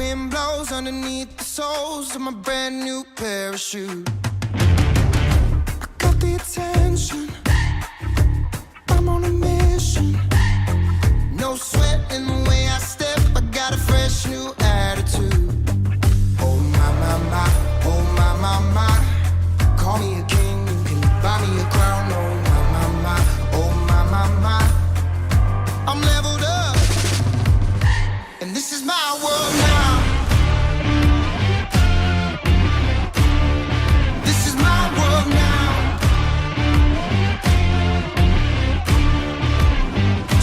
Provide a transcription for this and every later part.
wind blows underneath the soles of my brand new pair of shoes. I got the attention, I'm on a mission. No sweat in the way I step, I got a fresh new attitude. Oh my, my, my, oh my, my, my. Call me a king, can you buy me a crown? Oh my, my, my, oh my, my, my. I'm leveled up, and this is my world now. This is my world now.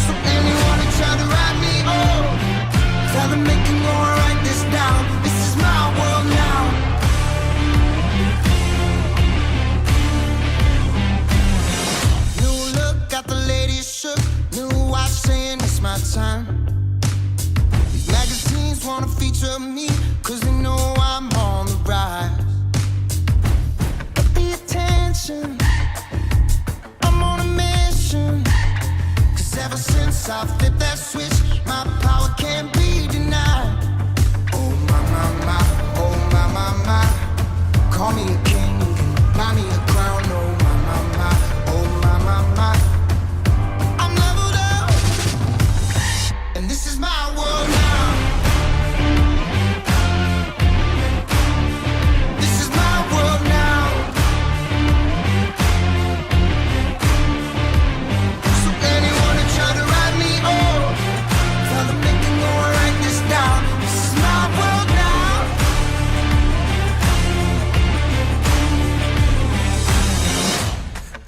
So anyone who tried to write me off, tell them they can go and write this down. This is my world now. New look, got the ladies shook. New watch saying it's my time. These magazines wanna feature me, cause they know I'm on the rise. But the attention, I'm on a mission. Cause ever since I flipped that switch, my power can't be denied. Oh my, my, my, oh my, my, my. Call me a king, buy me a crown. Oh my, my, my, oh my, my, my. I'm leveled up, and this is my world now. This is my world now. So anyone who tried to write me off, tell them they can go and write this down. This is my world now.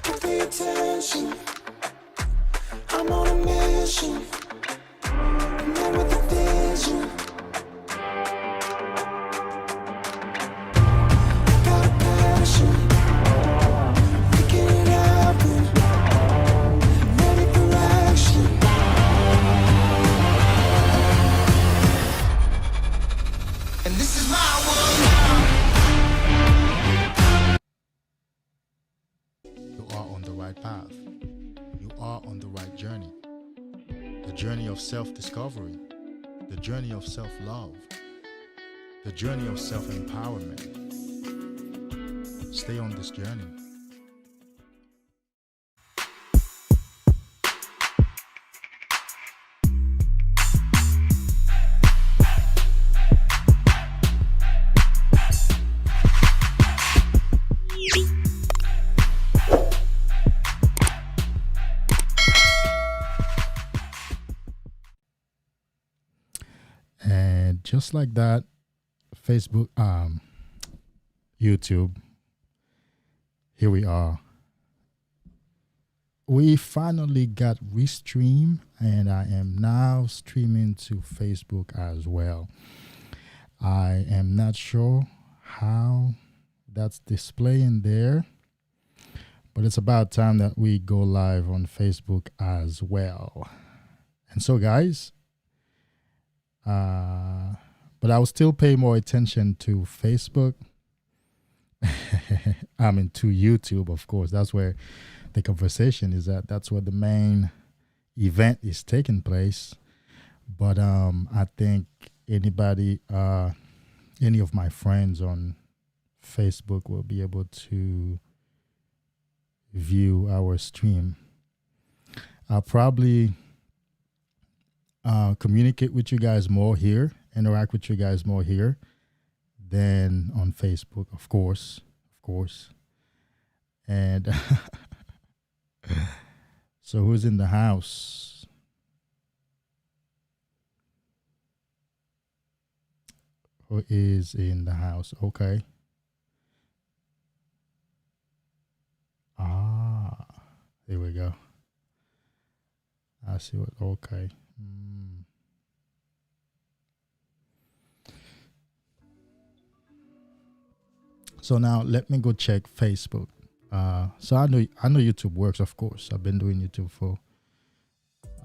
Get the attention, I'm on a mission. I'm there with a vision. Got a passion, making it happen. Ready for action. And this is my world now. You are on the right path. You are on the right journey. The journey of self-discovery, the journey of self-love, the journey of self-empowerment. Stay on this journey. And just like that, Facebook, YouTube, here we are. We finally got restream, and I am now streaming to Facebook as well. I am not sure how that's displaying there, but it's about time that we go live on Facebook as well. And so, guys, but I will still pay more attention to Facebook. I mean, to YouTube, of course. That's where the conversation is at. That's where the main event is taking place. But I think anybody, any of my friends on Facebook will be able to view our stream. I'll probably communicate with you guys more here, interact with you guys more here than on Facebook, of course. And so who's in the house? Who is in the house? Okay. Here we go. I see what, okay. So now let me go check Facebook. So I know YouTube works, of course. I've been doing YouTube for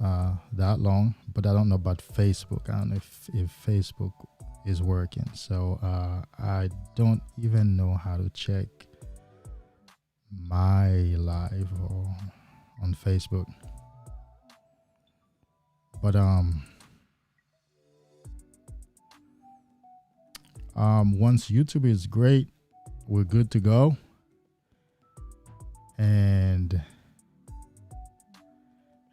that long, but I don't know about Facebook. I don't know if Facebook is working. So I don't even know how to check my live or on Facebook. But Once YouTube is great, we're good to go. And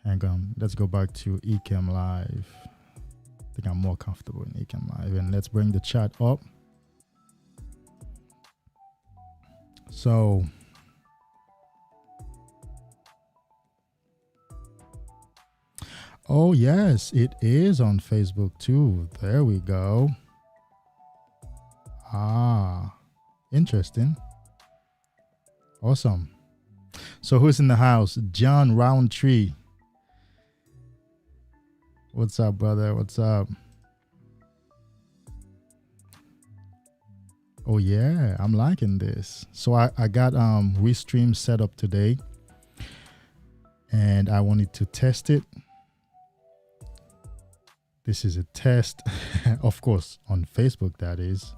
hang on, let's go back to Ecamm Live. I think I'm more comfortable in Ecamm Live. And let's bring the chat up. So oh yes, it is on Facebook too. There we go. Ah, interesting. Awesome. So who's in the house? John Roundtree. What's up, brother? What's up? Oh yeah, I'm liking this. So I got Restream set up today, and I wanted to test it. This is a test, of course, on Facebook, that is.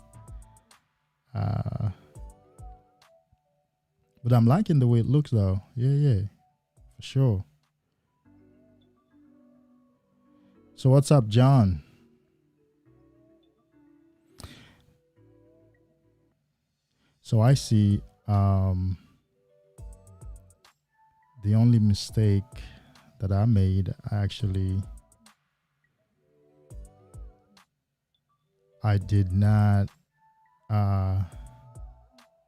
But I'm liking the way it looks, though. Yeah, for sure. So what's up, John? So I see the only mistake that I made, I did not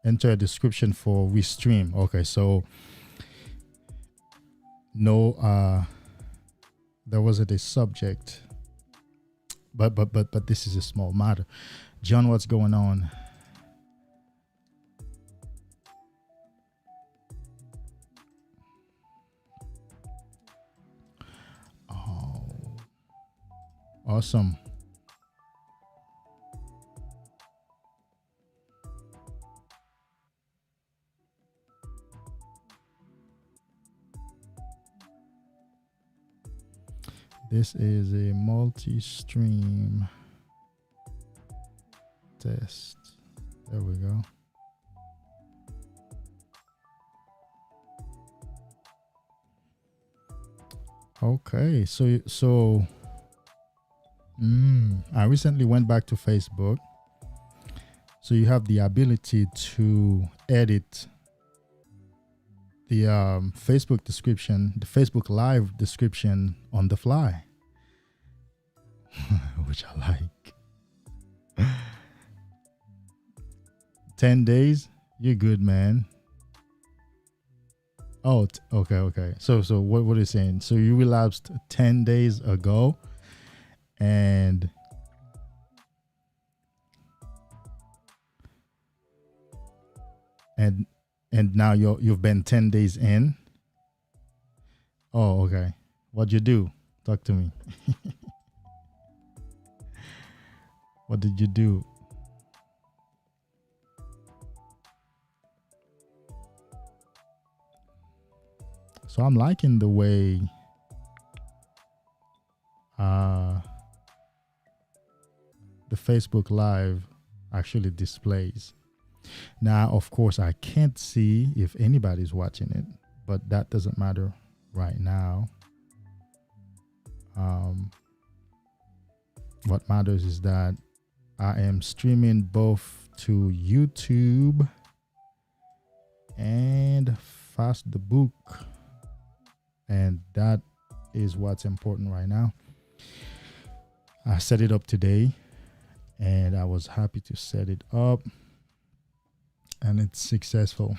enter a description for Restream. Okay, so no, there wasn't a subject, but this is a small matter. John, what's going on? Oh, awesome. This is a multi-stream test. There we go. Okay, so I recently went back to Facebook. So you have the ability to edit the Facebook description, the Facebook Live description on the fly, which I like. 10 days, you're good, man. Oh, okay. So what are you saying? So you relapsed 10 days ago, and now you've been 10 days in. Oh, okay. What'd you do? Talk to me. What did you do? So I'm liking the way the Facebook Live actually displays. Now, of course, I can't see if anybody's watching it, but that doesn't matter right now. What matters is that I am streaming both to YouTube and Fast the Book, and that is what's important right now. I set it up today, and I was happy to set it up, and it's successful.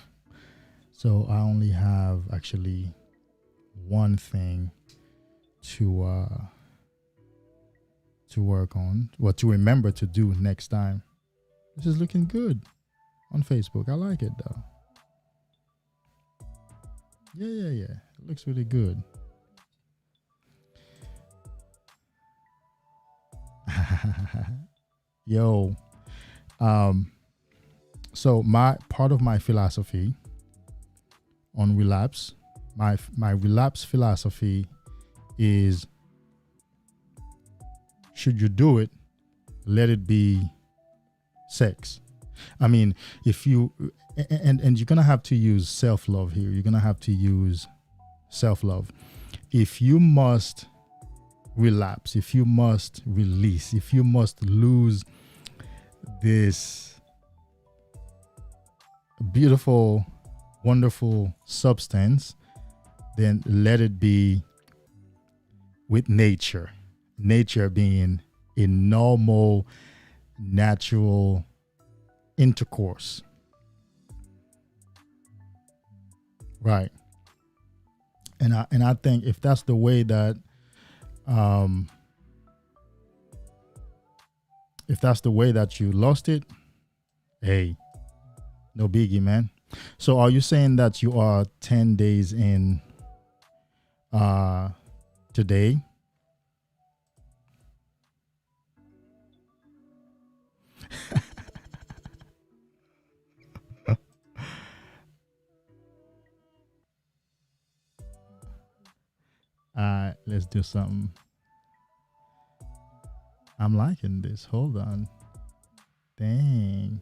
So I only have actually one thing to work on, what to remember to do next time. This is looking good on Facebook. I like it though. Yeah. It looks really good. Yo, so my part of my philosophy on relapse, my relapse philosophy is, should you do it, let it be sex. I mean, if you and you're gonna have to use self-love here. You're gonna have to use self-love. If you must relapse, if you must release, if you must lose this beautiful, wonderful substance, then let it be with nature. Nature being a normal, natural intercourse. Right. And I think if that's the way that if that's the way that you lost it, hey, no biggie, man. So are you saying that you are 10 days in today? Let's do something. I'm liking this. Hold on. Dang.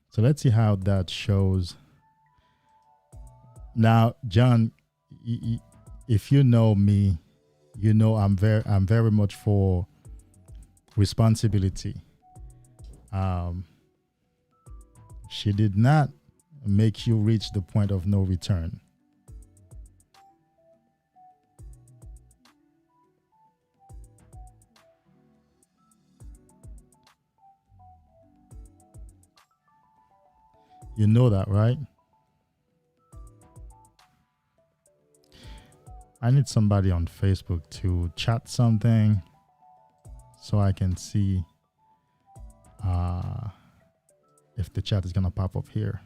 So let's see how that shows. Now, John, if you know me, you know I'm very much for responsibility. She did not make you reach the point of no return. You know that, right? I need somebody on Facebook to chat something so I can see if the chat is going to pop up here.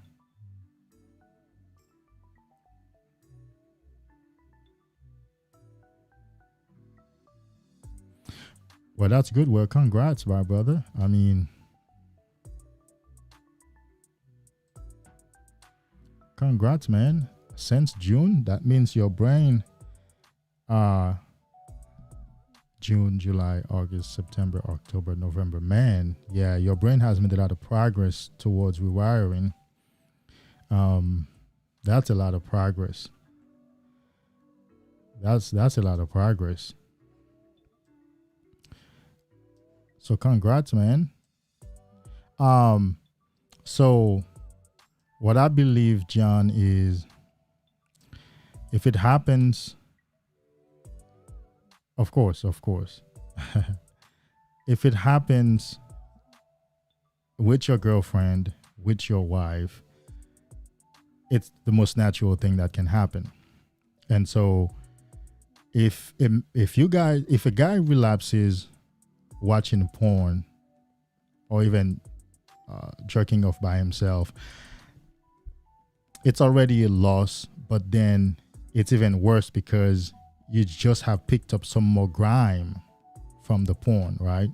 Well, that's good. Well, congrats, my brother. I mean, congrats, man. Since June, that means your brain, June, July, August, September, October, November, man, yeah, your brain has made a lot of progress towards rewiring. That's a lot of progress. That's a lot of progress. So congrats, man. So what I believe, John, is if it happens, of course, if it happens with your girlfriend, with your wife, it's the most natural thing that can happen. And so if a guy relapses watching porn or even jerking off by himself, it's already a loss, but then it's even worse because you just have picked up some more grime from the porn, right?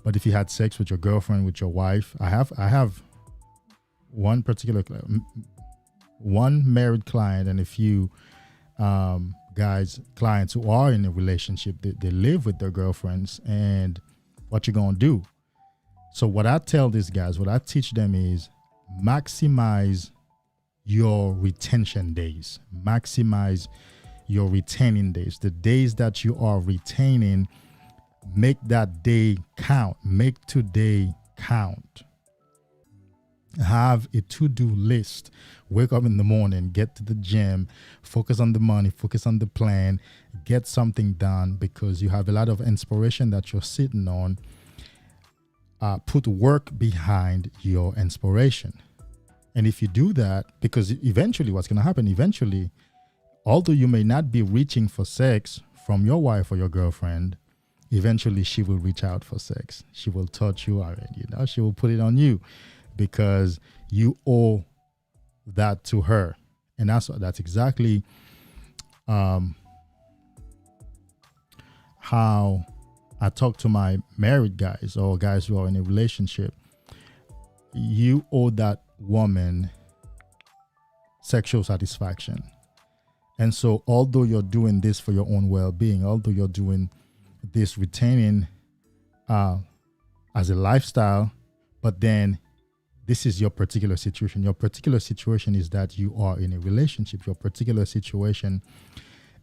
But if you had sex with your girlfriend, with your wife, I have one married client and a few clients who are in a relationship. They live with their girlfriends, and what you gonna do? So what I tell these guys, what I teach them is maximize your retention days. Maximize your retaining days. The days that you are retaining, make that day count. Make today count. Have a to-do list. Wake up in the morning, get to the gym, focus on the money, focus on the plan, get something done because you have a lot of inspiration that you're sitting on. Put work behind your inspiration. And if you do that, because eventually what's going to happen, although you may not be reaching for sex from your wife or your girlfriend, eventually she will reach out for sex. She will touch you, she will put it on you because you owe that to her. And that's exactly how I talk to my married guys or guys who are in a relationship. You owe that woman sexual satisfaction. And so although you're doing this for your own well-being, although you're doing this retaining as a lifestyle, but then this is your particular situation. Your particular situation is that you are in a relationship. Your particular situation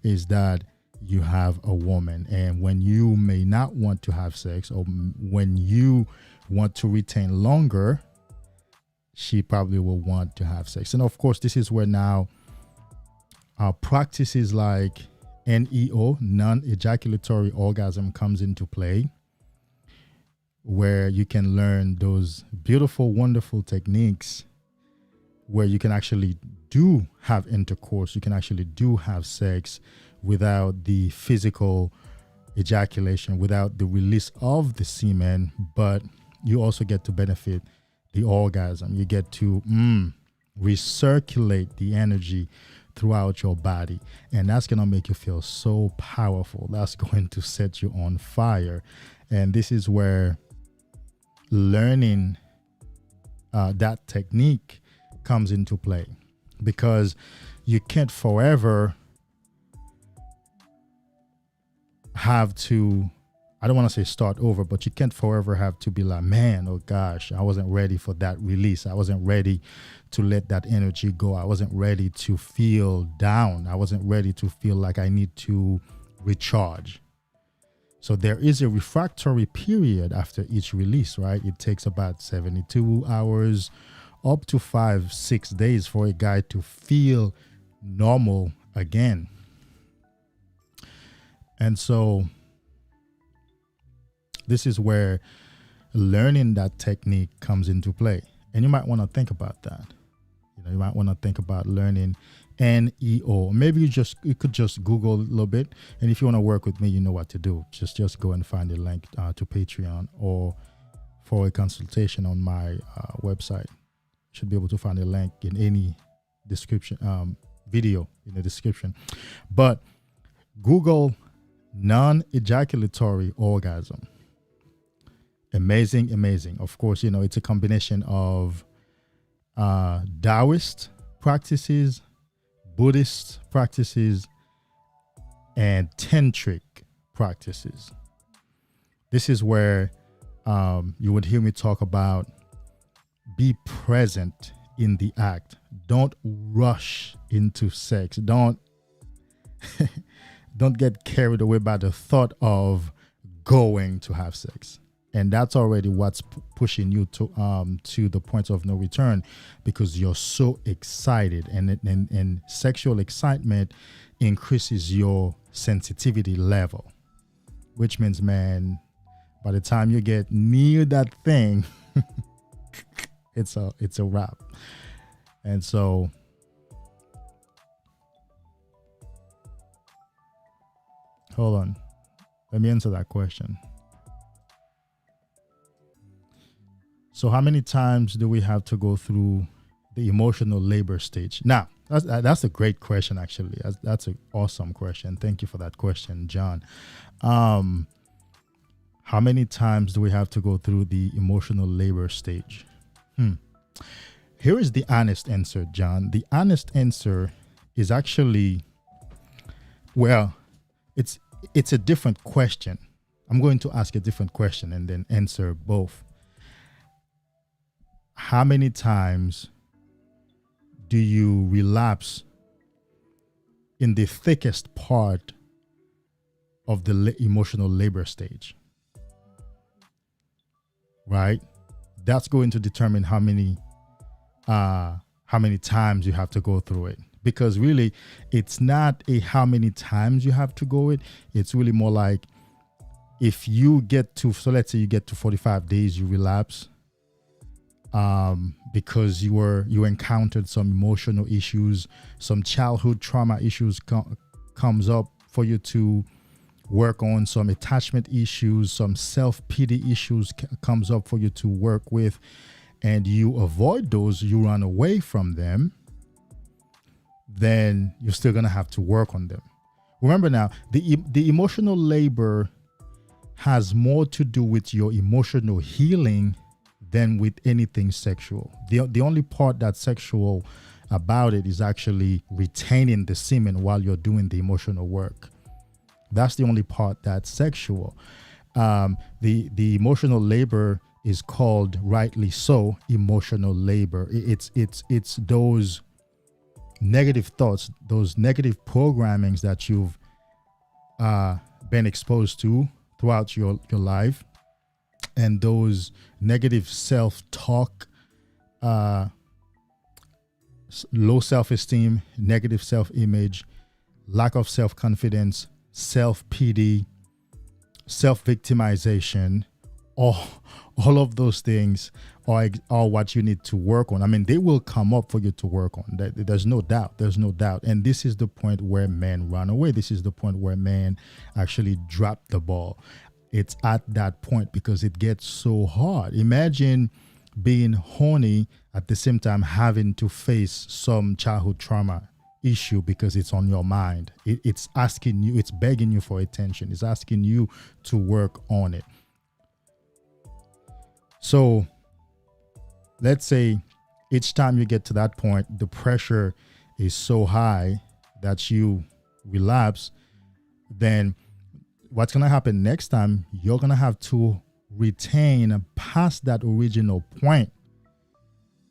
is that you have a woman. And when you may not want to have sex, or when you want to retain longer, she probably will want to have sex. And of course, this is where now practices like NEO, non-ejaculatory orgasm, comes into play, where you can learn those beautiful, wonderful techniques where you can actually do have intercourse, you can actually do have sex without the physical ejaculation, without the release of the semen, but you also get to benefit the orgasm. You get to recirculate the energy throughout your body, and that's going to make you feel so powerful. That's going to set you on fire. And this is where learning that technique comes into play, because you can't forever have to, I don't want to say start over, but you can't forever have to be like, man, oh gosh, I wasn't ready for that release. I wasn't ready to let that energy go. I wasn't ready to feel down. I wasn't ready to feel like I need to recharge. So there is a refractory period after each release, right? It takes about 72 hours up to 5-6 days for a guy to feel normal again. And so this is where learning that technique comes into play. And you might want to think about that. You might want to think about learning NEO. Maybe you could just Google a little bit. And if you want to work with me, you know what to do. Just go and find a link to Patreon or for a consultation on my website. You should be able to find a link in any description, video in the description. But Google non-ejaculatory orgasm. Amazing, amazing. Of course, it's a combination of Taoist practices, Buddhist practices, and tantric practices. This is where you would hear me talk about be present in the act. Don't rush into sex. Don't get carried away by the thought of going to have sex. And that's already what's pushing you to the point of no return, because you're so excited, and sexual excitement increases your sensitivity level, which means, man, by the time you get near that thing, it's a wrap. And so hold on, let me answer that question. So how many times do we have to go through the emotional labor stage? Now, that's a great question, actually. That's an awesome question. Thank you for that question, John. How many times do we have to go through the emotional labor stage? Here is the honest answer, John. The honest answer is actually, well, it's a different question. I'm going to ask a different question and then answer both. How many times do you relapse in the thickest part of the emotional labor stage? Right? That's going to determine how many times you have to go through it. Because really, it's not a how many times you have to go it. It's really more like, if you get to, so let's say you get to 45 days, you relapse. Because you encountered some emotional issues, some childhood trauma issues comes up for you to work on, some attachment issues, some self-pity issues comes up for you to work with, and you avoid those, you run away from them, then you're still going to have to work on them. Remember now, the emotional labor has more to do with your emotional healing than with anything sexual. The only part that's sexual about it is actually retaining the semen while you're doing the emotional work. That's the only part that's sexual. The emotional labor is called, rightly so, emotional labor. It's those negative thoughts, those negative programmings that you've been exposed to throughout your life, and those negative self-talk, low self-esteem, negative self-image, lack of self-confidence, self-pity, self-victimization, all of those things are what you need to work on. I mean, they will come up for you to work on. There's no doubt. There's no doubt. And this is the point where men run away. This is the point where men actually drop the ball. It's at that point because it gets so hard. Imagine being horny at the same time having to face some childhood trauma issue because it's on your mind. It's asking you, it's begging you for attention. It's asking you to work on it. So let's say each time you get to that point, the pressure is so high that you relapse, then what's going to happen next time, you're going to have to retain past that original point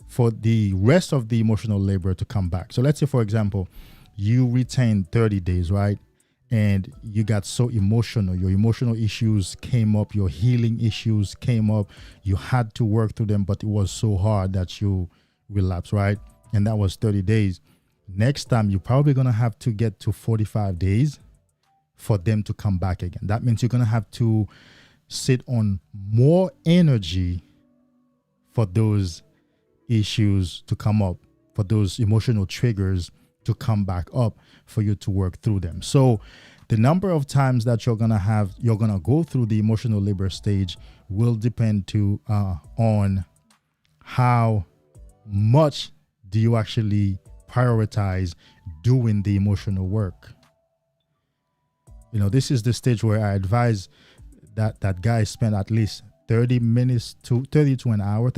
for the rest of the emotional labor to come back. So let's say, for example, you retain 30 days, right? And you got so emotional, your emotional issues came up, your healing issues came up, you had to work through them, but it was so hard that you relapse, right? And that was 30 days. Next time, you're probably going to have to get to 45 days for them to come back again. That means you're going to have to sit on more energy for those issues to come up, for those emotional triggers to come back up, for you to work through them. So the number of times that you're going to go through the emotional labor stage will depend on how much do you actually prioritize doing the emotional work. You know, this is the stage where I advise that guys spend at least 30 minutes to an hour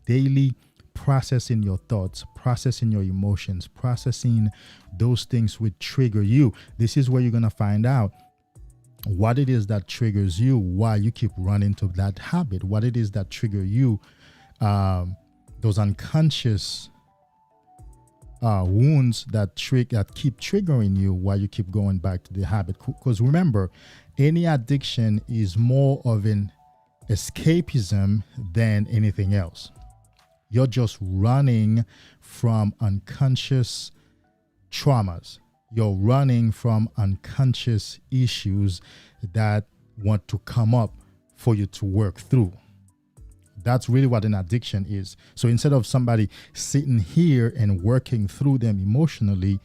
daily processing your thoughts, processing your emotions, processing those things which trigger you. This is where you're going to find out what it is that triggers you, why you keep running to that habit, what it is that trigger you, those unconscious wounds that keep triggering you, why you keep going back to the habit. Because remember, any addiction is more of an escapism than anything else. You're just running from unconscious traumas. You're running from unconscious issues that want to come up for you to work through. That's really what an addiction is. So instead of somebody sitting here and working through them emotionally,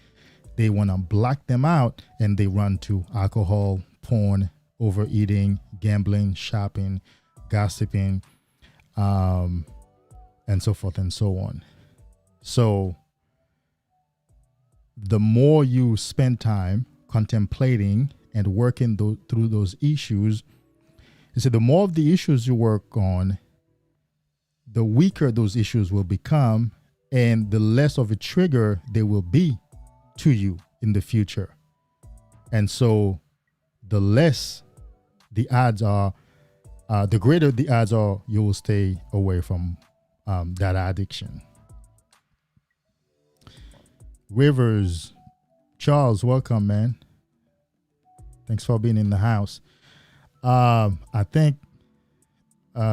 they want to block them out and they run to alcohol, porn, overeating, gambling, shopping, gossiping, and so forth and so on. So the more you spend time contemplating and working through those issues, the more of the issues you work on, the weaker those issues will become and the less of a trigger they will be to you in the future. And so the less the odds are, the greater the odds are you will stay away from that addiction. Rivers, Charles, welcome, man. Thanks for being in the house. I think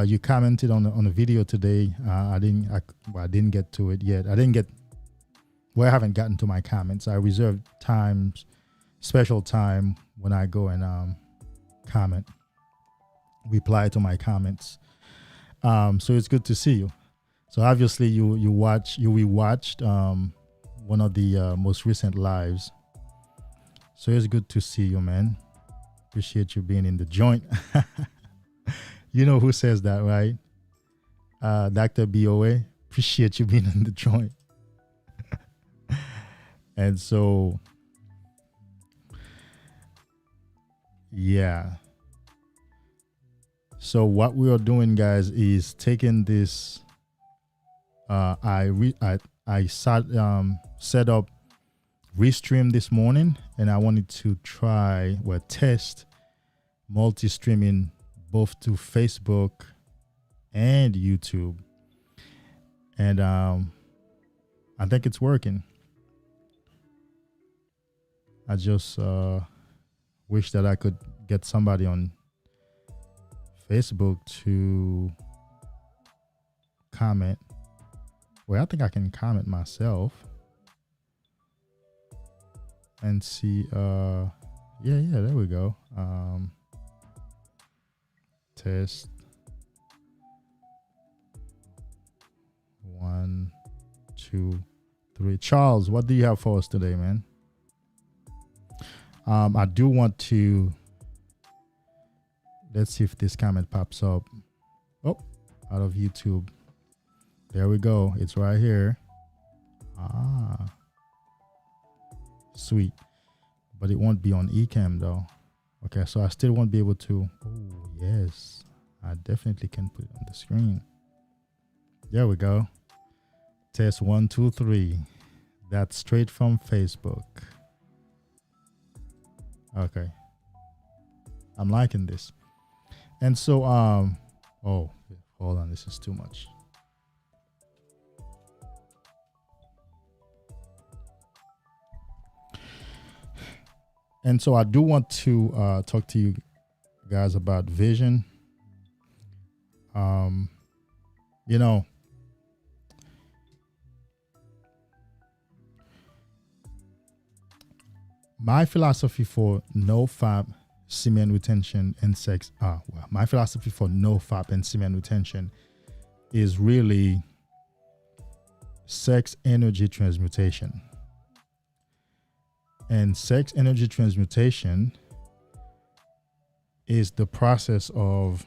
you commented on the video today. I didn't get to it yet. I haven't gotten to my comments. I reserve special time when I go and comment, reply to my comments. So it's good to see you. So obviously you rewatched one of the most recent lives. So it's good to see you, man. Appreciate you being in the joint. You know who says that, right? Dr. BOA. Appreciate you being in the joint. And so, yeah. So what we are doing, guys, is taking this. I set up Restream this morning, and I wanted to test multi-streaming both to Facebook and YouTube, and I think it's working. I just wish that I could get somebody on Facebook to comment. Well, I think I can comment myself and see. Yeah, there we go. Test 1, 2, 3. Charles, what do you have for us today, man? I do want to, let's see if this comment pops up. Oh, out of YouTube. There we go. It's right here. Sweet. But it won't be on eCam though. Okay, so I still won't be able to. Oh, yes. I definitely can put it on the screen. There we go. Test 1, 2, 3. That's straight from Facebook. Okay. I'm liking this. And so, oh, hold on. This is too much. And so I do want to talk to you guys about vision. You know, my philosophy for Nofap, semen retention, and sex. My philosophy for Nofap and semen retention is really sex energy transmutation. And sex energy transmutation is the process of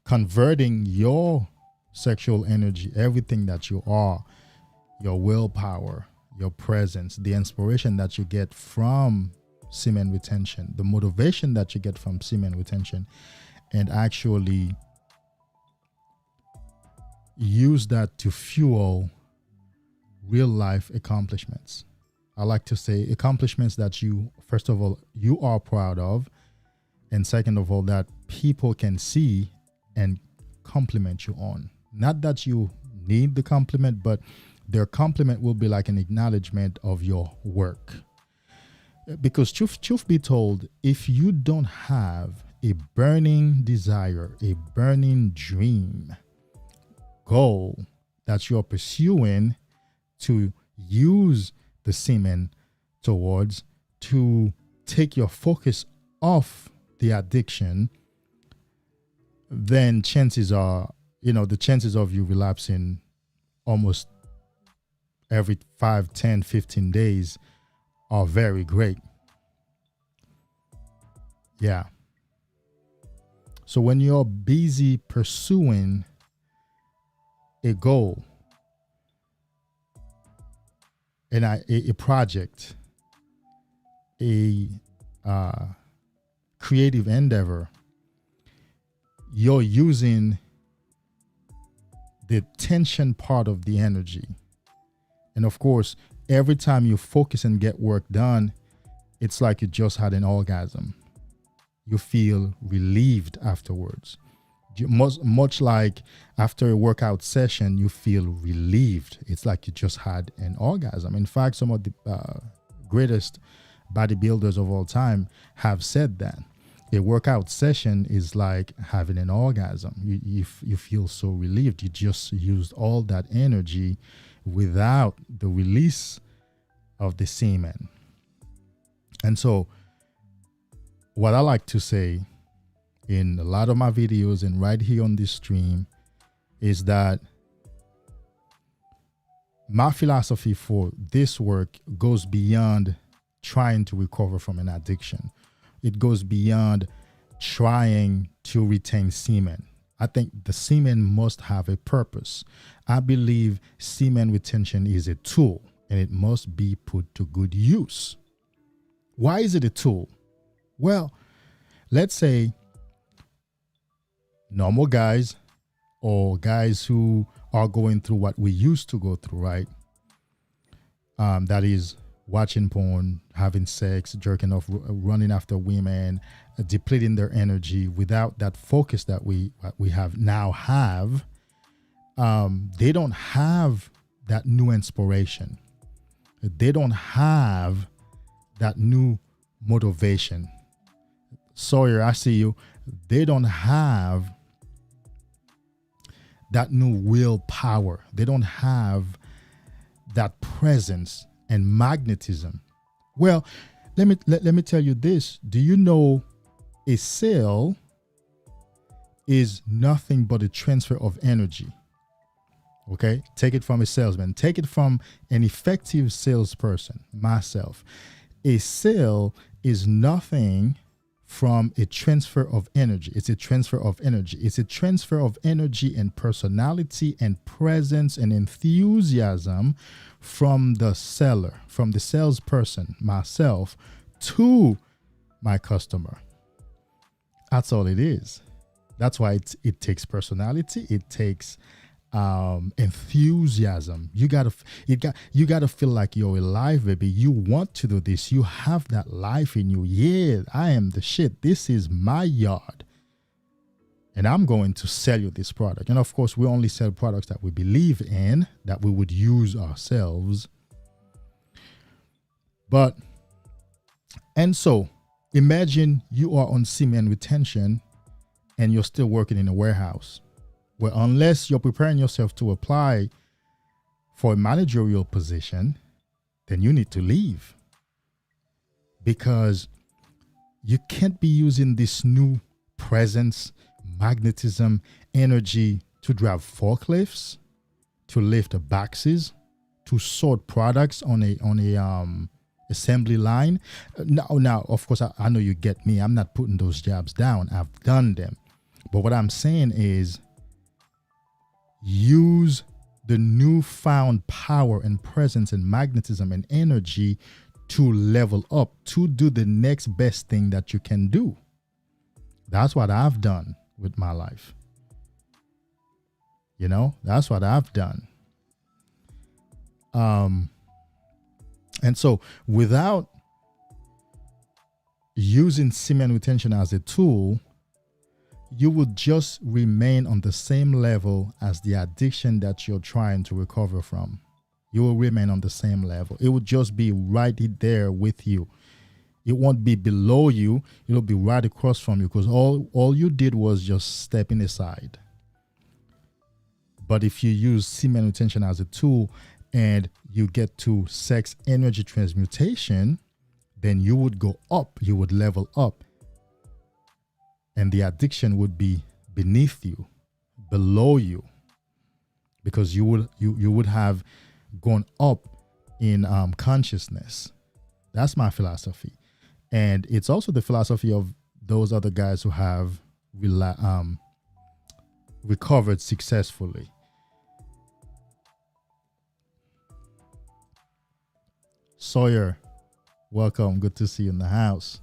converting your sexual energy, everything that you are, your willpower, your presence, the inspiration that you get from semen retention, the motivation that you get from semen retention, and actually use that to fuel real life accomplishments. I like to say accomplishments that you, first of all, you are proud of, and second of all, that people can see and compliment you on. Not that you need the compliment, but their compliment will be like an acknowledgement of your work. Because truth be told, if you don't have a burning desire, a burning dream, goal that you're pursuing to use the semen towards, to take your focus off the addiction, then chances are, the chances of you relapsing almost every 5, 10, 15 days are very great. Yeah. So when you're busy pursuing a goal, and a project, a creative endeavor, you're using the tension part of the energy. And of course, every time you focus and get work done, it's like you just had an orgasm. You feel relieved afterwards. Much like after a workout session, you feel relieved. It's like you just had an orgasm. In fact, some of the greatest bodybuilders of all time have said that a workout session is like having an orgasm. You feel so relieved. You just used all that energy without the release of the semen. And so what I like to say in a lot of my videos and right here on this stream is that my philosophy for this work goes beyond trying to recover from an addiction. It goes beyond trying to retain semen. I think the semen must have a purpose. I believe semen retention is a tool and it must be put to good use. Why is it a tool? Well, let's say normal guys or guys who are going through what we used to go through, right? That is watching porn, having sex, jerking off, running after women, depleting their energy without that focus that we have now have. They don't have that new inspiration. they don't have that new motivation. Sawyer, I see you. They don't have that new willpower. They don't have that presence and magnetism. Well, let me tell you this. Do you know a sale is nothing but a transfer of energy? Okay, take it from a salesman, take it from an effective salesperson, myself. A sale is nothing from a transfer of energy. It's a transfer of energy. It's a transfer of energy and personality and presence and enthusiasm from the seller, from the salesperson, myself, to my customer. That's all it is. That's why it takes personality. It takes enthusiasm. You gotta feel like you're alive, baby. You want to do this. You have that life in you. Yeah, I am the shit. This is my yard, and I'm going to sell you this product. And of course, we only sell products that we believe in, that we would use ourselves. And so imagine you are on semen retention and you're still working in a warehouse. Well, unless you're preparing yourself to apply for a managerial position, then you need to leave, because you can't be using this new presence, magnetism, energy to drive forklifts, to lift the boxes, to sort products on a assembly line. Now, of course, I know you get me. I'm not putting those jobs down. I've done them. But what I'm saying is, use the newfound power and presence and magnetism and energy to level up, to do the next best thing that you can do. That's what I've done with my life. You know, that's what I've done. And so without using semen retention as a tool, you will just remain on the same level as the addiction that you're trying to recover from. You will remain on the same level. It will just be right there with you. It won't be below you. It'll be right across from you, because all you did was just stepping aside. But if you use semen retention as a tool and you get to sex energy transmutation, then you would go up. You would level up. And the addiction would be beneath you, below you, because you would have gone up in consciousness. That's my philosophy, and it's also the philosophy of those other guys who have recovered successfully. Sawyer, welcome. Good to see you in the house.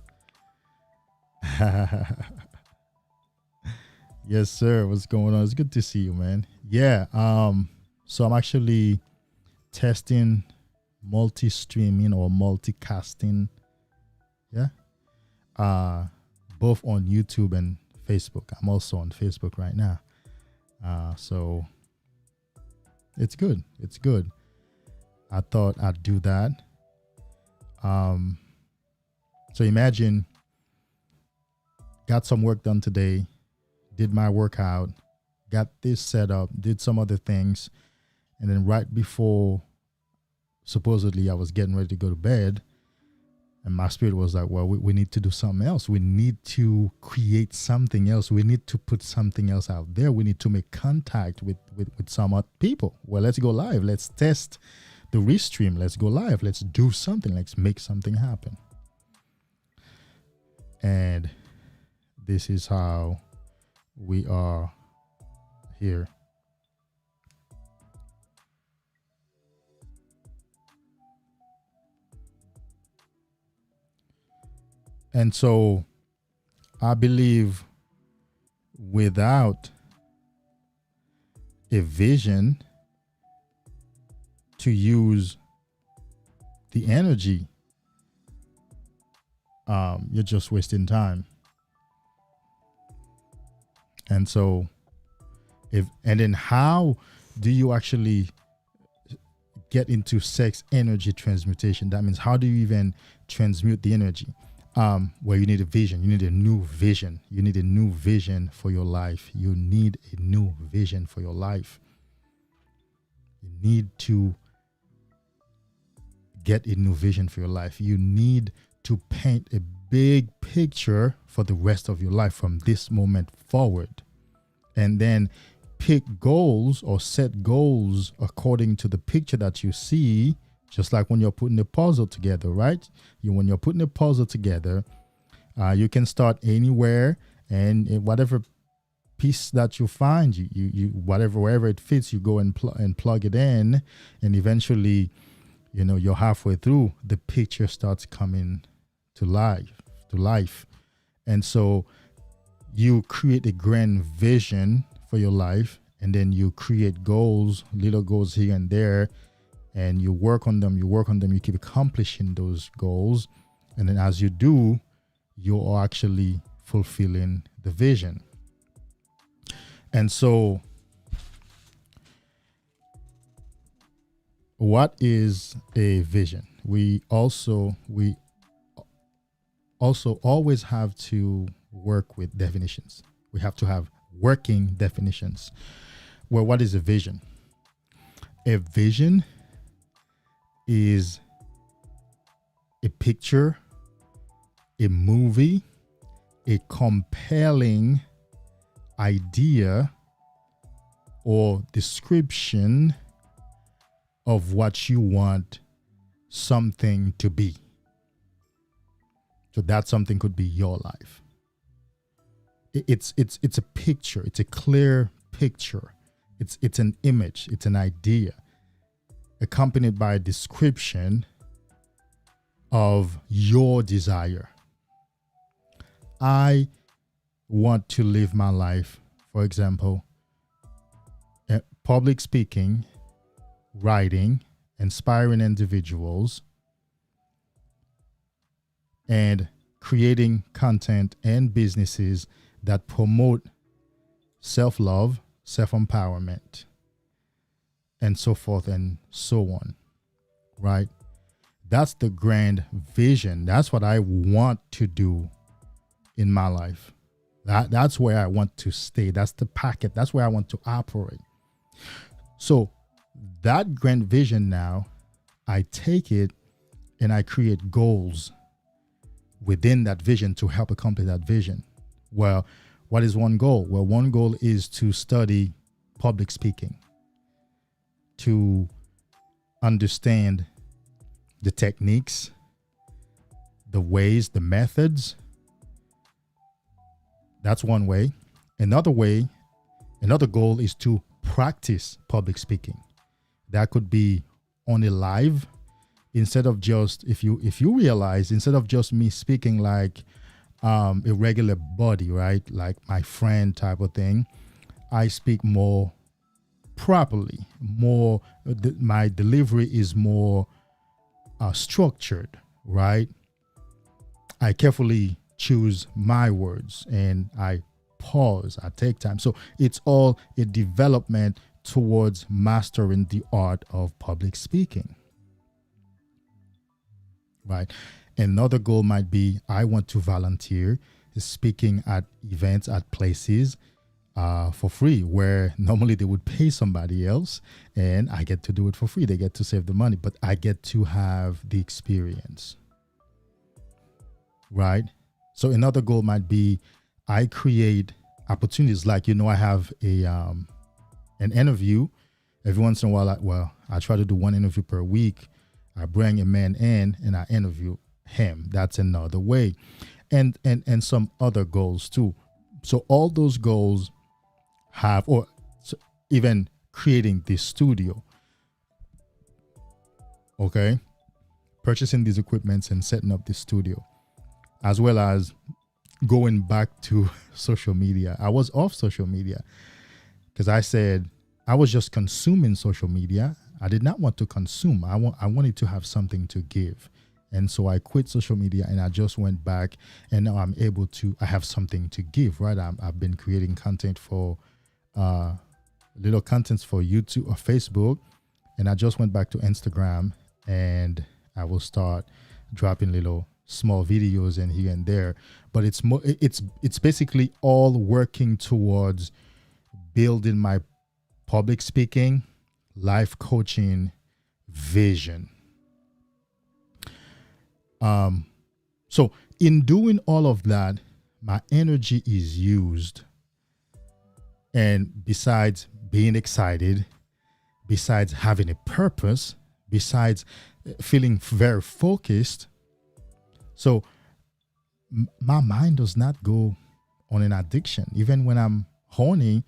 Yes, sir. What's going on? It's good to see you, man. Yeah. So I'm actually testing multi-streaming or multicasting. Yeah. Both on YouTube and Facebook. I'm also on Facebook right now. So it's good. It's good. I thought I'd do that. So imagine, got some work done today, did my workout, got this set up, did some other things, and then right before supposedly I was getting ready to go to bed, and my spirit was like, well, we need to do something else. We need to create something else. We need to put something else out there. We need to make contact with some other people. Well, let's go live. Let's test the restream. Let's go live. Let's do something. Let's make something happen. And this is how we are here. And so I believe without a vision to use the energy, you're just wasting time. And so then how do you actually get into sex energy transmutation. That means how do you even transmute the energy? Well, you need a vision. You need a new vision. You need a new vision for your life. You need a new vision for your life. You need to get a new vision for your life. You need to paint a big picture for the rest of your life from this moment forward. And then pick goals or set goals according to the picture that you see, just like when you're putting a puzzle together, right? When you're putting a puzzle together, you can start anywhere, and whatever piece that you find, you wherever it fits, you go and plug it in, and eventually, you're halfway through, the picture starts coming to life. And so you create a grand vision for your life, and then you create goals, little goals here and there, and you work on them, you keep accomplishing those goals. And then as you do, you are actually fulfilling the vision. And so what is a vision? We also always have to work with definitions. We have to have working definitions. Well, what is a vision? A vision is a picture, a movie, a compelling idea or description of what you want something to be. So that something could be your life. It's a picture. It's a clear picture. It's an image. It's an idea accompanied by a description of your desire. I want to live my life, for example, public speaking, writing, inspiring individuals, and creating content and businesses that promote self-love, self-empowerment, and so forth and so on, right? That's the grand vision. That's what I want to do in my life. That's where I want to stay. That's the packet. That's where I want to operate. So that grand vision now, I take it and I create goals within that vision to help accomplish that vision. Well, what is one goal? Well, one goal is to study public speaking, to understand the techniques, the ways, the methods. That's one way. Another goal is to practice public speaking. That could be on a live, instead of just, if you realize, instead of just me speaking like a regular buddy, right? Like my friend type of thing, I speak more properly, my delivery is more structured, right? I carefully choose my words and I pause, I take time. So it's all a development towards mastering the art of public speaking, right? Another goal might be I want to volunteer speaking at events, at places for free, where normally they would pay somebody else, and I get to do it for free. They get to save the money, but I get to have the experience, right? So another goal might be I create opportunities, like, I have an interview every once in a while. I try to do one interview per week. I bring a man in and I interview him. That's another way. And some other goals too. So all those goals have, or even creating this studio, okay, purchasing these equipments and setting up this studio, as well as going back to social media. I was off social media because I said I was just consuming social media. I did not want to consume. I wanted to have something to give. And so I quit social media and I just went back, and now I have something to give, right? I've been creating content for little contents for YouTube or Facebook, And I just went back to Instagram, and I will start dropping little small videos and here and there. But it's basically all working towards building my public speaking, life coaching vision. So in doing all of that, my energy is used. And besides being excited, besides having a purpose, besides feeling very focused, so my mind does not go on an addiction. Even when I'm horny,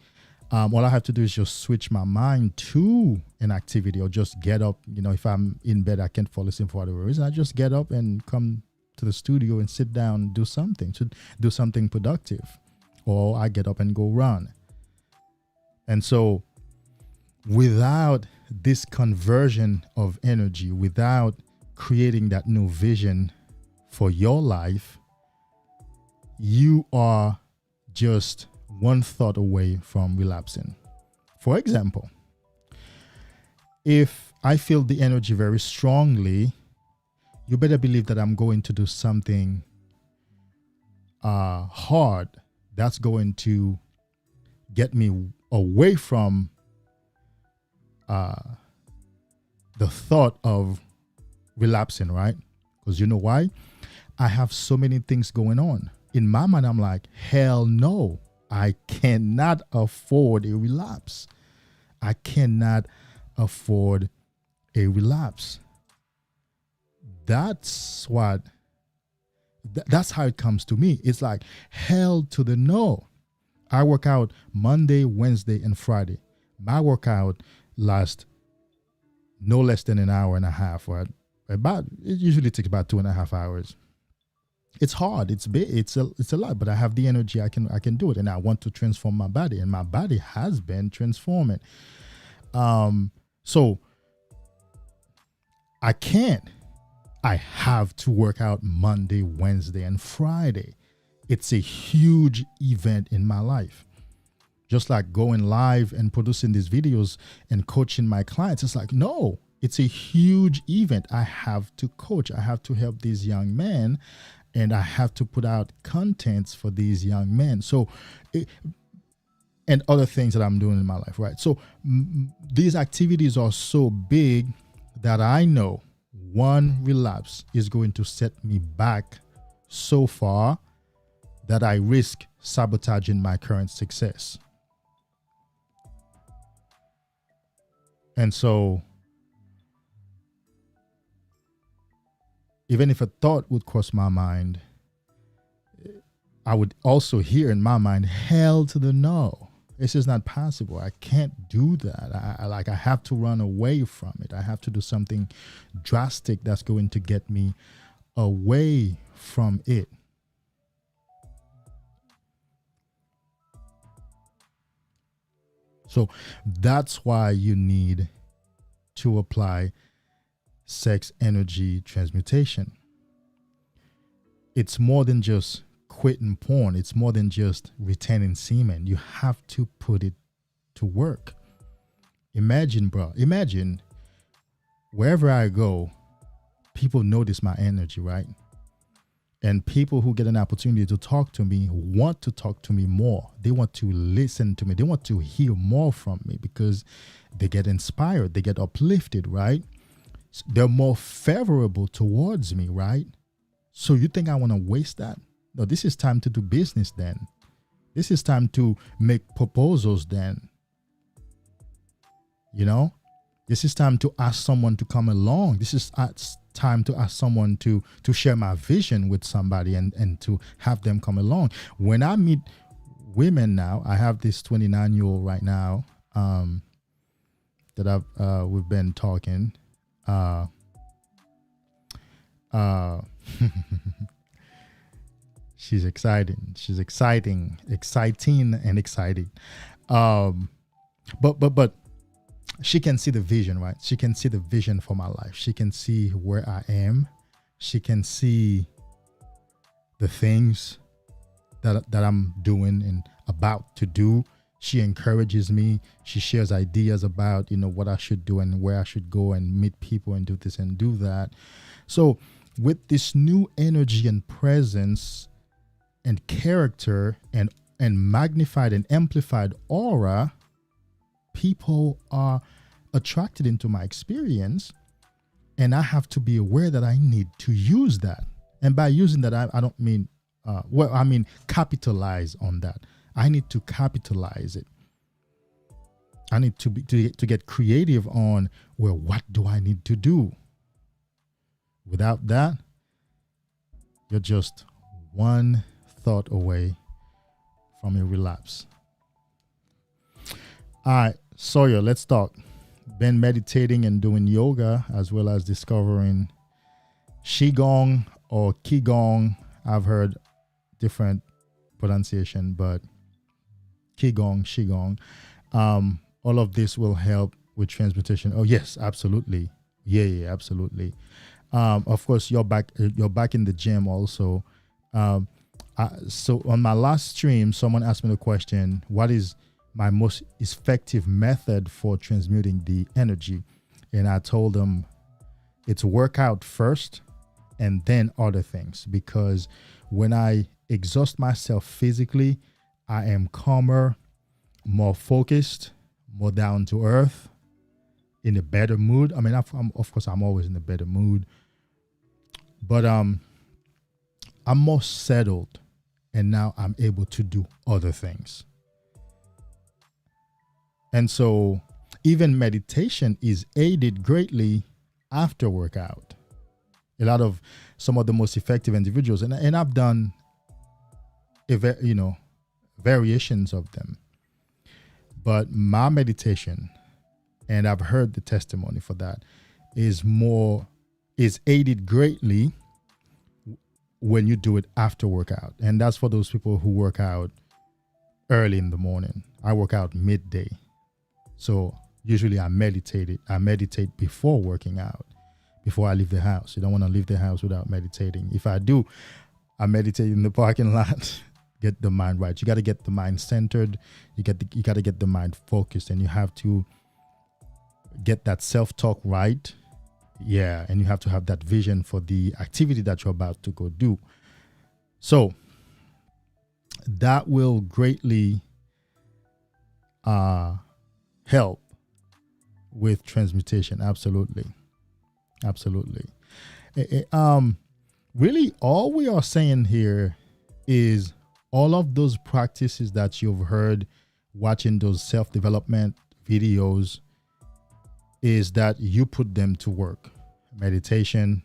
all I have to do is just switch my mind to an activity, or just get up. If I'm in bed, I can't fall asleep for whatever reason, I just get up and come to the studio and sit down, do something productive, or I get up and go run. And so without this conversion of energy, without creating that new vision for your life, you are just one thought away from relapsing. For example, if I feel the energy very strongly, you better believe that I'm going to do something hard that's going to get me away from the thought of relapsing, right? Because you know why? I have so many things going on. In my mind, I'm like, hell no, I cannot afford a relapse. I cannot afford a relapse. That's how it comes to me. It's like, hell to the no. I work out Monday, Wednesday, and Friday. My workout lasts no less than an hour and a half. Right? It usually takes about 2.5 hours. It's hard. It's big. It's a lot. But I have the energy. I can do it, and I want to transform my body, and my body has been transforming. So I can't. I have to work out Monday, Wednesday, and Friday. It's a huge event in my life. Just like going live and producing these videos and coaching my clients. It's like, no, it's a huge event. I have to coach. I have to help these young men, and I have to put out contents for these young men. So, and other things that I'm doing in my life, right? So these activities are so big that I know one relapse is going to set me back so far that I risk sabotaging my current success. And so, even if a thought would cross my mind, I would also hear in my mind, hell to the no. This is not possible. I can't do that. I have to run away from it. I have to do something drastic that's going to get me away from it. So that's why you need to apply sex energy transmutation. It's more than just quitting porn. It's more than just retaining semen. You have to put it to work. Imagine wherever I go, people notice my energy, right? And people who get an opportunity to talk to me want to talk to me more. They want to listen to me. They want to hear more from me because they get inspired. They get uplifted, right? So they're more favorable towards me, right? So you think I want to waste that? No, this is time to do business then. This is time to make proposals then. You know? This is time to ask someone to come along. This is time to ask someone to share my vision with somebody and to have them come along. When I meet women now, I have this 29-year-old right now that we've been talking. She's exciting. She's exciting and exciting. But she can see the vision, right? She can see the vision for my life. She can see where I am. She can see the things that I'm doing and about to do. She encourages me. She shares ideas about, what I should do and where I should go and meet people and do this and do that. So with this new energy and presence and character and magnified and amplified aura, people are attracted into my experience, and I have to be aware that I need to use that. And by using that, I don't mean, I mean capitalize on that. I need to capitalize it. I need to get creative on, well, what do I need to do? Without that, you're just one thought away from a relapse. All right, Sawyer, let's talk. Been meditating and doing yoga, as well as discovering Qigong or Qigong. I've heard different pronunciation, but Qigong. All of this will help with transmutation. Oh yes, absolutely. Yeah, absolutely. Of course, you're back in the gym also. So on my last stream, someone asked me the question, what is my most effective method for transmuting the energy? And I told them it's workout first and then other things, because when I exhaust myself physically, I am calmer, more focused, more down to earth, in a better mood. I mean, of course, I'm always in a better mood, but I'm more settled, and now I'm able to do other things. And so even meditation is aided greatly after workout. Some of the most effective individuals, and I've done variations of them, but my meditation, and I've heard the testimony for that, is aided greatly when you do it after workout. And that's for those people who work out early in the morning. I work out midday. So usually I meditate before working out, before I leave the house. You don't want to leave the house without meditating. If I do, I meditate in the parking lot. Get the mind right. You got to get the mind centered. You got to get the mind focused, and you have to get that self-talk right. Yeah, and you have to have that vision for the activity that you're about to go do. So that will greatly help with transmutation. Absolutely. Really, all we are saying here is all of those practices that you've heard watching those self-development videos, is that you put them to work. Meditation,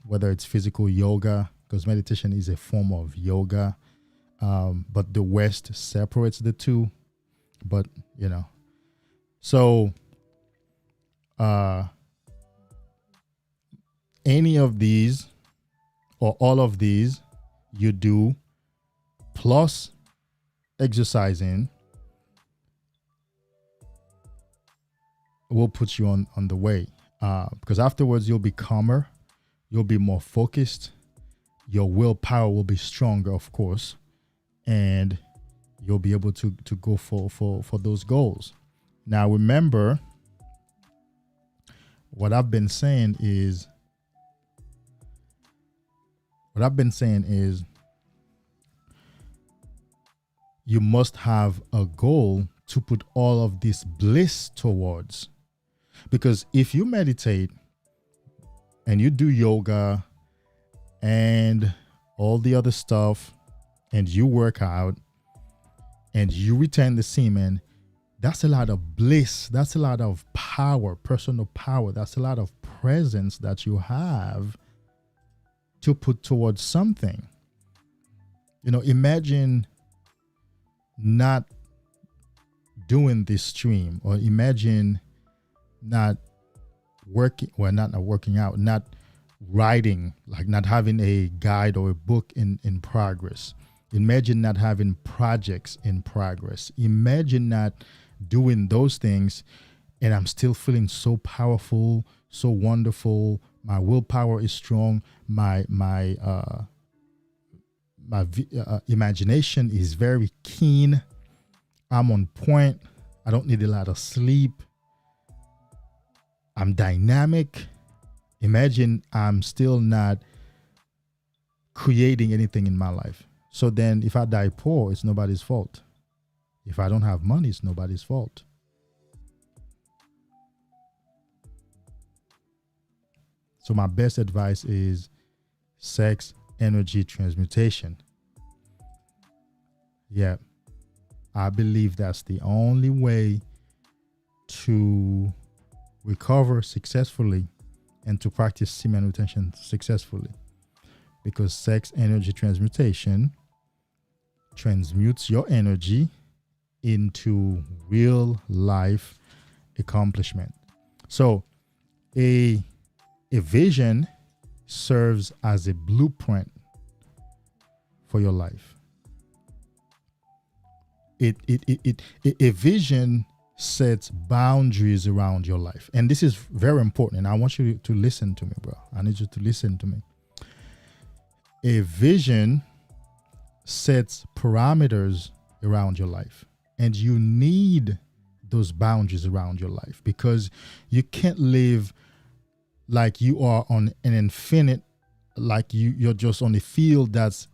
whether it's physical yoga, because meditation is a form of yoga, but the West separates the two. But so any of these or all of these you do, plus exercising, will put you on the way, because afterwards you'll be calmer, you'll be more focused, your willpower will be stronger, of course, and you'll be able to go for those goals. Now remember, what I've been saying is you must have a goal to put all of this bliss towards. Because if you meditate and you do yoga and all the other stuff, and you work out and you retain the semen, that's a lot of bliss. That's a lot of power, personal power. That's a lot of presence that you have to put towards something. Imagine not doing this stream, or imagine not working out, not writing, like not having a guide or a book in progress. Imagine not having projects in progress. Imagine not doing those things, and I'm still feeling so powerful, so wonderful. My willpower is strong. My imagination is very keen. I'm on point. I don't need a lot of sleep. I'm dynamic. Imagine I'm still not creating anything in my life. So then if I die poor, it's nobody's fault. If I don't have money, it's nobody's fault. So my best advice is sex energy transmutation. Yeah. I believe that's the only way to recover successfully and to practice semen retention successfully. Because sex energy transmutation transmutes your energy into real life accomplishment. So a vision serves as a blueprint for your life. A vision sets boundaries around your life. And this is very important. And I want you to listen to me, bro. I need you to listen to me. A vision sets parameters around your life. And you need those boundaries around your life, because you can't live like you are on an infinite, like you're just on a field that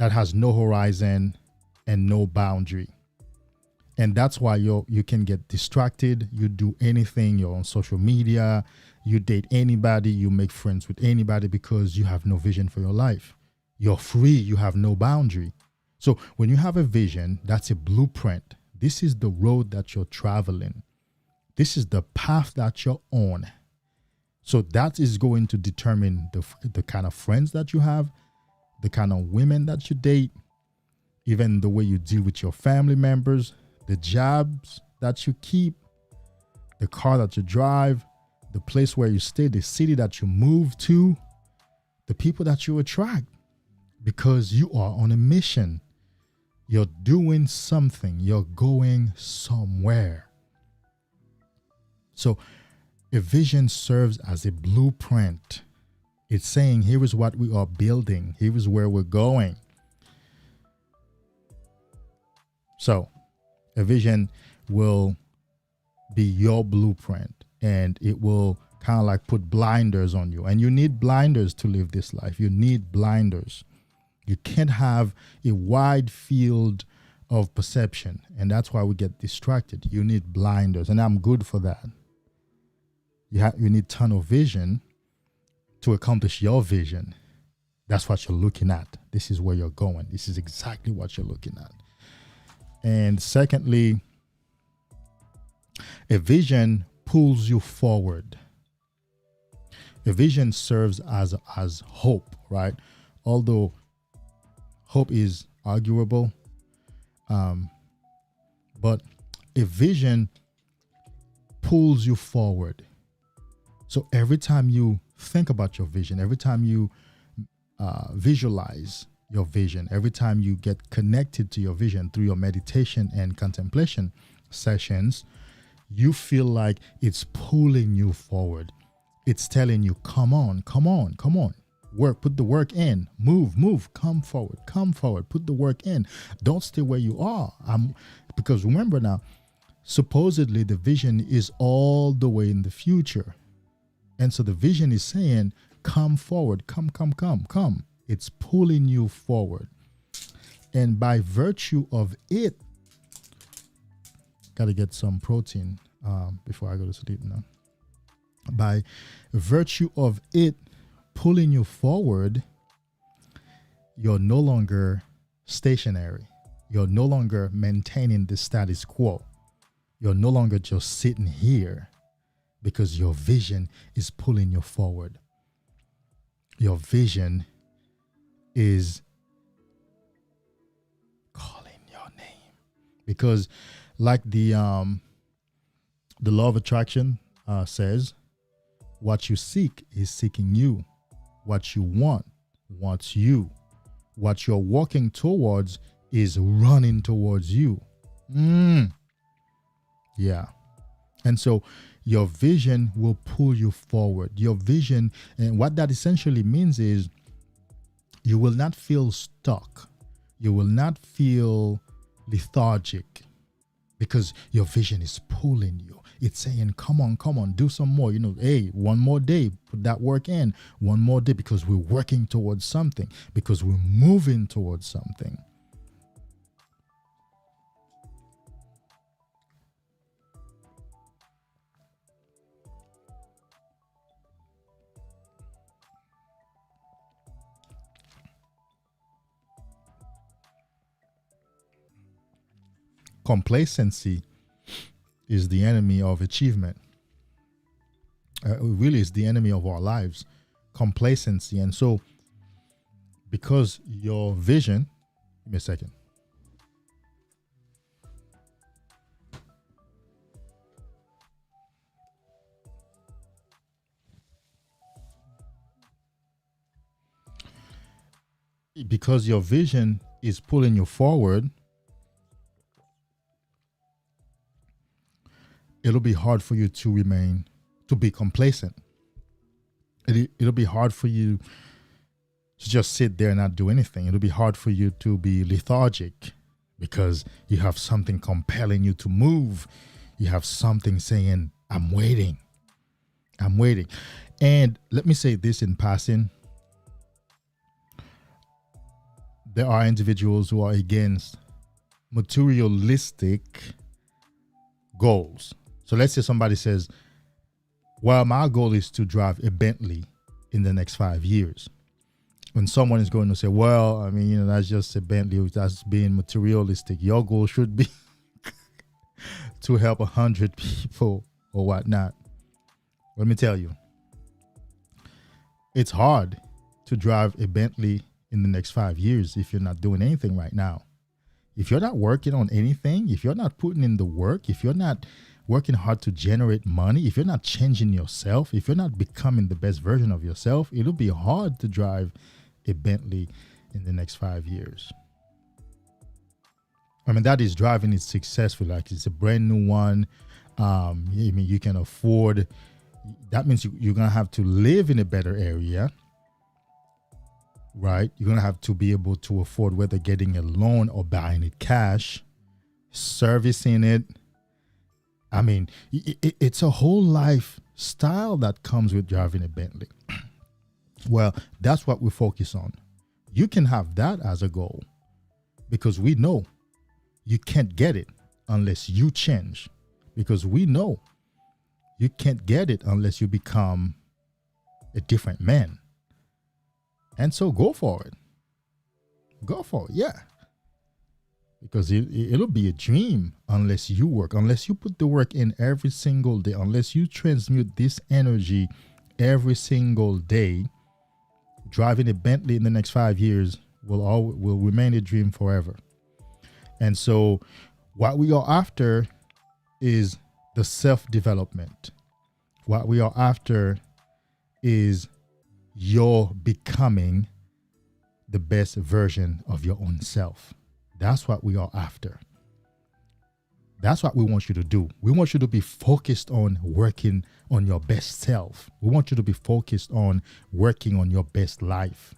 has no horizon and no boundary. And that's why you can get distracted. You do anything. You're on social media. You date anybody. You make friends with anybody, because you have no vision for your life. You're free. You have no boundary. So when you have a vision, that's a blueprint. This is the road that you're traveling. This is the path that you're on. So that is going to determine the kind of friends that you have, the kind of women that you date, even the way you deal with your family members, the jobs that you keep, the car that you drive, the place where you stay, the city that you move to, the people that you attract, because you are on a mission. You're doing something. You're going somewhere. So a vision serves as a blueprint. It's saying, here is what we are building. Here is where we're going. So a vision will be your blueprint, and it will kind of like put blinders on you. And you need blinders to live this life. You need blinders. You can't have a wide field of perception. And that's why we get distracted. You need blinders. And I'm good for that. You need tunnel vision to accomplish your vision. That's what you're looking at. This is where you're going. This is exactly what you're looking at. And secondly, a vision pulls you forward. A vision serves as hope, right? Although hope is arguable, but a vision pulls you forward. So every time you think about your vision, every time you visualize your vision, every time you get connected to your vision through your meditation and contemplation sessions, you feel like it's pulling you forward. It's telling you, come on, come on, come on. Work, put the work in, move, come forward, put the work in. Don't stay where you are. Because remember now, supposedly the vision is all the way in the future. And so the vision is saying, come forward, come. It's pulling you forward. And by virtue of it, got to get some protein before I go to sleep now. By virtue of it pulling you forward, you're no longer stationary. You're no longer maintaining the status quo. You're no longer just sitting here, because your vision is pulling you forward. Your vision is calling your name. Because like the law of attraction says, what you seek is seeking you. What you want wants you. What you're walking towards is running towards you. Yeah. And so your vision will pull you forward. Your vision, and what that essentially means is you will not feel stuck. You will not feel lethargic. because your vision is pulling you. It's saying, come on, do some more. Hey, one more day, put that work in. One more day, because we're working towards something, because we're moving towards something. Complacency is the enemy of achievement. It really is the enemy of our lives. Complacency. And so, because your vision, give me a second. Because your vision is pulling you forward, it'll be hard for you to be complacent. It'll be hard for you to just sit there and not do anything. It'll be hard for you to be lethargic, because you have something compelling you to move. You have something saying, I'm waiting. And let me say this in passing. There are individuals who are against materialistic goals. So let's say somebody says, well, my goal is to drive a Bentley in the next 5 years. When someone is going to say, well, I mean, that's just a Bentley, that's being materialistic. Your goal should be to help 100 people or whatnot. Let me tell you, it's hard to drive a Bentley in the next 5 years if you're not doing anything right now. If you're not working on anything, if you're not putting in the work, if you're not working hard to generate money, if you're not changing yourself, if you're not becoming the best version of yourself, it'll be hard to drive a Bentley in the next 5 years. I mean, that is driving it successfully. Like, it's a brand new one. I mean, you can afford. That means you're going to have to live in a better area, right? You're going to have to be able to afford whether getting a loan or buying it cash, servicing it. I mean, it's a whole lifestyle that comes with driving a Bentley. Well, that's what we focus on. You can have that as a goal, because we know you can't get it unless you change, because we know you can't get it unless you become a different man. And so go for it. Go for it, yeah. Because it'll be a dream unless you work, unless you put the work in every single day, unless you transmute this energy every single day. Driving a Bentley in the next 5 years will remain a dream forever. And so what we are after is the self-development. What we are after is your becoming the best version of your own self. That's what we are after. That's what we want you to do. We want you to be focused on working on your best self. We want you to be focused on working on your best life.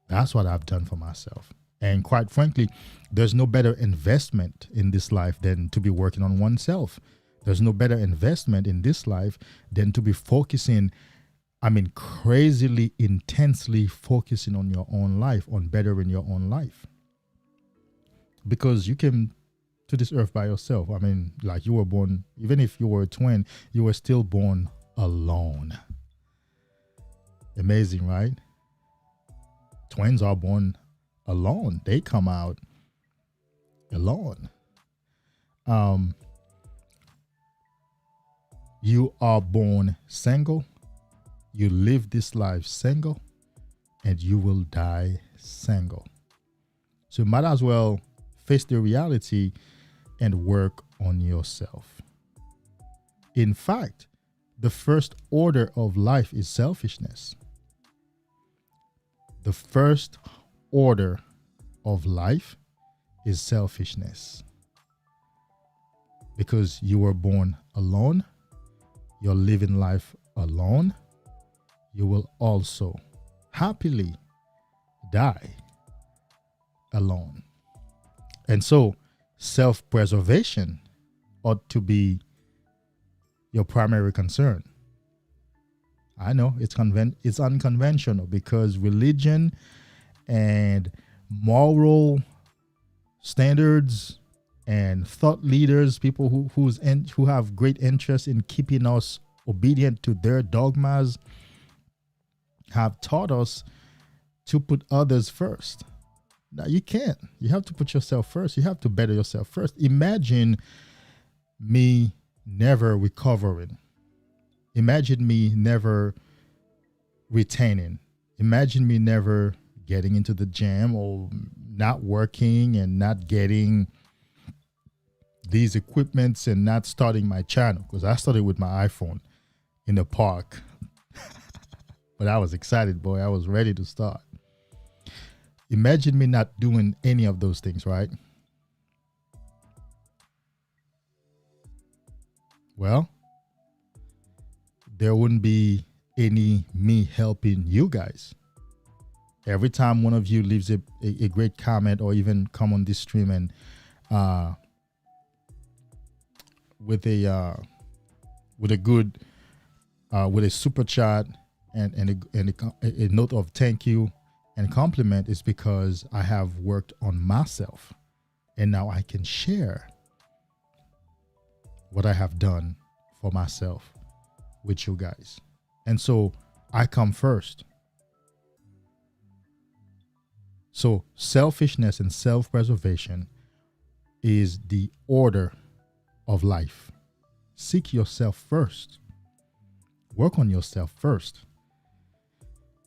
That's what I've done for myself. And quite frankly, there's no better investment in this life than to be working on oneself. There's no better investment in this life than to be focusing, crazily, intensely focusing on your own life, on bettering your own life. Because you came to this earth by yourself. I mean, like, you were born, even if you were a twin, you were still born alone. Amazing, right? Twins are born alone. They come out alone. You are born single. You live this life single, and you will die single. So you might as well face the reality and work on yourself. In fact, the first order of life is selfishness. The first order of life is selfishness. Because you were born alone, you're living life alone, you will also happily die alone. And so self-preservation ought to be your primary concern. I know it's unconventional because religion and moral standards and thought leaders, people who have great interest in keeping us obedient to their dogmas, have taught us to put others first. Now you can't. You have to put yourself first. You have to better yourself first. Imagine me never recovering. Imagine me never retaining. Imagine me never getting into the gym or not working and not getting these equipments and not starting my channel, because I started with my iPhone in the park. But I was excited, boy. I was ready to start. Imagine me not doing any of those things, right? Well, there wouldn't be any me helping you guys. Every time one of you leaves a great comment or even come on this stream and with a super chat and a note of thank you and compliment, is because I have worked on myself and now I can share what I have done for myself with you guys. And so I come first. So selfishness and self-preservation is the order of life. Seek yourself first. Work on yourself first.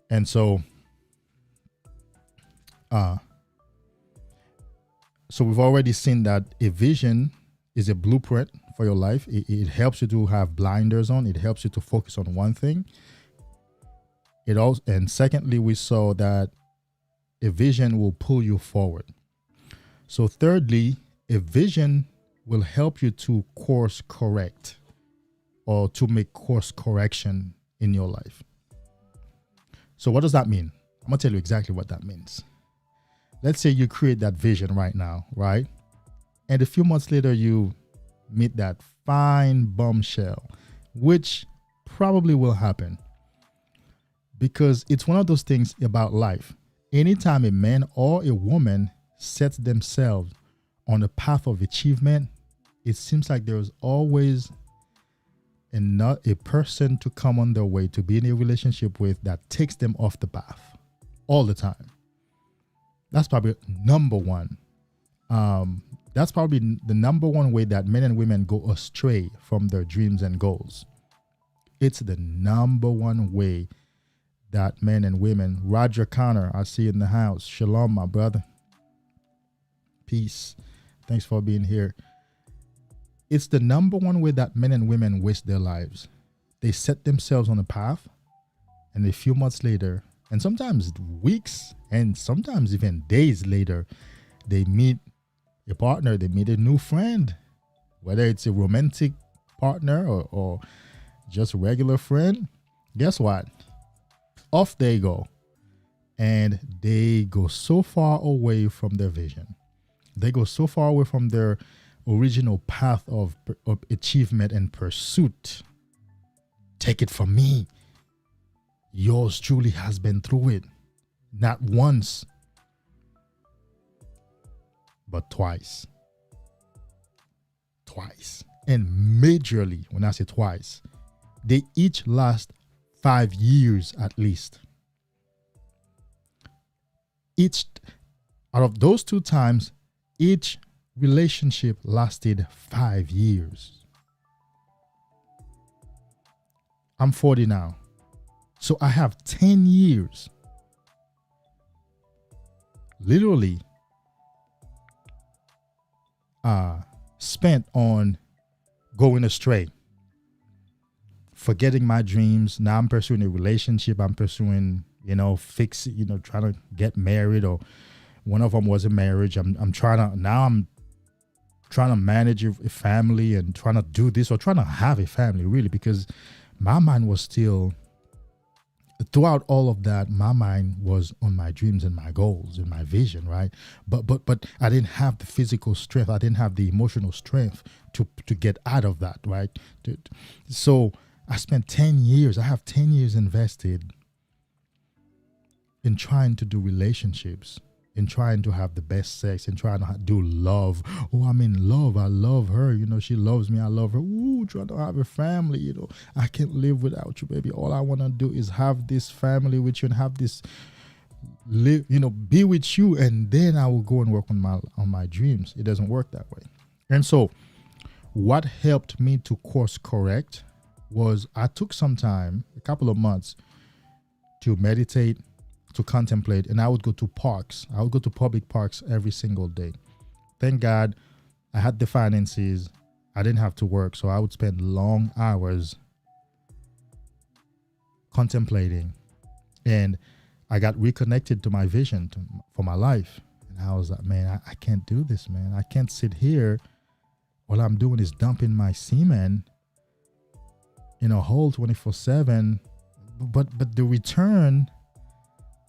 And so we've already seen that a vision is a blueprint for your life. It helps you to have blinders on. It helps you to focus on one thing. And secondly, we saw that a vision will pull you forward. So thirdly, a vision will help you to course correct or to make course correction in your life. So what does that mean? I'm going to tell you exactly what that means. Let's say you create that vision right now, right? And a few months later, you meet that fine bombshell, which probably will happen because it's one of those things about life. Anytime a man or a woman sets themselves on a path of achievement, it seems like there's always a person to come on their way to be in a relationship with that takes them off the path all the time. That's probably number one. That's probably the number one way that men and women go astray from their dreams and goals. It's the number one way that men and women. Roger Connor, I see you in the house. Shalom, my brother. Peace. Thanks for being here. It's the number one way that men and women waste their lives. They set themselves on a path, and a few months later, and sometimes weeks, and sometimes even days later, they meet a partner, they meet a new friend, whether it's a romantic partner or just a regular friend. Guess what? Off they go. And they go so far away from their vision. They go so far away from their original path of achievement and pursuit. Take it from me. Yours truly has been through it. Not once, but twice. Twice. And majorly, when I say twice, they each last 5 years at least. Each out of those two times, each relationship lasted 5 years. I'm 40 now. So I have 10 years literally spent on going astray, forgetting my dreams. Now I'm pursuing a relationship. I'm pursuing, trying to get married, or one of them was a marriage. I'm trying to manage a family and trying to do this, or trying to have a family really, because my mind was still throughout all of that, my mind was on my dreams and my goals and my vision, right? But I didn't have the physical strength. I didn't have the emotional strength to get out of that, right? So I spent 10 years. I have 10 years invested in trying to do relationships, in trying to have the best sex, in trying to do love. Oh, I'm in love. I love her. She loves me. I love her. Ooh, trying to have a family. I can't live without you, baby. All I want to do is have this family with you and have this live, be with you. And then I will go and work on my dreams. It doesn't work that way. And so what helped me to course correct was I took some time, a couple of months, to meditate, to contemplate, and I would go to parks. I would go to public parks every single day. Thank God I had the finances. I didn't have to work, so I would spend long hours contemplating, and I got reconnected to my vision for my life. And I was like, man, I can't do this, man. I can't sit here. All I'm doing is dumping my semen in a hole 24/7, but the return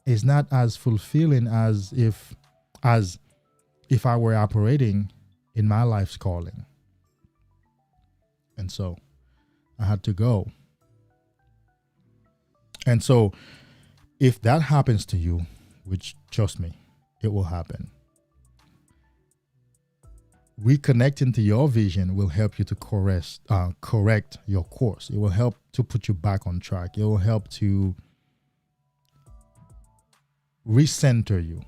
is not as fulfilling as if I were operating in my life's calling. And so I had to go. And so if that happens to you, which trust me, it will happen, reconnecting to your vision will help you to correct your course. It will help to put you back on track. It will help to recenter you.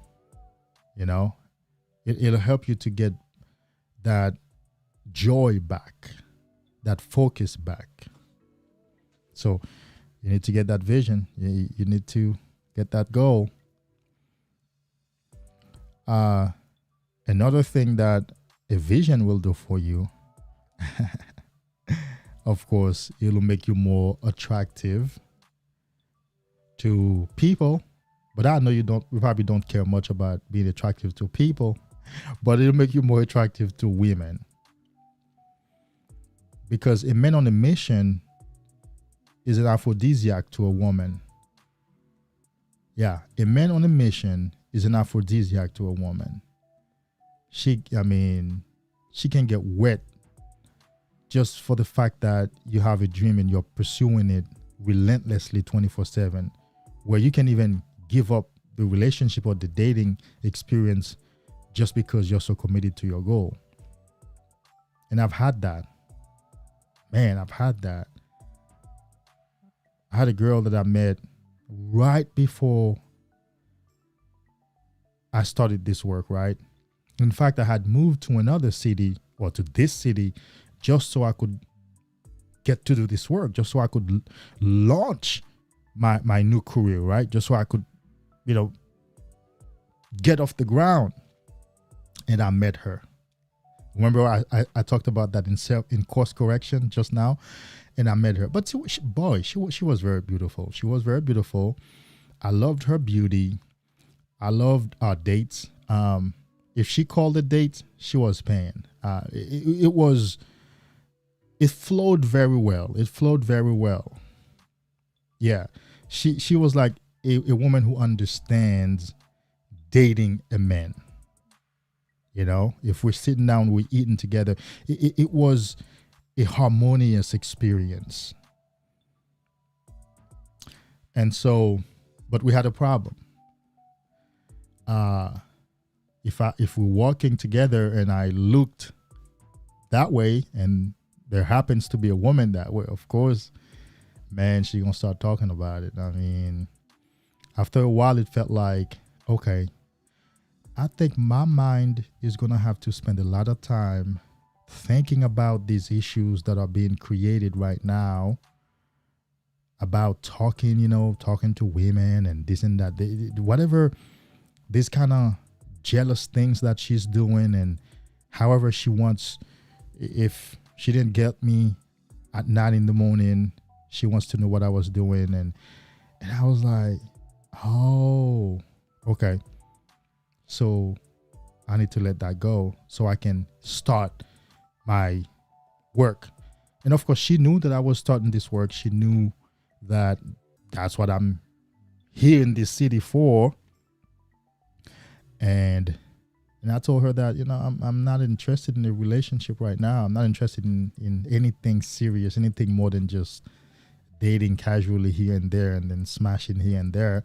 It'll help you to get that joy back, that focus back. So you need to get that vision. You need to get that goal. Another thing that a vision will do for you, of course, it'll make you more attractive to people. But I know you probably don't care much about being attractive to people, but it'll make you more attractive to women. Because a man on a mission is an aphrodisiac to a woman. Yeah, a man on a mission is an aphrodisiac to a woman. She can get wet just for the fact that you have a dream and you're pursuing it relentlessly 24/7, where you can even give up the relationship or the dating experience just because you're so committed to your goal. And I've had that. Man, I've had that. I had a girl that I met right before I started this work, right? In fact, I had moved to another city, or to this city, just so I could get to do this work, just so I could launch my new career, right? Just so I could get off the ground. And I met her. Remember, I talked about that in course correction just now, and I met her. But she was very beautiful. She was very beautiful. I loved her beauty. I loved our dates. If she called a date, she was paying. It flowed very well. It flowed very well. Yeah, she was like a woman who understands dating a man. If we're sitting down, we're eating together, it was a harmonious experience. And so, but we had a problem. If we're walking together and I looked that way and there happens to be a woman that way, of course, man, she's gonna start talking about it. After a while, it felt like, okay, I think my mind is going to have to spend a lot of time thinking about these issues that are being created right now about talking to women and this and that, whatever, this kind of jealous things that she's doing, and however she wants. If she didn't get me at 9 a.m, she wants to know what I was doing. And I was like, oh, okay. So I need to let that go so I can start my work. And of course, she knew that I was starting this work. She knew that that's what I'm here in this city for. And I told her that, I'm not interested in a relationship right now. I'm not interested in anything serious, anything more than just dating casually here and there and then smashing here and there,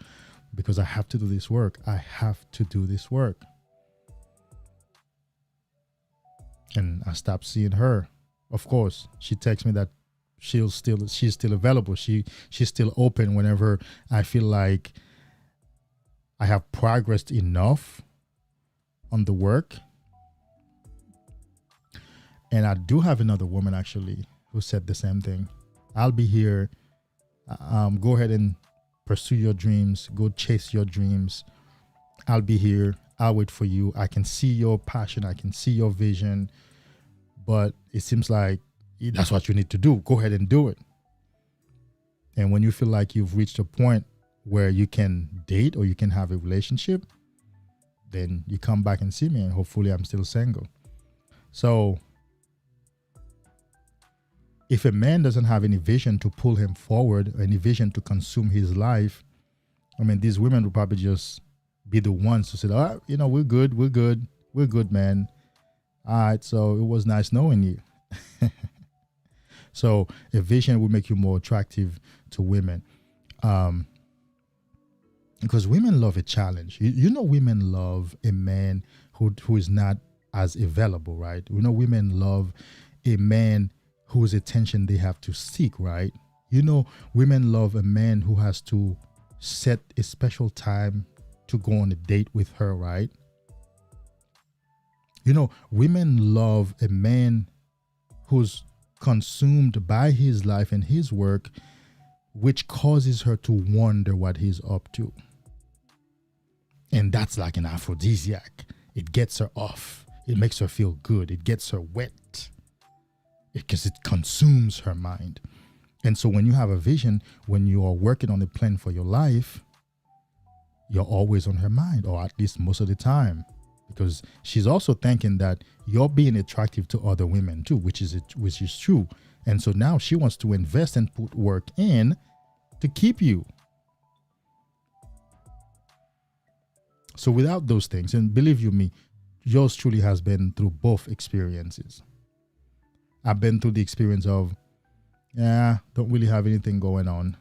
because I have to do this work. I have to do this work. And I stopped seeing her. Of course, she texts me that she's still available. She's still open whenever I feel like I have progressed enough on the work. And I do have another woman actually who said the same thing. I'll be here. Go ahead and pursue your dreams. Go chase your dreams. I'll be here. I'll wait for you. I can see your passion. I can see your vision. But it seems like that's what you need to do. Go ahead and do it. And when you feel like you've reached a point where you can date or you can have a relationship, then you come back and see me, and hopefully I'm still single. So if a man doesn't have any vision to pull him forward, any vision to consume his life, I mean, these women will probably just be the ones who said, oh, we're good, man. All right, so it was nice knowing you. So a vision will make you more attractive to women. Because women love a challenge. Women love a man who is not as available, right? Women love a man whose attention they have to seek, right? Women love a man who has to set a special time to go on a date with her, right? Women love a man who's consumed by his life and his work, which causes her to wonder what he's up to. And that's like an aphrodisiac. It gets her off. It makes her feel good. It gets her wet because it consumes her mind. And so when you have a vision, when you are working on a plan for your life, you're always on her mind, or at least most of the time, because she's also thinking that you're being attractive to other women too, which is true. And so now she wants to invest and put work in to keep you. So without those things, and believe you me, yours truly has been through both experiences. I've been through the experience of, don't really have anything going on,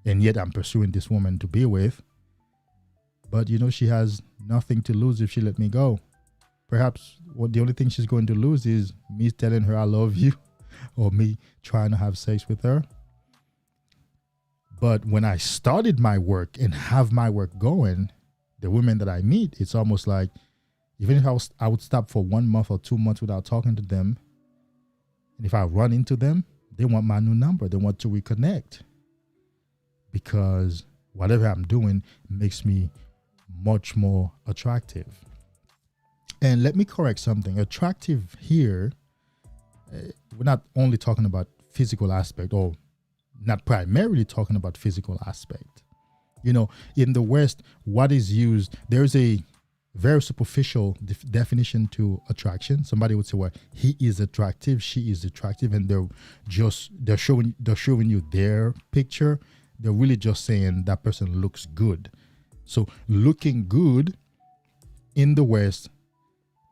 and yet I'm pursuing this woman to be with. But she has nothing to lose if she let me go. Perhaps the only thing she's going to lose is me telling her I love you, or me trying to have sex with her. But when I started my work and have my work going, the women that I meet, it's almost like, even if I would stop for 1 month or 2 months without talking to them, and if I run into them, they want my new number. They want to reconnect, because whatever I'm doing makes me much more attractive. And let me correct something. Attractive here, we're not only talking about physical aspect, or not primarily talking about physical aspect. In the West, what is used, there's a very superficial definition to attraction. Somebody would say, well, he is attractive, she is attractive, and they're showing you their picture. They're really just saying that person looks good. So looking good in the West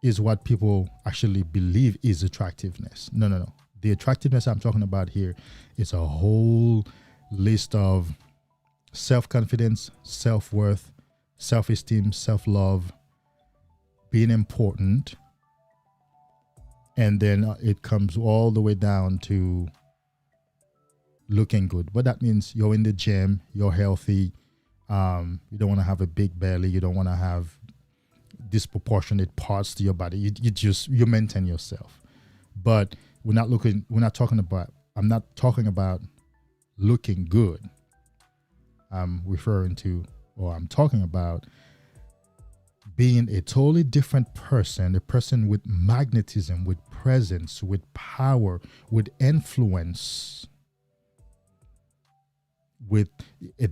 is what people actually believe is attractiveness. No. The attractiveness I'm talking about here is a whole list of self-confidence, self-worth, self-esteem, self-love, being important. And then it comes all the way down to looking good. But that means you're in the gym, you're healthy. You don't want to have a big belly. You don't want to have disproportionate parts to your body. You maintain yourself. But I'm not talking about looking good. I'm talking about being a totally different person, a person with magnetism, with presence, with power, with influence.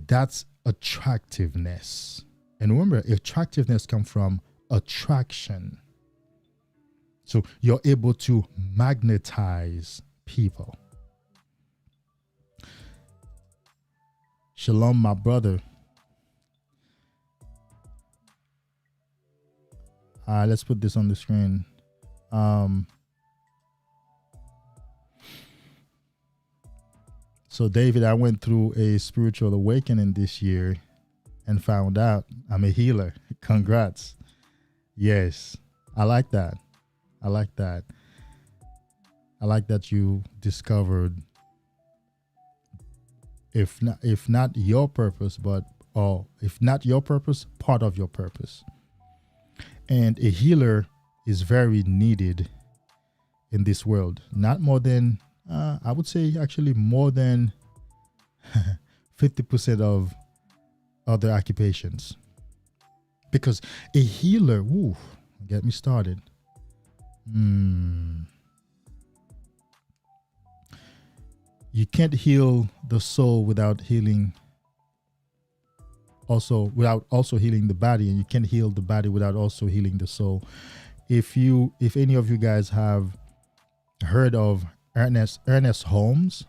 That's attractiveness. And remember, attractiveness comes from attraction. So you're able to magnetize people. Shalom, my brother. Let's put this on the screen. So David, I went through a spiritual awakening this year and found out I'm a healer. Congrats. Yes, I like that. I like that. I like that you discovered, if not your purpose, but if not your purpose, part of your purpose. And a healer is very needed in this world. Not more than, I would say actually more than 50% of other occupations. Because a healer, woo, get me started. You can't heal the soul without healing without also healing the body, and you can't heal the body without also healing the soul. If any of you guys have heard of Ernest Holmes,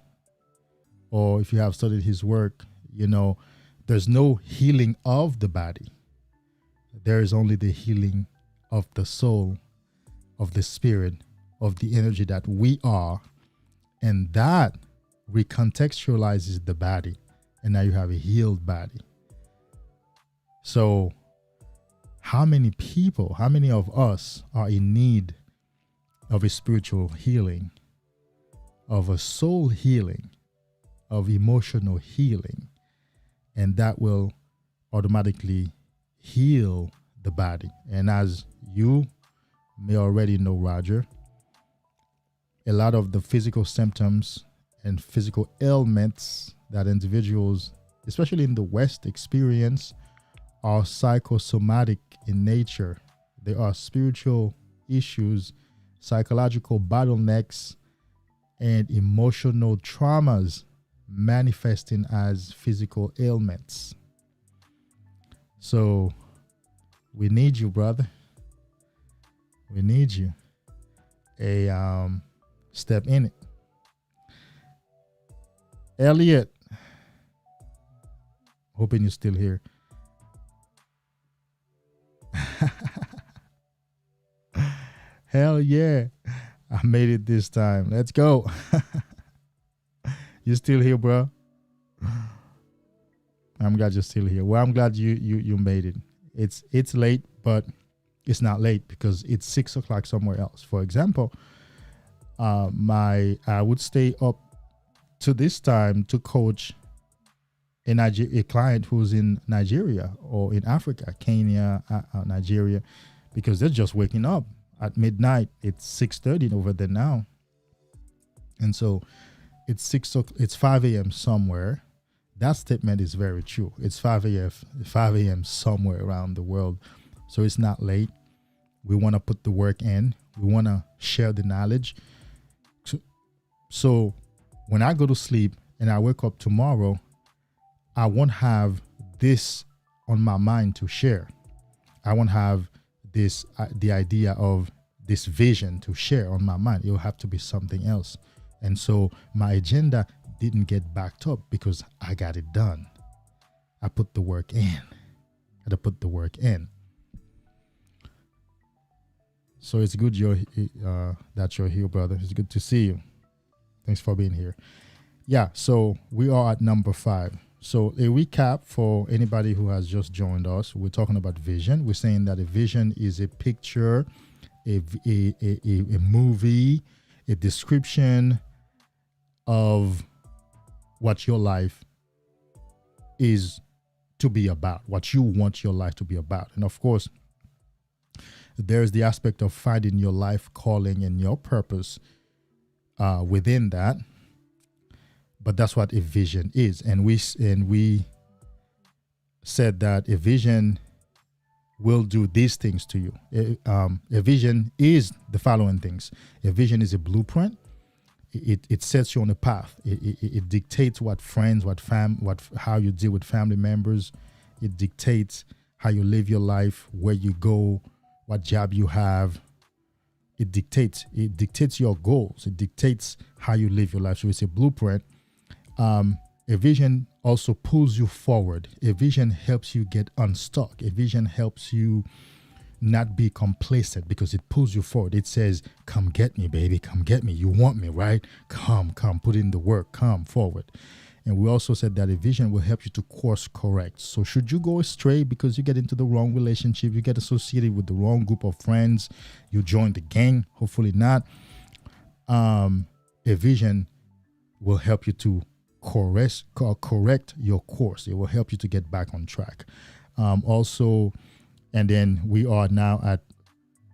or if you have studied his work, you know there's no healing of the body. There is only the healing of the soul, of the spirit, of the energy that we are, and that recontextualizes the body, and now you have a healed body. So how many people, how many of us are in need of a spiritual healing, of a soul healing, of emotional healing, and that will automatically heal the body? And as you may already know, Roger, a lot of the physical symptoms and physical ailments that individuals, especially in the West, experience are psychosomatic in nature. They are spiritual issues, psychological bottlenecks, and emotional traumas manifesting as physical ailments. So we need you, brother. We need you. Step in it. Elliot, hoping you're still here. Hell yeah, I made it this time. Let's go. You still here, bro? I'm glad you're still here. Well, I'm glad you made it. It's late, but it's not late because it's 6 o'clock somewhere else. For example, I would stay up to this time to coach a client who's in Nigeria or in Africa, Kenya, Nigeria, because they're just waking up at midnight. It's 6:30 over there now, and so it's 5 a.m. somewhere. That statement is very true. It's 5 a.m. somewhere around the world, so it's not late. We want to put the work in. We want to share the knowledge. So when I go to sleep and I wake up tomorrow, I won't have this on my mind to share. I won't have this the idea of this vision to share on my mind. It'll have to be something else. And so my agenda didn't get backed up because I got it done. I put the work in. I had to put the work in. So it's good that you're here, brother. It's good to see you. Thanks for being here. Yeah, so we are at number 5. So a recap for anybody who has just joined us. We're talking about vision. We're saying that a vision is a picture, a movie, a description of what your life is to be about, what you want your life to be about. And of course, there's the aspect of finding your life calling and your purpose within that. But that's what a vision is. And we said that a vision will do these things to you. A vision is the following things. A vision is a blueprint. It sets you on a path. It dictates what friends, how you deal with family members. It dictates how you live your life, where you go, what job you have. It dictates your goals. It dictates how you live your life. So it's a blueprint. A vision also pulls you forward. A vision helps you get unstuck. A vision helps you not be complacent, because it pulls you forward. It says, come get me, baby, come get me. You want me, right? Come, put in the work, come forward. And we also said that a vision will help you to course correct. So should you go astray because you get into the wrong relationship, you get associated with the wrong group of friends, you join the gang, hopefully not, a vision will help you to correct your course. It will help you to get back on track. Also, and then we are now at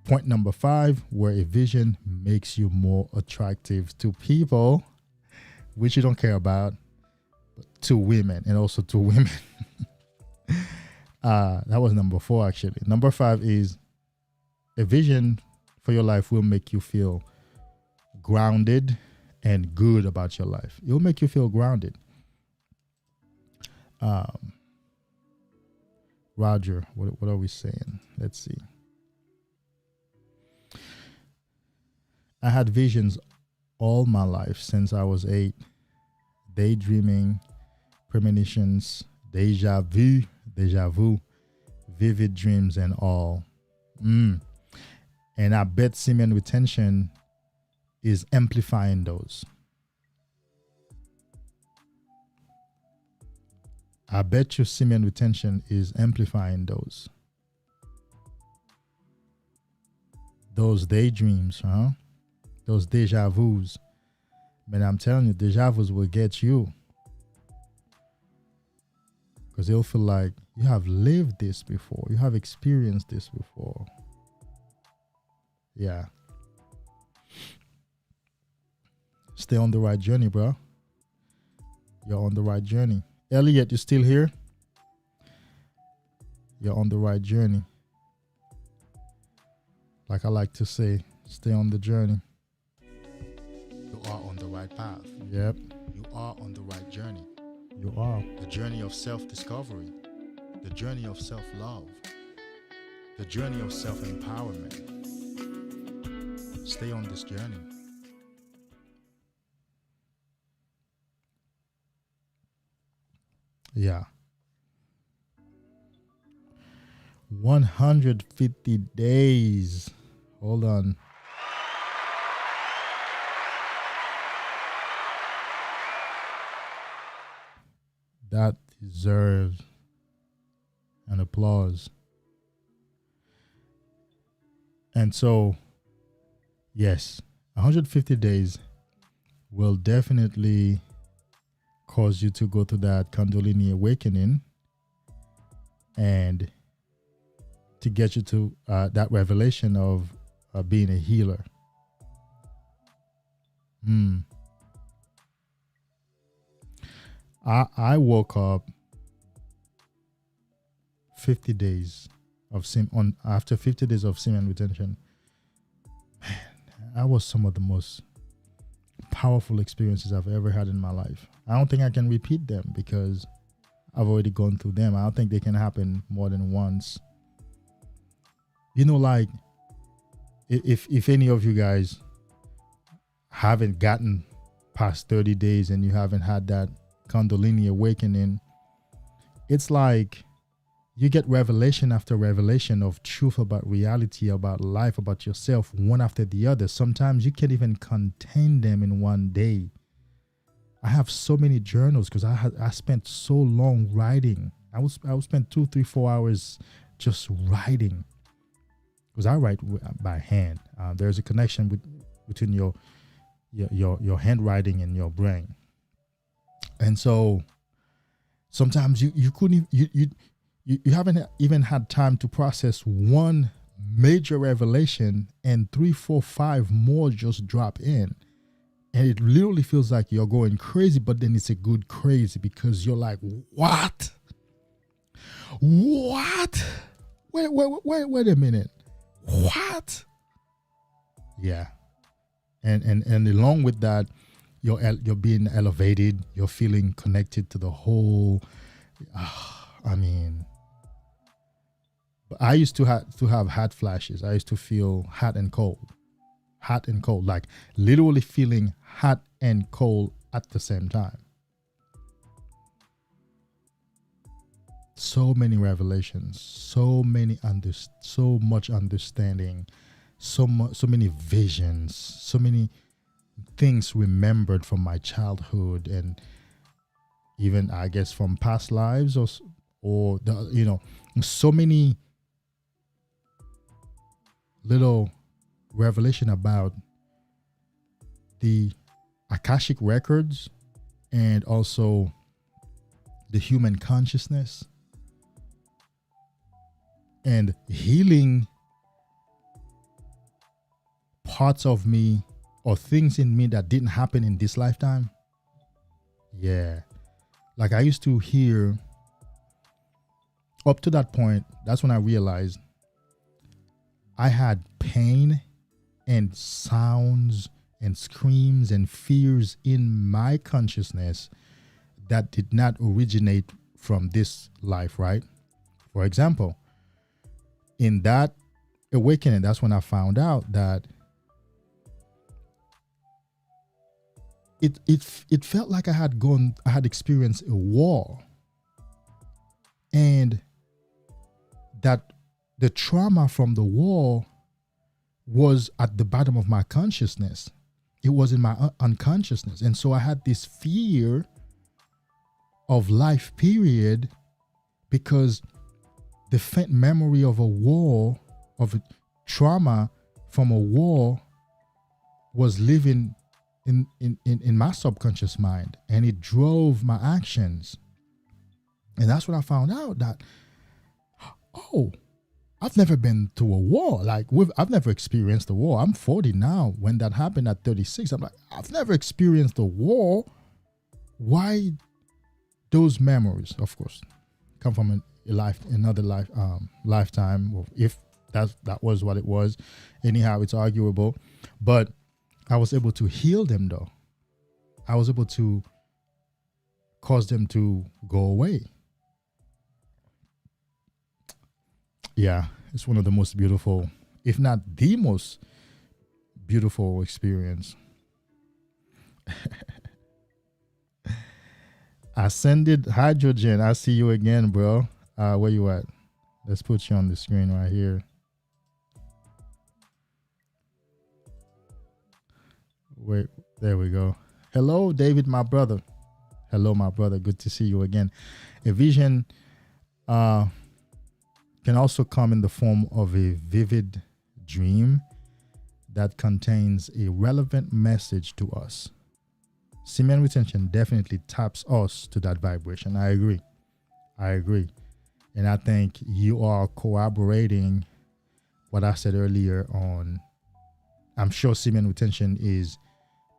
point number 5, where a vision makes you more attractive to people, which you don't care about, to women, and also to women. That was number 4, actually. Number 5 is a vision for your life will make you feel grounded and good about your life. It will make you feel grounded. Roger, what are we saying? Let's see. I had visions all my life since I was 8. Daydreaming, premonitions, deja vu, vivid dreams, and all. And I bet semen retention is amplifying those. I bet you semen retention is amplifying those. Those daydreams, huh? Those deja vus. Man, I'm telling you, deja vus will get you. Because they'll feel like you have lived this before. You have experienced this before. Yeah. Stay on the right journey, bro. You're on the right journey. Elliot, you still here? You're on the right journey. Like I like to say, stay on the journey. You are on the right path. Yep. You are on the right journey. You are. The journey of self-discovery. The journey of self-love. The journey of self-empowerment. Stay on this journey. Yeah. 150 days. Hold on. That deserves an applause. And so, yes, 150 days will definitely cause you to go to that Kundalini awakening and to get you to that revelation of being a healer. I woke up 50 days of after 50 days of semen retention. Man, that was some of the most powerful experiences I've ever had in my life. I don't think I can repeat them because I've already gone through them. I don't think they can happen more than once. You know, like if any of you guys haven't gotten past 30 days and you haven't had that Kundalini awakening, it's like you get revelation after revelation of truth about reality, about life, about yourself, one after the other. Sometimes you can't even contain them in one day. I have so many journals because I spent so long writing. I would spend 2, 3, 4 hours just writing, because I write by hand. There's a connection between your handwriting and your brain. And so sometimes you couldn't you haven't even had time to process one major revelation, and 3, 4, 5 more just drop in. And it literally feels like you're going crazy, but then it's a good crazy because you're like, what? What? Wait a minute. What? Yeah. And along with that, you're being elevated. You're feeling connected to the whole. But I used to have hot flashes. I used to feel hot and cold, like literally feeling hot and cold at the same time. so many revelations, so much understanding, so many visions, so many things remembered from my childhood, and even I guess from past lives, or the, so many little revelation about the Akashic records and also the human consciousness and healing parts of me or things in me that didn't happen in this lifetime. Yeah. Like I used to hear, up to that point, that's when I realized I had pain and sounds and screams and fears in my consciousness that did not originate from this life, right? For example, in that awakening, that's when I found out that it felt like I had experienced a war, and that the trauma from the war was at the bottom of my consciousness. It was in my unconsciousness. And so I had this fear of life period because the faint memory of a war, of a trauma from a war, was living in my subconscious mind, and it drove my actions. And that's when I found out that, oh, I've never been to a war. Like I've never experienced a war. I'm 40 now. When that happened at 36, I'm like, I've never experienced a war. Why those memories, of course, come from another lifetime, or if that was what it was. Anyhow, it's arguable. But I was able to heal them, though. I was able to cause them to go away. Yeah, it's one of the most beautiful, if not the most beautiful experience. Ascended Hydrogen, I see you again, bro. Where you at? Let's put you on the screen right here. Wait, there we go. Hello, David, my brother. Hello, my brother. Good to see you again. A vision can also come in the form of a vivid dream that contains a relevant message to us. Semen retention definitely taps us to that vibration. I agree. And I think you are corroborating what I said earlier on. I'm sure semen retention is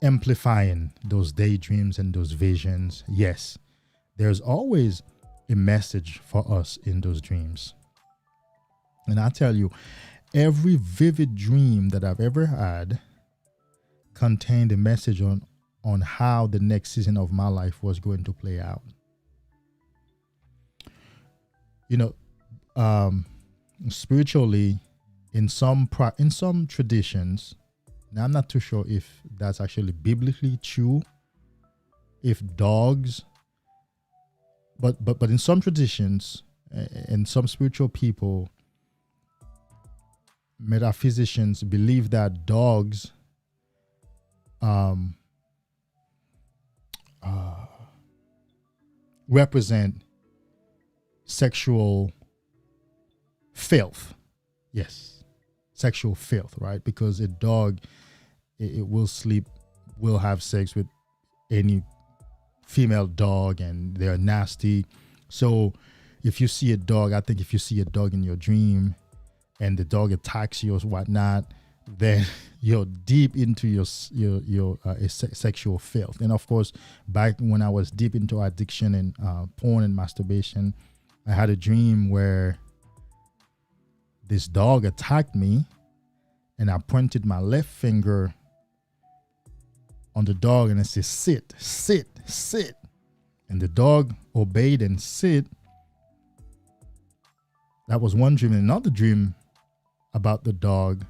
amplifying those daydreams and those visions. Yes, there's always a message for us in those dreams. And I tell you, every vivid dream that I've ever had contained a message on how the next season of my life was going to play out. Spiritually, in some traditions, now I'm not too sure if that's actually biblically true, if dogs, but in some traditions and some spiritual people, metaphysicians believe that dogs represent sexual filth. Yes, sexual filth, right? Because a dog, it will have sex with any female dog, and they're nasty. So if you see a dog, I think if you see a dog in your dream and the dog attacks you or whatnot, then you're deep into your sexual filth. And of course, back when I was deep into addiction and porn and masturbation, I had a dream where this dog attacked me, and I pointed my left finger on the dog and I said, sit, sit, sit. And the dog obeyed and sit. That was one dream. And another dream about the dog,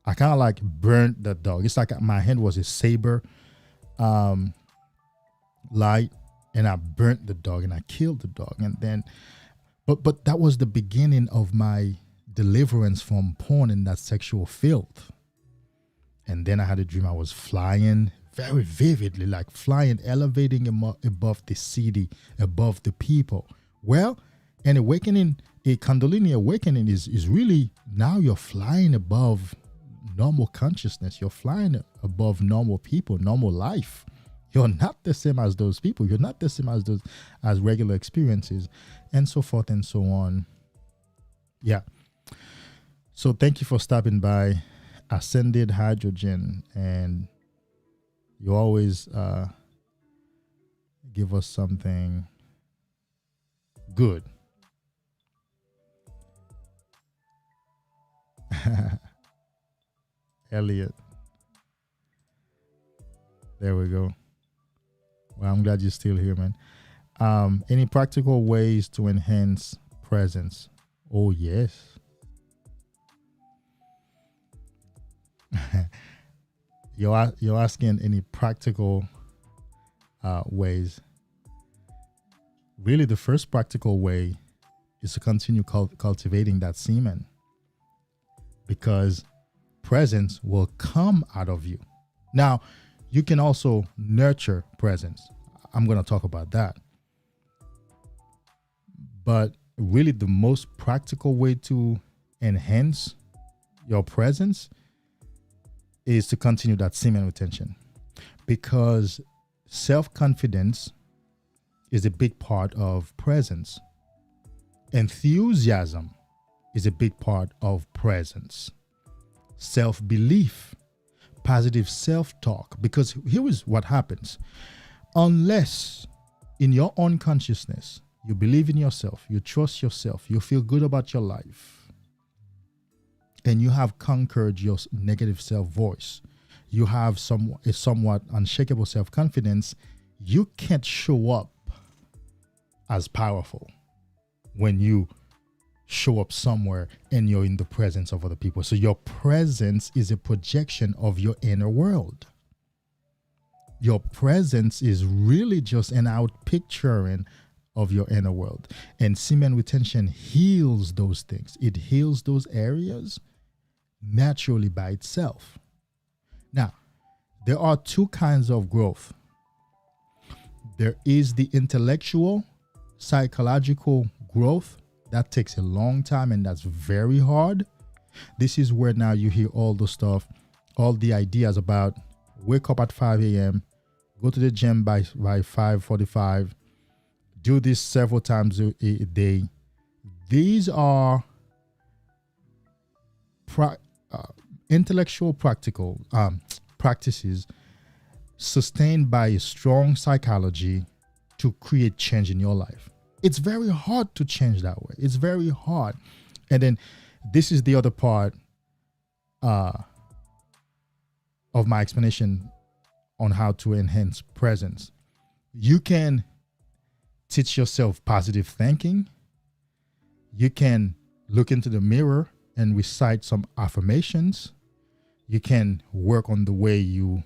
I kind of like burnt the dog. It's like my hand was a saber light, and I burnt the dog and I killed the dog. And then But that was the beginning of my deliverance from porn and that sexual filth. And then I had a dream I was flying very vividly, like flying, elevating above the city, above the people. Well, an awakening, a Kundalini awakening is really, now you're flying above normal consciousness. You're flying above normal people, normal life. You're not the same as those people. You're not the same as regular experiences, and so forth and so on. Yeah. So thank you for stopping by. Ascended Hydrogen, and you always give us something good. Elliot. There we go. Well, I'm glad you're still here, man. Any practical ways to enhance presence? Oh, yes. You're asking any practical ways. Really, the first practical way is to continue cultivating that semen, because presence will come out of you. Now, you can also nurture presence. I'm going to talk about that. But really, the most practical way to enhance your presence is to continue that semen retention, because self-confidence is a big part of presence. Enthusiasm is a big part of presence. Self-belief, positive self-talk, because here is what happens. Unless in your own consciousness, you believe in yourself, you trust yourself, you feel good about your life, and you have conquered your negative self-voice, you have a somewhat unshakable self-confidence, you can't show up as powerful when you show up somewhere and you're in the presence of other people. So your presence is a projection of your inner world. Your presence is really just an outpicturing of your inner world. And semen retention heals those things. It heals those areas naturally by itself. Now, there are two kinds of growth. There is the intellectual, psychological growth. That takes a long time and that's very hard. This is where now you hear all the stuff, all the ideas about wake up at 5 a.m., go to the gym by 5:45, do this several times a day. These are intellectual practical practices sustained by a strong psychology to create change in your life. It's very hard to change that way. It's very hard. And then this is the other part of my explanation on how to enhance presence. You can teach yourself positive thinking. You can look into the mirror and recite some affirmations. You can work on the way you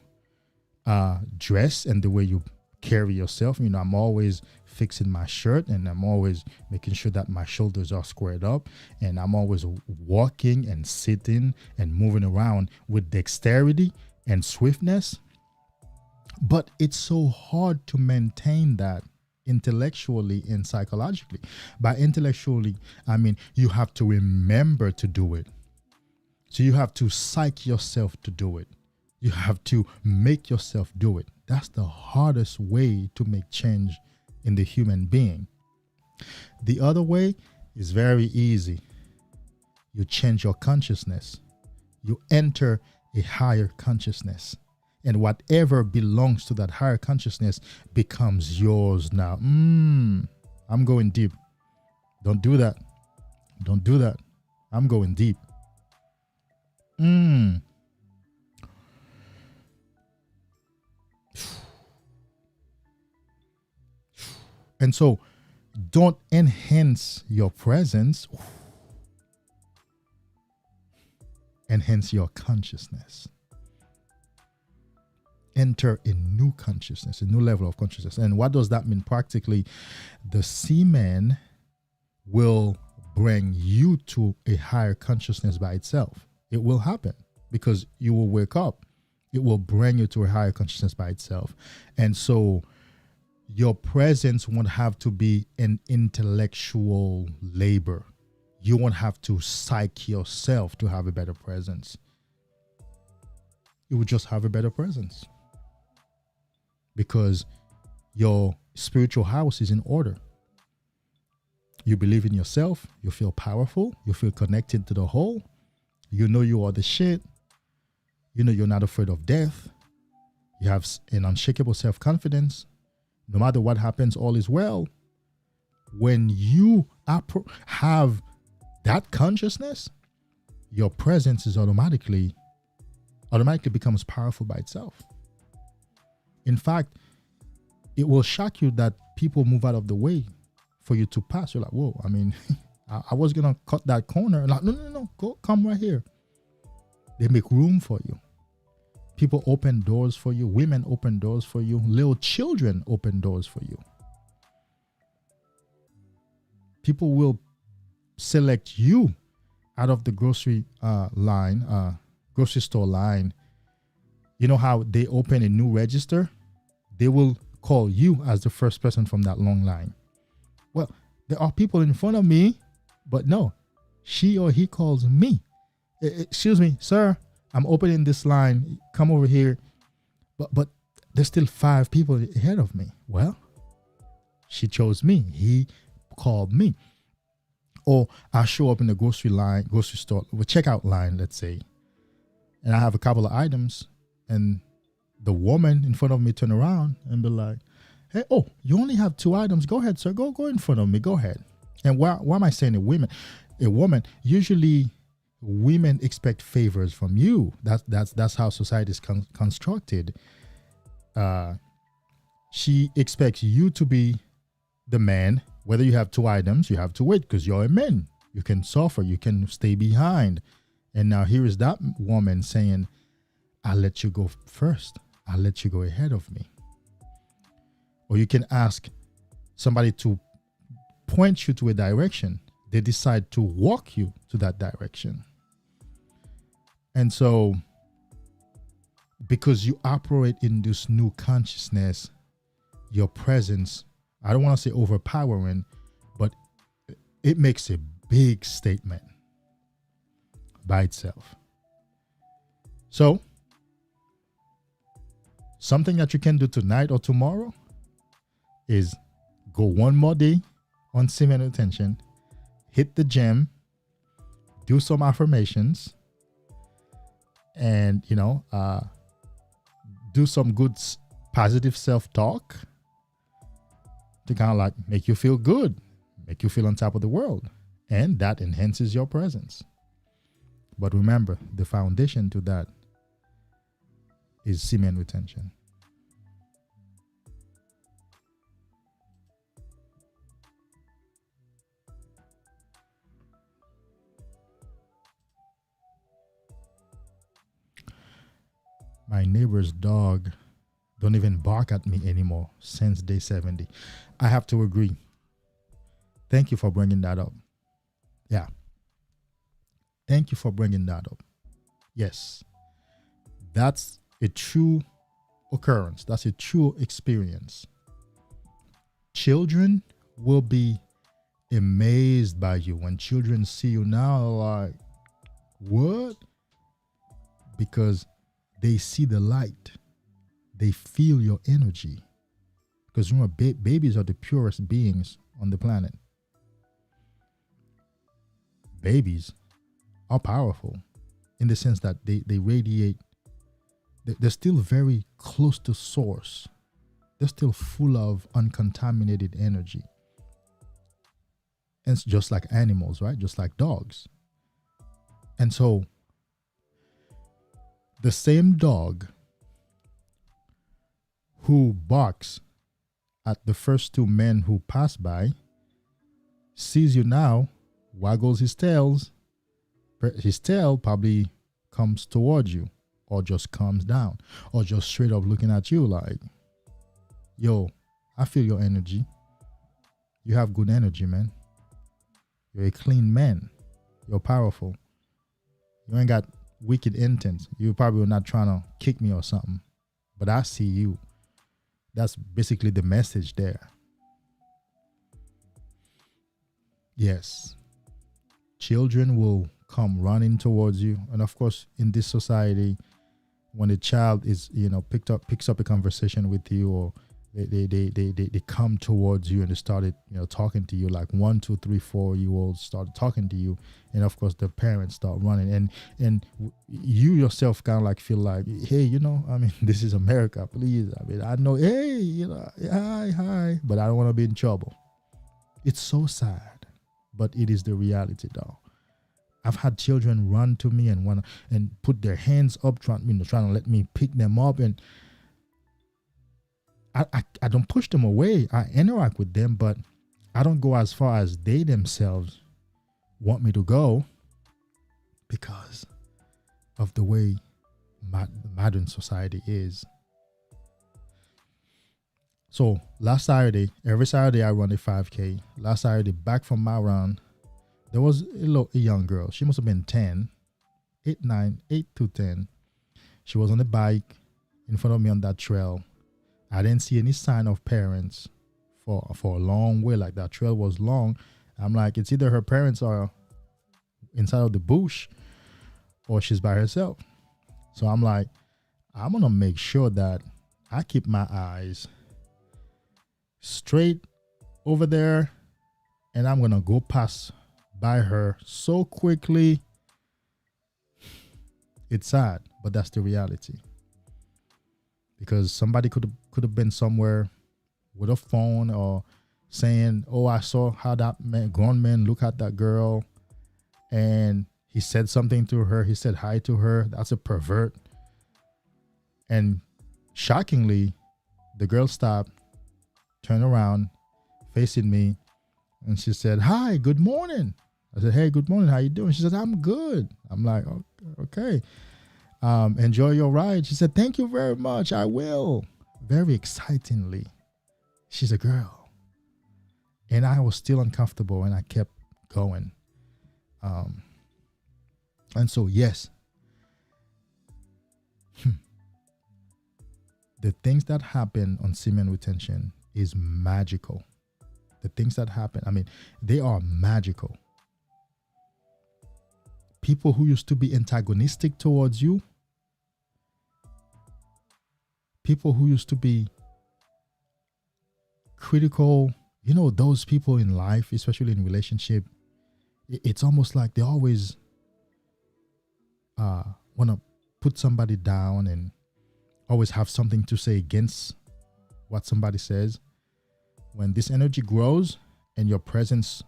dress and the way you carry yourself. You know, I'm always fixing my shirt and I'm always making sure that my shoulders are squared up, and I'm always walking and sitting and moving around with dexterity and swiftness. But it's so hard to maintain that intellectually and psychologically. By intellectually, I mean you have to remember to do it. So you have to psych yourself to do it. You have to make yourself do it. That's the hardest way to make change in the human being. The other way is very easy. You change your consciousness. You enter a higher consciousness. And whatever belongs to that higher consciousness becomes yours now. I'm going deep. Don't do that. Don't do that. I'm going deep. And so don't enhance your presence. Enhance your consciousness. Enter a new consciousness, a new level of consciousness. And what does that mean practically? The semen will bring you to a higher consciousness by itself. It will happen because you will wake up. It will bring you to a higher consciousness by itself. And so your presence won't have to be an intellectual labor. You won't have to psych yourself to have a better presence. You will just have a better presence because your spiritual house is in order. You believe in yourself. You feel powerful. You feel connected to the whole. You know you are the shit. You know you're not afraid of death. You have an unshakable self-confidence. No matter what happens, all is well. When you have that consciousness, your presence is automatically becomes powerful by itself. In fact, it will shock you that people move out of the way for you to pass. You're like, whoa, I mean, I was going to cut that corner. Like, no, go, come right here. They make room for you. People open doors for you. Women open doors for you. Little children open doors for you. People will select you out of the grocery store line. You know how they open a new register? They will call you as the first person from that long line. Well, there are people in front of me, but no, she or he calls me. Excuse me, sir, I'm opening this line. Come over here. But there's still 5 people ahead of me. Well, she chose me. He called me. Or I show up in the grocery store, checkout line, let's say, and I have a couple of items, and the woman in front of me turn around and be like, hey, oh, you only have 2 items. Go ahead, sir. Go in front of me. Go ahead. And why am I saying a woman? Usually women expect favors from you. That's how society is constructed. She expects you to be the man. Whether you have 2 items, you have to wait because you're a man. You can suffer. You can stay behind. And now here is that woman saying, I'll let you go first. I'll let you go ahead of me. Or you can ask somebody to point you to a direction. They decide to walk you to that direction. And so, because you operate in this new consciousness, your presence, I don't want to say overpowering, but it makes a big statement by itself. So, something that you can do tonight or tomorrow is go one more day on Semen Retention, hit the gym, do some affirmations, and, do some good positive self-talk to kind of like make you feel good, make you feel on top of the world. And that enhances your presence. But remember, the foundation to that is semen retention. My neighbor's dog don't even bark at me anymore since day 70. I have to agree. Thank you for bringing that up. Yeah. Thank you for bringing that up. Yes. That's a true occurrence. That's a true experience. Children will be amazed by you. When children see you now, like, what? Because they see the light. They feel your energy. Because remember, babies are the purest beings on the planet. Babies are powerful in the sense that they radiate. They're still very close to source. They're still full of uncontaminated energy. And it's just like animals, right? Just like dogs. And so, the same dog who barks at the first 2 men who pass by sees you now, waggles his tails. His tail probably comes towards you, or just comes down, or just straight up looking at you like, yo, I feel your energy. You have good energy, man. You're a clean man. You're powerful. You ain't got wicked intents. You probably were not trying to kick me or something. But I see you. That's basically the message there. Yes. Children will come running towards you. And of course, in this society, when a child is, picks up a conversation with you, or they come towards you and they started, talking to you, like 1, 2, 3, 4-year-olds started talking to you, and of course the parents start running, and you yourself kind of like feel like, hey, this is America, please. I know, hey, hi, but I don't want to be in trouble. It's so sad, but it is the reality, though. I've had children run to me and put their hands up, trying to let me pick them up, and I don't push them away. I interact with them, but I don't go as far as they themselves want me to go, because of the way modern society is. So last Saturday, every Saturday I run a 5K. Last Saturday, back from my run, there was a young girl. She must have been 10, 8 to 10. She was on the bike in front of me on that trail. I didn't see any sign of parents for a long way. Like, that trail was long. I'm like, it's either her parents are inside of the bush or she's by herself. So I'm like, I'm going to make sure that I keep my eyes straight over there, and I'm going to go past by her so quickly. It's sad, but that's the reality. Because somebody could have been somewhere with a phone or saying, oh, I saw how that grown man look at that girl and he said something to her. He said hi to her. That's a pervert. And shockingly, the girl stopped, turned around, facing me, and she said, hi, good morning. I said, hey, good morning. How you doing? She said, I'm good. I'm like, okay. Enjoy your ride. She said, thank you very much. I will. Very excitingly. She's a girl. And I was still uncomfortable, and I kept going. And so, yes, the things that happen on semen retention is magical. The things that happen, they are magical. People who used to be antagonistic towards you, people who used to be critical, those people in life, especially in relationship, it's almost like they always want to put somebody down and always have something to say against what somebody says. When this energy grows and your presence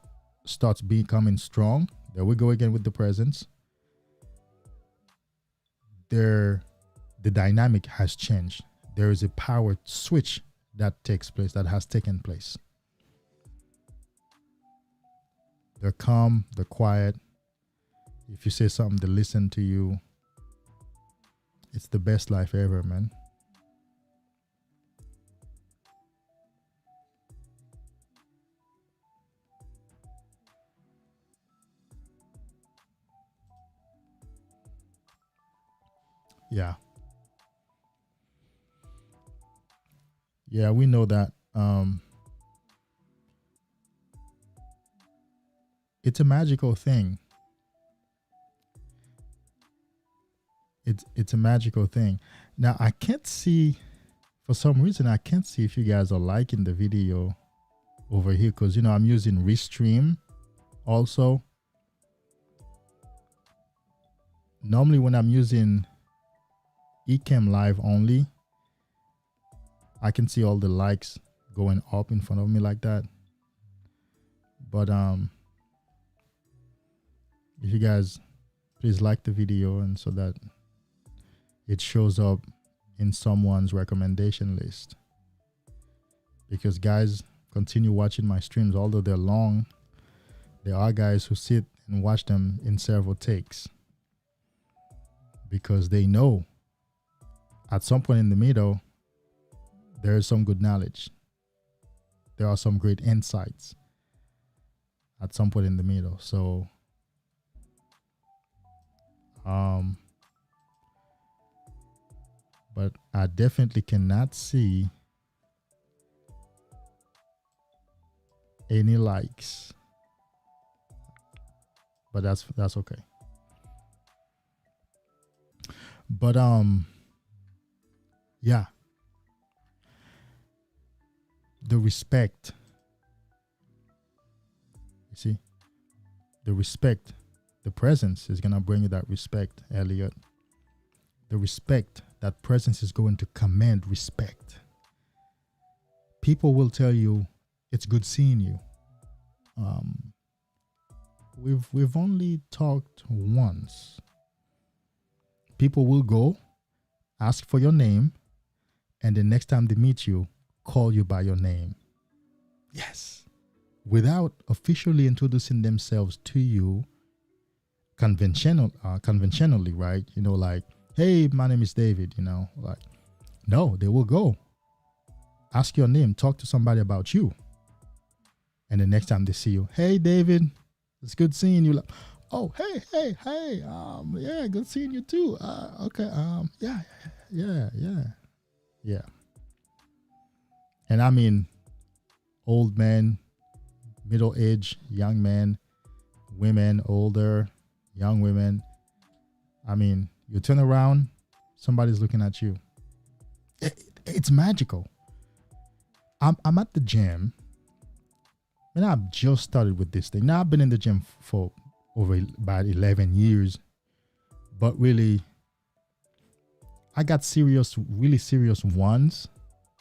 starts becoming strong, there we go again with the presence, the dynamic has changed. There is a power switch that has taken place. They're calm, they're quiet. If you say something, they listen to you. It's the best life ever, man. Yeah. Yeah, we know that. It's a magical thing. It's a magical thing. Now, I can't see, for some reason, I can't see if you guys are liking the video over here, because, I'm using Restream also. Normally, when I'm using Ecamm Live only, I can see all the likes going up in front of me like that. But if you guys please like the video, and so that it shows up in someone's recommendation list. Because guys continue watching my streams, although they're long. There are guys who sit and watch them in several takes, because they know at some point in the middle there is some good knowledge. There are some great insights. at some point in the middle. So but I definitely cannot see any likes. But that's okay. But yeah. The respect. You see? The respect, the presence is gonna bring you that respect, Elliot. The respect, that presence is going to command respect. People will tell you it's good seeing you. We've only talked once. People will go, ask for your name, and the next time they meet you, call you by your name. Yes. Without officially introducing themselves to you conventionally, right? You know, like, hey, my name is David, you know, like, no, they will go, ask your name, talk to somebody about you. And the next time they see you, hey, David, it's good seeing you. Like, oh, hey, yeah, good seeing you too. Okay, yeah. And I mean, old men, middle-aged, young men, women, older, young women. I mean, you turn around, somebody's looking at you. It's magical. I'm at the gym, and I've just started with this thing. Now, I've been in the gym for over about 11 years, but really, I got really serious once.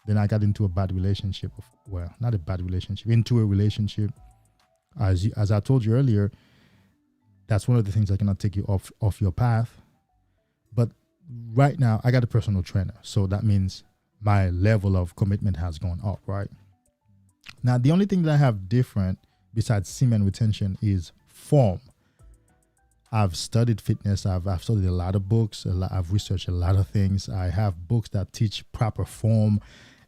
Then I got into a bad relationship. Well, not a bad relationship, into a relationship. As I told you earlier, that's one of the things that cannot take you off your path. But right now, I got a personal trainer. So that means my level of commitment has gone up, right? Now, the only thing that I have different besides semen retention is form. I've studied fitness. I've studied a lot of books. I've researched a lot of things. I have books that teach proper form,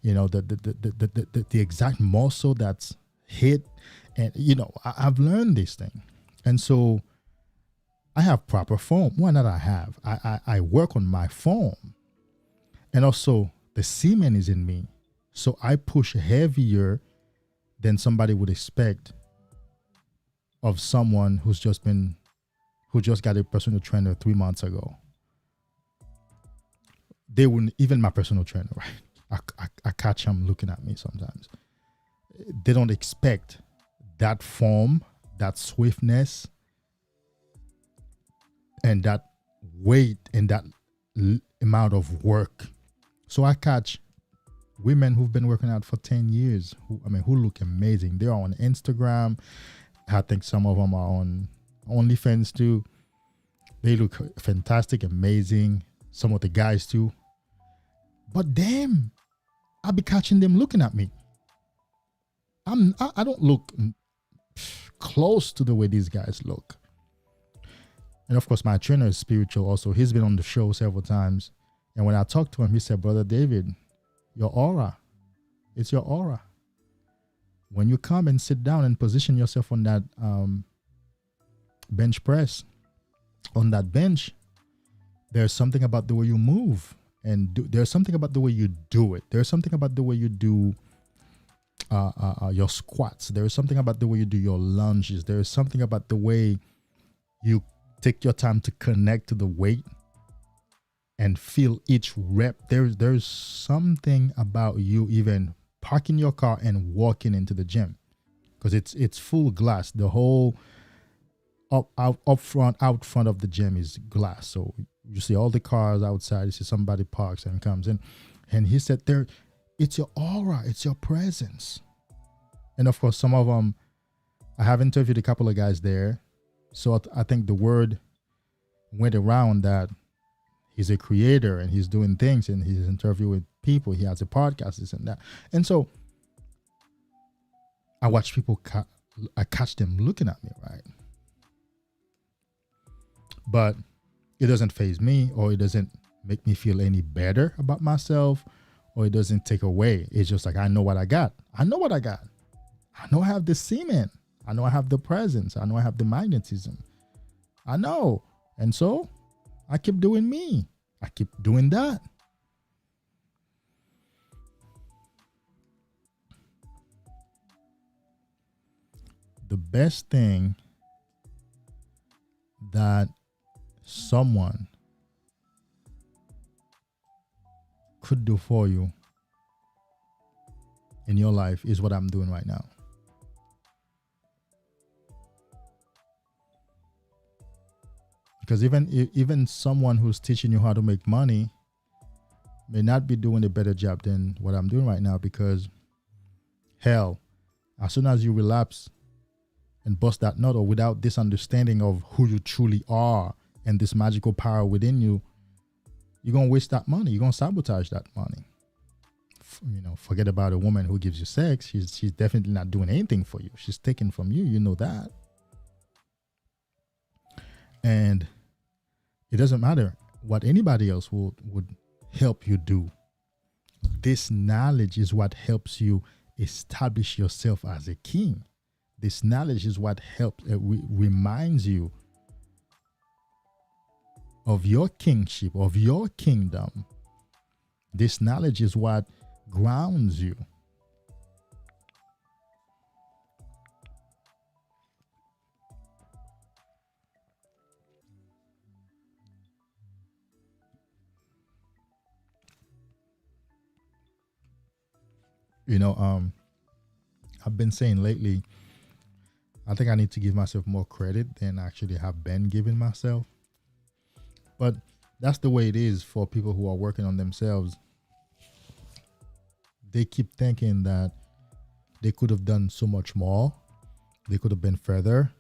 you know, the exact muscle that's hit. And, you know, I've learned this thing. And so I have proper form. Why not I have? I work on my form. And also the semen is in me. So I push heavier than somebody would expect of someone who just got a personal trainer 3 months ago. They wouldn't, even my personal trainer, right? I catch them looking at me sometimes. They don't expect that form, that swiftness, and that weight and that amount of work. So I catch women who've been working out for 10 years, who look amazing. They're on Instagram. I think some of them are on OnlyFans too. They look fantastic, amazing. Some of the guys too. But damn, I'll be catching them looking at me. I don't look close to the way these guys look. And of course, my trainer is spiritual also. He's been on the show several times. And when I talked to him, he said, Brother David, your aura, it's your aura. When you come and sit down and position yourself on that bench press, on that bench, there's something about the way you move. And there's something about the way you do it. There's something about the way you do your squats. There's something about the way you do your lunges. There's something about the way you take your time to connect to the weight and feel each rep. There's something about you even parking your car and walking into the gym, because it's full glass. The whole out front of the gym is glass. So you see all the cars outside. You see somebody parks and comes in, and he said, "There, it's your aura, it's your presence." And of course, some of them, I have interviewed a couple of guys there, so I think the word went around that he's a creator and he's doing things and he's interviewing people. He has a podcast, this and that. And so I watch people, I catch them looking at me, right? But it doesn't faze me, or it doesn't make me feel any better about myself, or it doesn't take away. It's just like, I know what I got. I know what I got. I know I have this semen. I know I have the presence. I know I have the magnetism. I know. And so I keep doing me. I keep doing that. The best thing that someone could do for you in your life is what I'm doing right now. Because even someone who's teaching you how to make money may not be doing a better job than what I'm doing right now, because hell, as soon as you relapse and bust that nut, or without this understanding of who you truly are and this magical power within you, you're going to waste that money. You're going to sabotage that money. Forget about a woman who gives you sex. She's definitely not doing anything for you. She's taking from you. You know that. And it doesn't matter what anybody else would help you do. This knowledge is what helps you establish yourself as a king. This knowledge is what helps, reminds you of your kingship, of your kingdom. This knowledge is what grounds you. I've been saying lately, I think I need to give myself more credit than I actually have been giving myself. But that's the way it is for people who are working on themselves. They keep thinking that they could have done so much more. They could have been further.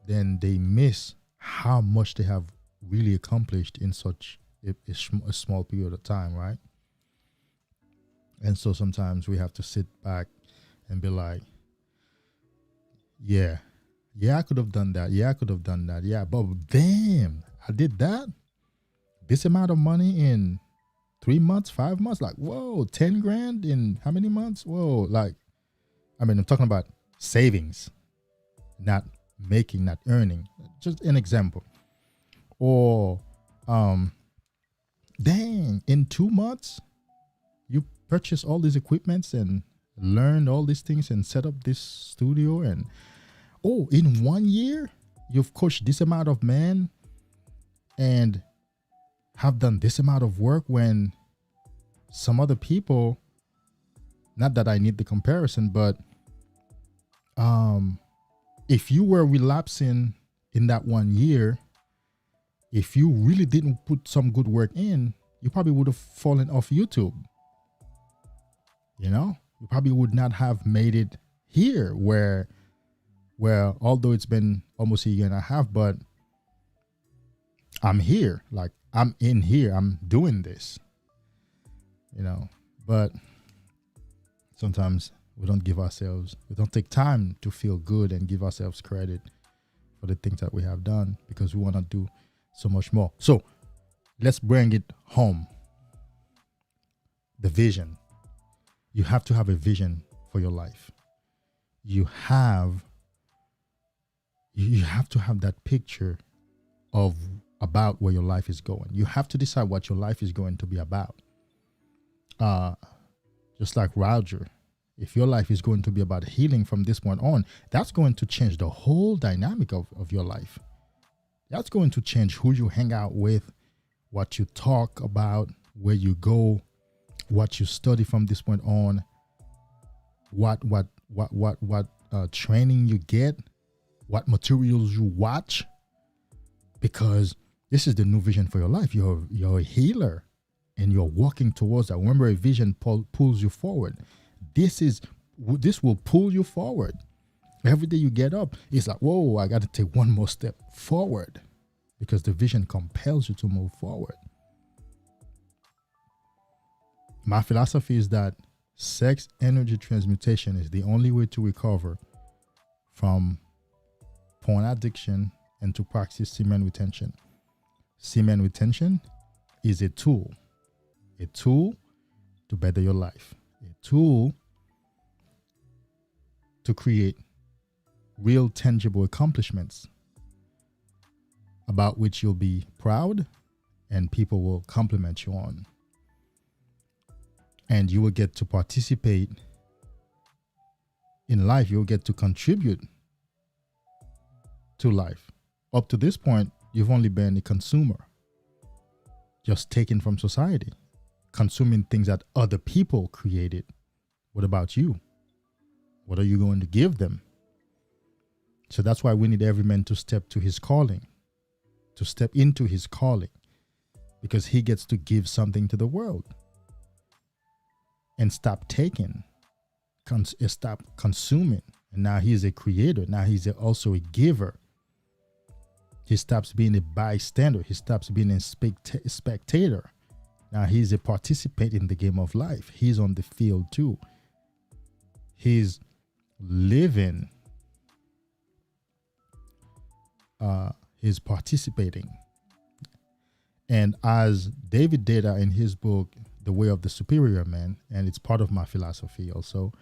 Then they miss how much they have really accomplished in such a small period of time, right? And so sometimes we have to sit back and be like, yeah, I could have done that. Yeah, I could have done that. Yeah, but damn, I did that. This amount of money in 3 months, 5 months, like, whoa, 10 grand in how many months? Whoa, I'm talking about savings, not making, not earning. Just an example. Or, dang, in 2 months, you purchase all these equipments and learn all these things and set up this studio, and in 1 year you've coached this amount of men and have done this amount of work, when some other people, not that I need the comparison, but if you were relapsing in that 1 year, if you really didn't put some good work in, you probably would have fallen off YouTube. You probably would not have made it here where although it's been almost a year and a half, but I'm here. Like, I'm in here. I'm doing this. But sometimes we don't take time to feel good and give ourselves credit for the things that we have done, because we want to do so much more. So let's bring it home. The vision. You have to have a vision for your life. You have to have that picture about where your life is going. You have to decide what your life is going to be about. Just like Roger, if your life is going to be about healing from this point on, that's going to change the whole dynamic of your life. That's going to change who you hang out with, what you talk about, where you go, what you study from this point on, what training you get, what materials you watch, because this is the new vision for your life. You're a healer and you're walking towards that. Remember, a vision pulls you forward. This will pull you forward. Every day you get up, it's like, whoa, I got to take one more step forward, because the vision compels you to move forward. My philosophy is that sex energy transmutation is the only way to recover from porn addiction and to practice semen retention. Semen retention is a tool to better your life, a tool to create real tangible accomplishments about which you'll be proud and people will compliment you on. And you will get to participate in life. You'll get to contribute to life. Up to this point, you've only been a consumer, just taken from society, consuming things that other people created. What about you? What are you going to give them? So that's why we need every man to step to his calling, to step into his calling, because he gets to give something to the world and stop taking, stop consuming. And now he's a creator. Now he's also a giver. He stops being a bystander. He stops being a spectator. Now he's a participant in the game of life. He's on the field too. He's living. He's participating. And as David did in his book, The Way of the Superior Man, and it's part of my philosophy also,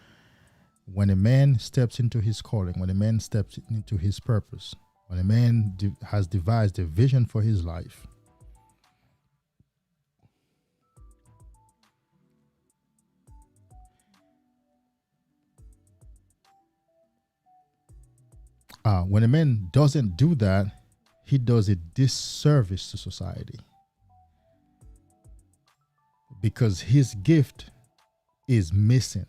when a man steps into his calling, when a man steps into his purpose, when a man has devised a vision for his life, when a man doesn't do that, he does a disservice to society, because his gift is missing.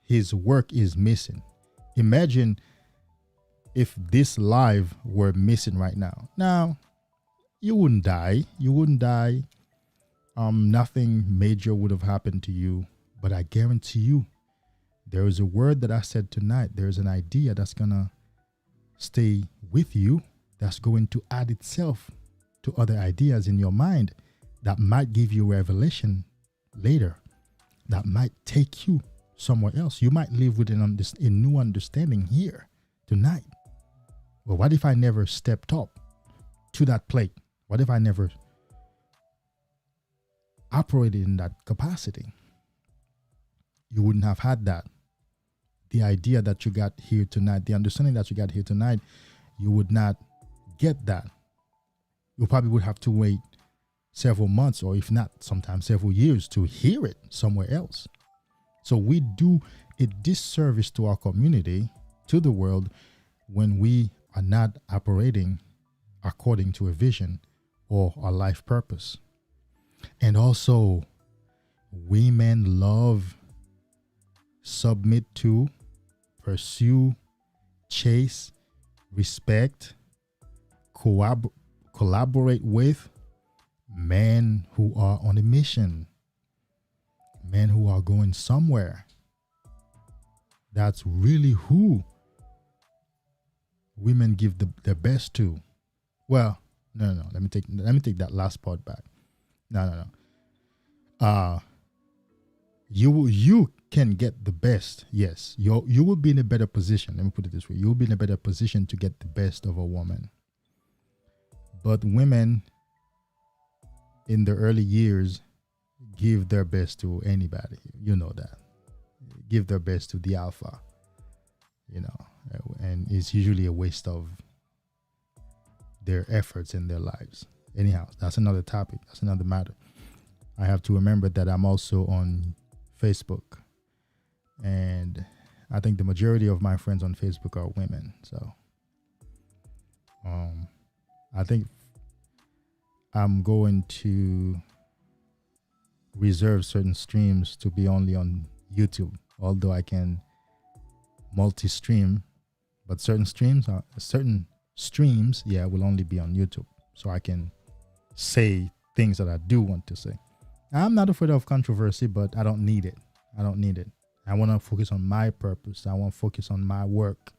His work is missing. Imagine if this live were missing right now. Now, you wouldn't die. You wouldn't die. Nothing major would have happened to you. But I guarantee you, there is a word that I said tonight. There's an idea that's going to stay with you, that's going to add itself to other ideas in your mind that might give you revelation later, that might take you somewhere else. You might live with a new understanding here tonight. Well, what if I never stepped up to that plate? What if I never operated in that capacity? You wouldn't have had that. The idea that you got here tonight, the understanding that you got here tonight, you would not get that. You probably would have to wait several months, or if not, sometimes several years, to hear it somewhere else. So we do a disservice to our community, to the world, when we are not operating according to a vision or a life purpose. And also, women love, submit to, pursue, chase, respect, collaborate with men who are on a mission, men who are going somewhere. That's really who women give their best to. Well, no. Let me take that last part back. No. You can get the best. Yes, you will be in a better position. Let me put it this way: you will be in a better position to get the best of a woman. But women in the early years give their best to anybody. You know that. Give their best to the alpha. And it's usually a waste of their efforts in their lives. Anyhow, that's another topic. That's another matter. I have to remember that I'm also on Facebook, and I think the majority of my friends on Facebook are women. So I think I'm going to reserve certain streams to be only on YouTube, although I can multi-stream, but certain streams will only be on YouTube, so I can say things that I do want to say. I'm not afraid of controversy, but I don't need it. I want to focus on my purpose. I want to focus on my work.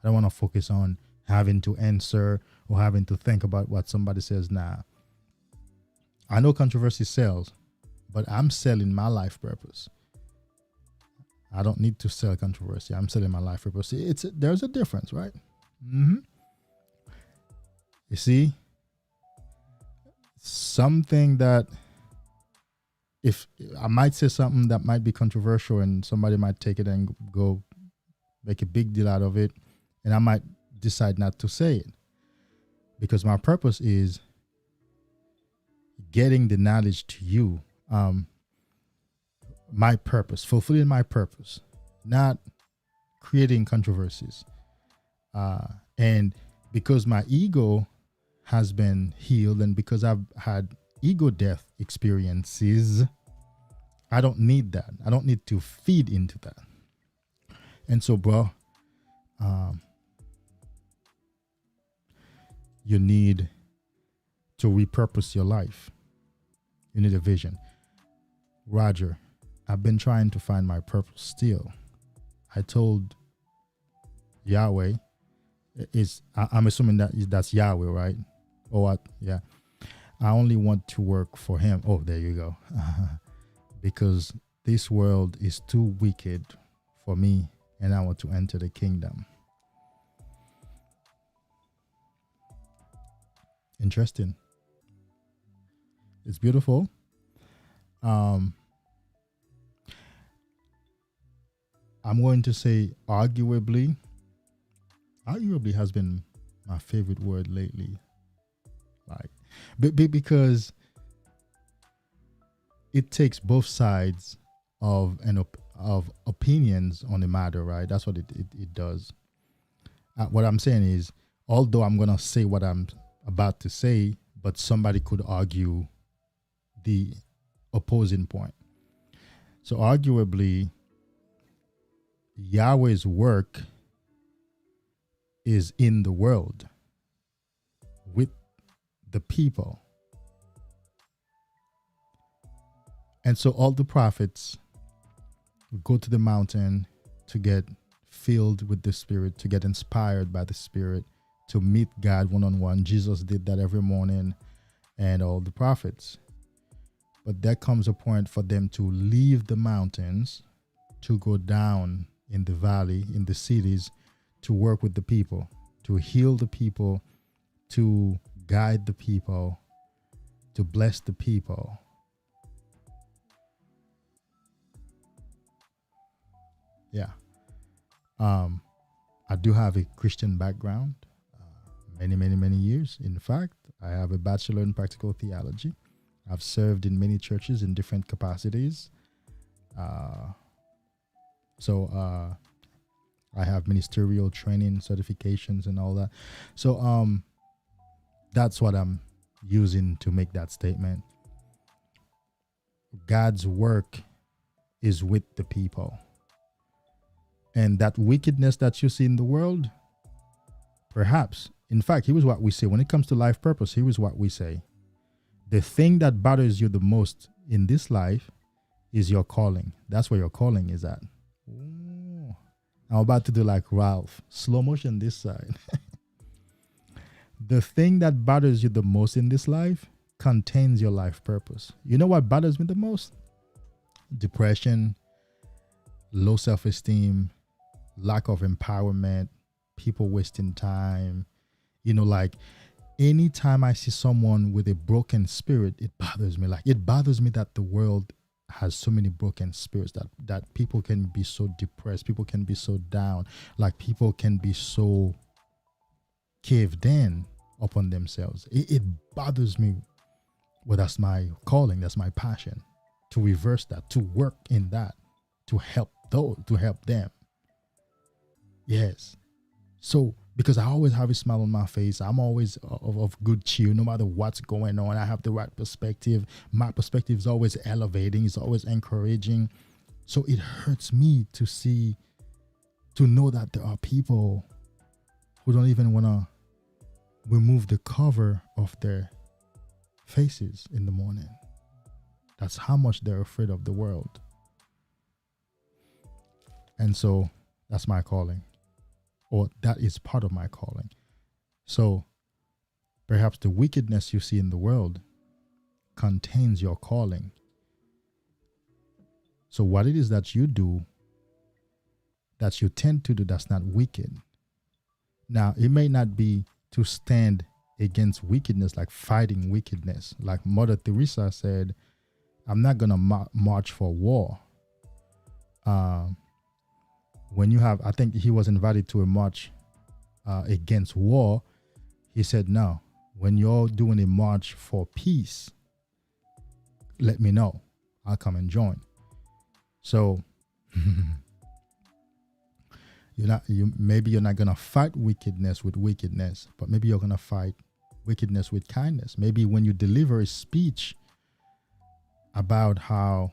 I don't want to focus on having to answer or having to think about what somebody says. Nah. I know controversy sells, but I'm selling my life purpose. I don't need to sell controversy. I'm selling my life purpose. There's a difference, right? You see, something that, if I might say something that might be controversial and somebody might take it and go make a big deal out of it, and I might decide not to say it, because my purpose is getting the knowledge to you. My purpose, fulfilling my purpose, not creating controversies. And because my ego has been healed, and because I've had ego death experiences, I don't need that. I don't need to feed into that. And so, bro, you need to repurpose your life. You need a vision. Roger, I've been trying to find my purpose still. I told Yahweh, I'm assuming that's Yahweh, right? Or what? Yeah. I only want to work for him. Oh, there you go. Because this world is too wicked for me, and I want to enter the kingdom. Interesting. It's beautiful. I'm going to say arguably has been my favorite word lately. Because it takes both sides of opinions on the matter, right? That's what it does. What I'm saying is, although I'm gonna say what I'm about to say, but somebody could argue the opposing point. So arguably, Yahweh's work is in the world with the people. And so all the prophets go to the mountain to get filled with the Spirit, to get inspired by the Spirit, to meet God one-on-one. Jesus did that every morning, and all the prophets. But there comes a point for them to leave the mountains, to go down in the valley, in the cities, to work with the people, to heal the people, to guide the people, to bless the people. Yeah. I do have a Christian background, many years. In fact, I have a bachelor in practical theology. I've served in many churches in different capacities. So I have ministerial training certifications and all that. So that's what I'm using to make that statement. God's work is with the people. And that wickedness that you see in the world, perhaps, in fact, here is what we say. When it comes to life purpose, here is what we say. The thing that bothers you the most in this life is your calling. That's where your calling is at. Ooh. I'm about to do like Ralph. Slow motion this side. The thing that bothers you the most in this life contains your life purpose. You know what bothers me the most? Depression, low self-esteem, lack of empowerment, people wasting time. You know, like anytime I see someone with a broken spirit, it bothers me. Like it bothers me that the world has so many broken spirits, that people can be so depressed, people can be so down, like people can be so caved in upon themselves. It bothers me. Well, that's my calling, that's my passion, to reverse that, to work in that, to help those, to help them. Yes. So, because I always have a smile on my face, I'm always of good cheer, no matter what's going on. I have the right perspective. My perspective is always elevating, it's always encouraging. So it hurts me to know that there are people who don't even want to remove the cover of their faces in the morning. That's how much they're afraid of the world. And so that's my calling, or that is part of my calling. So perhaps the wickedness you see in the world contains your calling. So what it is that you do, that you tend to do, that's not wicked. Now, it may not be to stand against wickedness, like fighting wickedness. Like Mother Teresa said, I'm not going to march for war. when you have, I think he was invited to a march against war. He said, no, when you're doing a march for peace, let me know. I'll come and join. So maybe you're not gonna fight wickedness with wickedness, but maybe you're gonna fight wickedness with kindness. Maybe when you deliver a speech about how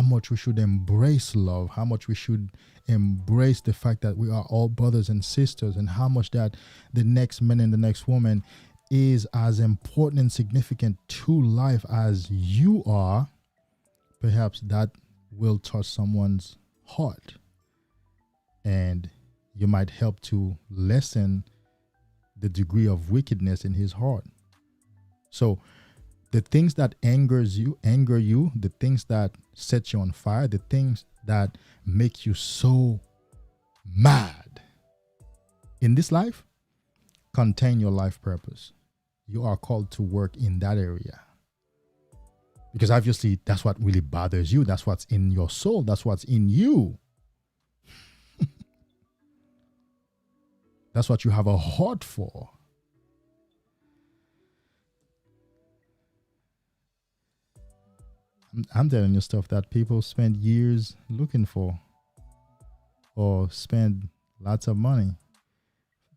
much we should embrace love, how much we should embrace the fact that we are all brothers and sisters, and how much that the next man and the next woman is as important and significant to life as you are, perhaps that will touch someone's heart, and you might help to lessen the degree of wickedness in his heart. So the things that anger you, the things that set you on fire, the things that make you so mad in this life, contain your life purpose. You are called to work in that area. Because obviously that's what really bothers you. That's what's in your soul. That's what's in you. That's what you have a heart for. I'm telling you stuff that people spend years looking for, or spend lots of money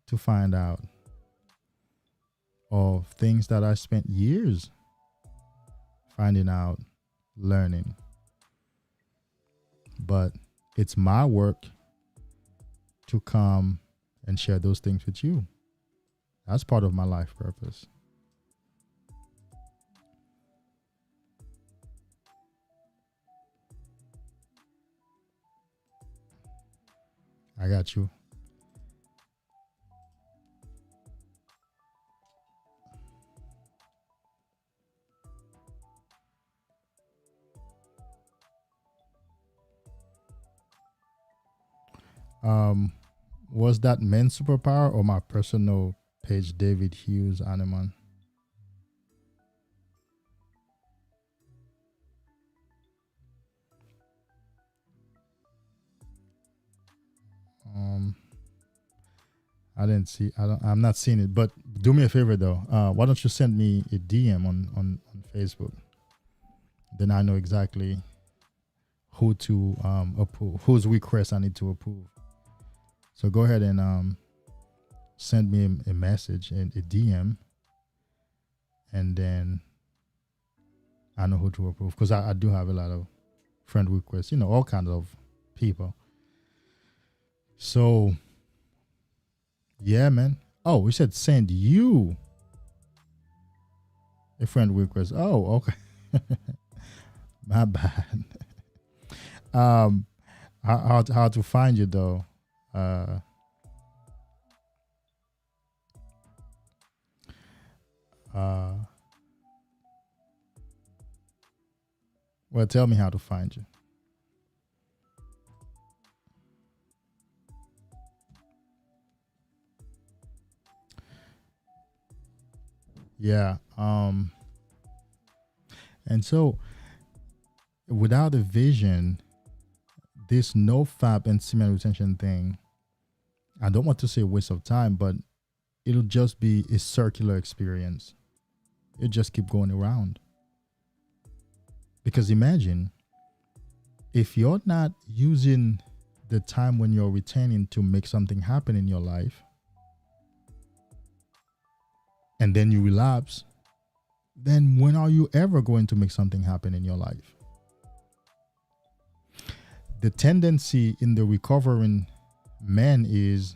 to find out, or things that I spent years finding out, learning. But it's my work to come and share those things with you. That's part of my life purpose. I got you. Was that Men's Superpower or my personal page, David Hughes Animan? I didn't see. I'm not seeing it. But do me a favor though. Why don't you send me a DM on Facebook? Then I know exactly who to approve, whose request I need to approve. So go ahead and send me a message and a DM, and then I know who to approve, because I do have a lot of friend requests. All kinds of people. So yeah, man. Oh, we said send you a friend request. Oh, okay. My bad. How to find you though? Well, tell me how to find you. Yeah. And so without a vision, this Nofap and semen retention thing, I don't want to say a waste of time, but it'll just be a circular experience. It just keep going around. Because imagine if you're not using the time when you're retaining to make something happen in your life, and then you relapse, then when are you ever going to make something happen in your life? The tendency in the recovering man is,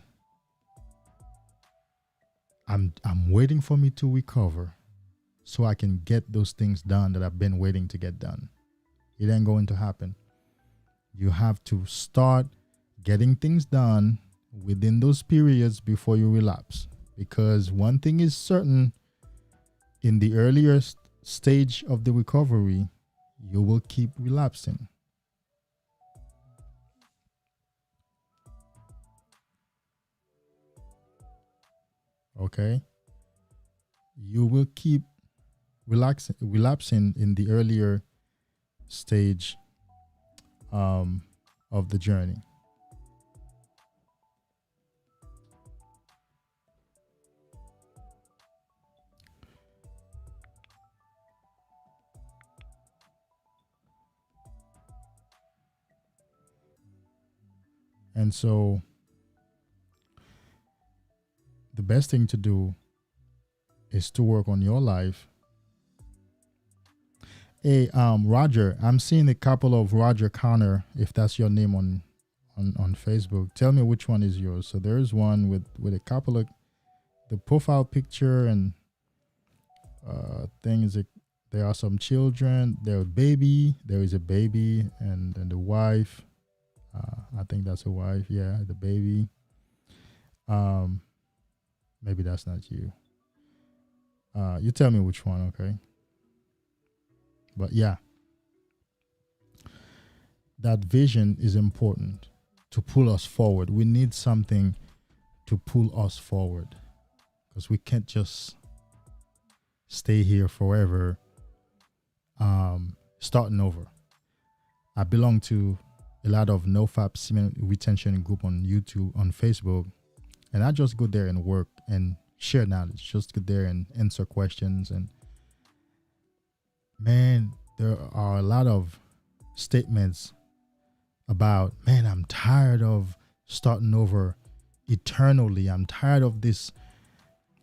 I'm waiting for me to recover so I can get those things done that I've been waiting to get done. It ain't going to happen. You have to start getting things done within those periods before you relapse. Because one thing is certain, in the earlier stage of the recovery, you will keep relapsing. Okay? You will keep relapsing in the earlier stage of the journey. And so the best thing to do is to work on your life. Hey, Roger, I'm seeing a couple of Roger Connor, if that's your name on Facebook. Tell me which one is yours. So there's one with a couple of the profile picture and things that there are some children. There is a baby, and then the wife. I think that's a wife. Yeah, the baby. Maybe that's not you. You tell me which one, okay? But yeah, that vision is important to pull us forward. We need something to pull us forward, because we can't just stay here forever, starting over. I belong to a lot of Nofap Semen Retention group on YouTube, on Facebook, and I just go there and work and share knowledge. Just go there and answer questions. And man, there are a lot of statements about, man, I'm tired of starting over eternally. I'm tired of this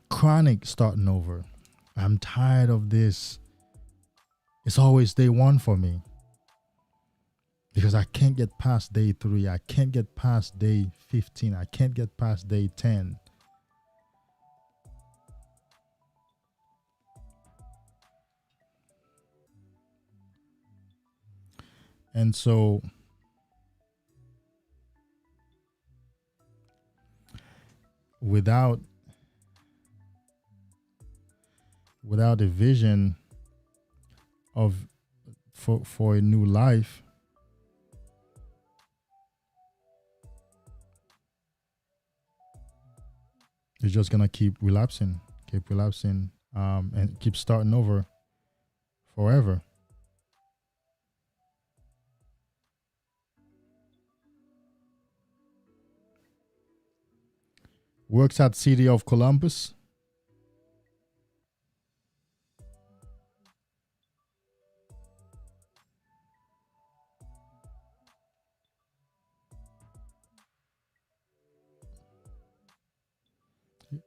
chronic starting over. I'm tired of this. It's always day one for me, because I can't get past day 3. I can't get past day 15. I can't get past day 10. And so without a vision of for a new life, you're just gonna keep relapsing, and keep starting over forever. Works at City of Columbus.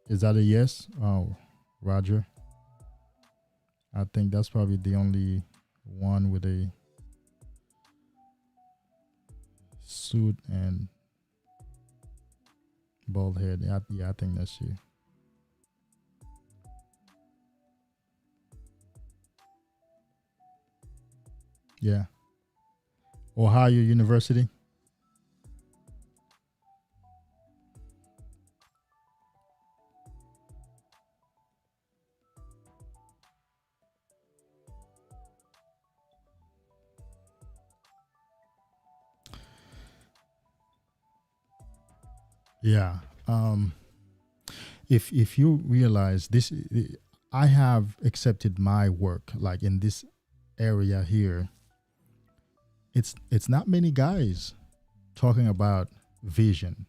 Is that a yes? Oh, Roger. I think that's probably the only one with a suit and bald head. Yeah, I think that's you. Yeah. Ohio University. Yeah. If you realize this, I have accepted my work, like in this area here. It's not many guys talking about vision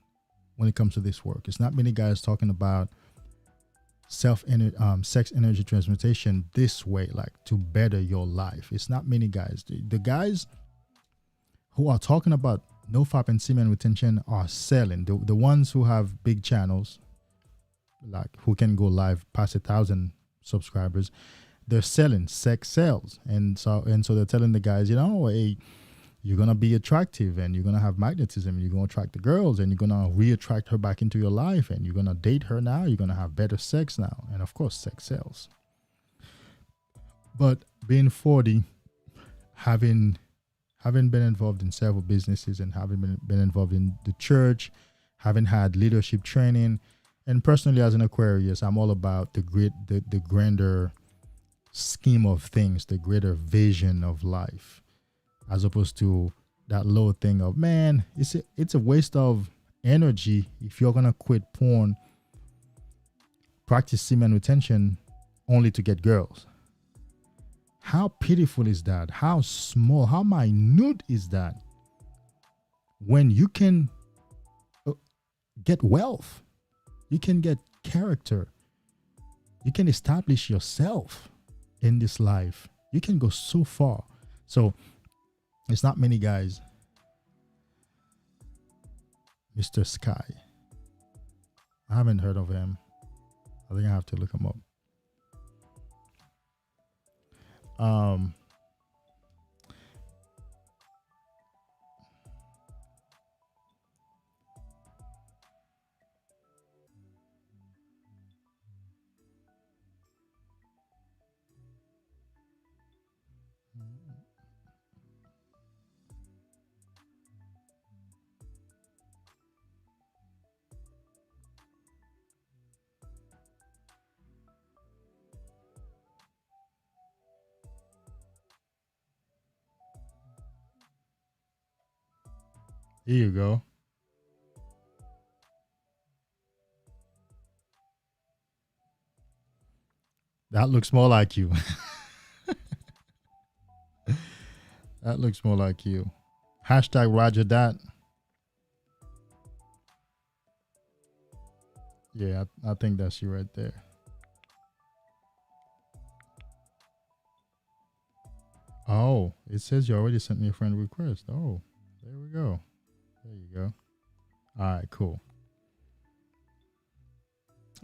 when it comes to this work. It's not many guys talking about sex energy transmutation this way, like to better your life. It's not many guys. The guys who are talking about Nofap and semen retention are selling. The ones who have big channels, like who can go live past 1,000 subscribers, they're selling. Sex sells, and so they're telling the guys, hey, you're gonna be attractive, and you're gonna have magnetism, and you're gonna attract the girls, and you're gonna re-attract her back into your life, and you're gonna date her now. You're gonna have better sex now, and of course, sex sells. But being 40, having been involved in several businesses, and having been involved in the church, having had leadership training, and personally as an Aquarius, I'm all about the grander scheme of things, the greater vision of life, as opposed to that low thing of, man, it's a waste of energy if you're gonna quit porn, practice semen retention only to get girls. How pitiful is that? How small, how minute is that? When you can get wealth, you can get character, you can establish yourself in this life, you can go so far. So it's not many guys Mr. Sky. I haven't heard of him. I think I have to look him up. Here you go. That looks more like you. That looks more like you. Hashtag Roger that. Yeah, I think that's you right there. Oh, it says you already sent me a friend request. Oh, there we go. There you go. All right, cool.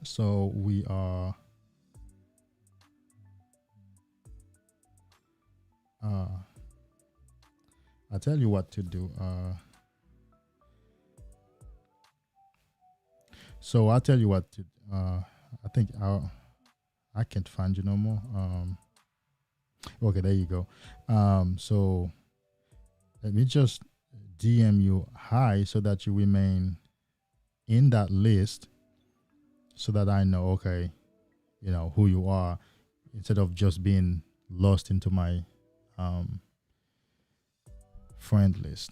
So we are I'll tell you what to do. So I'll tell you what to I think I can't find you no more. Okay, there you go. So let me just DM you hi so that you remain in that list so that I know, okay, you know, who you are instead of just being lost into my friend list.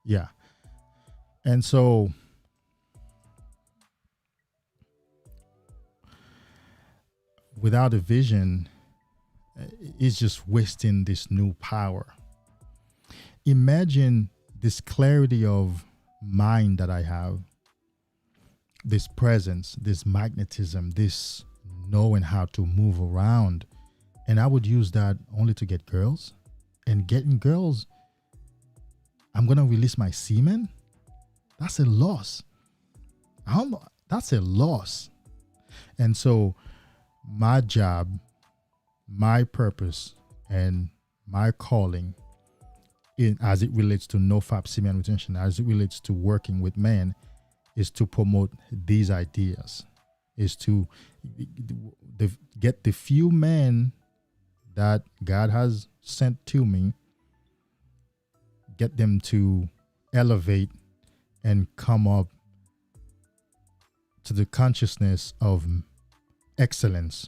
Yeah. And so without a vision, it's just wasting this new power. Imagine this clarity of mind that I have, this presence, this magnetism, this knowing how to move around. And I would use that only to get girls. And getting girls, I'm going to release my semen. That's a loss. That's a loss. And so my job, my purpose, and my calling as it relates to Nofap semen retention, as it relates to working with men, is to promote these ideas, is to get the few men that God has sent to me, get them to elevate and come up to the consciousness of excellence,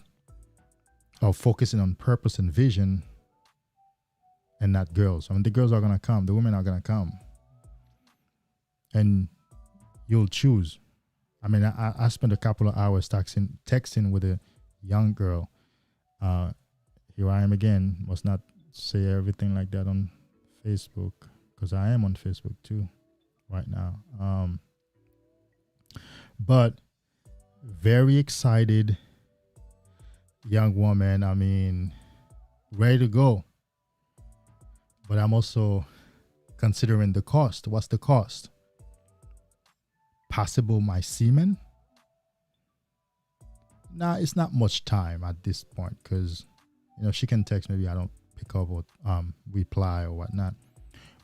of focusing on purpose and vision, and not girls. I mean, the girls are going to come, the women are going to come, and you'll choose. I mean, I spent a couple of hours texting with a young girl. Here I am again. Must not say everything like that on Facebook, because I am on Facebook too right now. But very excited young woman. I mean, ready to go. But I'm also considering the cost. What's the cost? Possible my semen? Nah, it's not much time at this point, because you know she can text, maybe I don't pick up or reply or whatnot.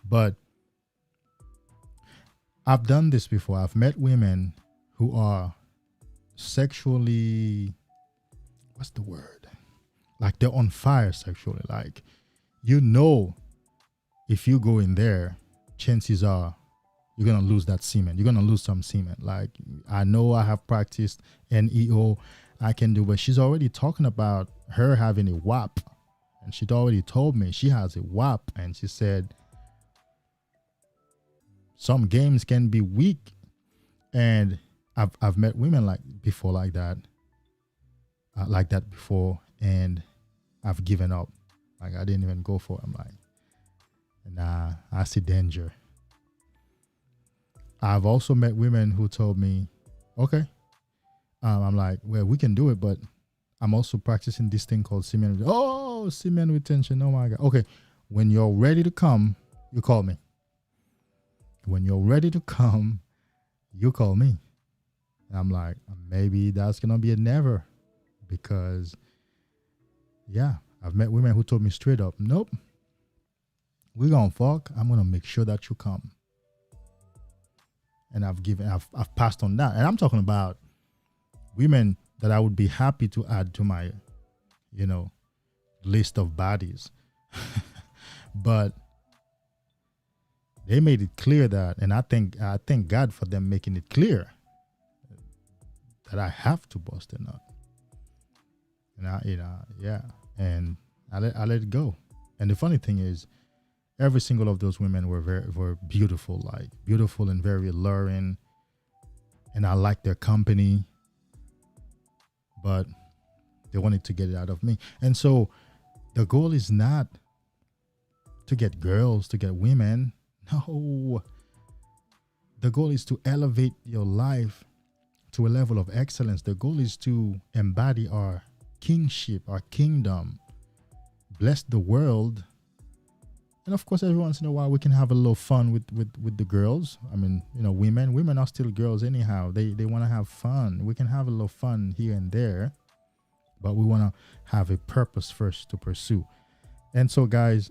But I've done this before. I've met women who are sexually, what's the word? Like they're on fire sexually. Like, you know, if you go in there, chances are you're going to lose that semen. You're going to lose some semen. Like, I know I have practiced NEO, I can do, but she's already talking about her having a WAP. And she'd already told me she has a WAP. And she said, some games can be weak. And I've met women like that before, and I've given up. Like, I didn't even go for it. I'm like, nah, I see danger. I've also met women who told me, okay, I'm like, well, we can do it, but I'm also practicing this thing called semen. Oh, semen retention. Oh my God. Okay. When you're ready to come, you call me. When you're ready to come, you call me. And I'm like, maybe that's gonna be a never, because yeah, I've met women who told me straight up, nope, we're gonna fuck. I'm gonna make sure that you come. And I've passed on that. And I'm talking about women that I would be happy to add to my, list of bodies. But they made it clear that, and I thank God for them making it clear that I have to bust a nut. And I let it go. And the funny thing is, every single of those women were beautiful, like beautiful and very alluring, and I liked their company, but they wanted to get it out of me. And so the goal is not to get girls, to get women. No. The goal is to elevate your life to a level of excellence. The goal is to embody our kingship, our kingdom, bless the world. And of course, every once in a while, we can have a little fun with the girls. I mean, women are still girls anyhow. They want to have fun. We can have a little fun here and there, but we want to have a purpose first to pursue. And so, guys,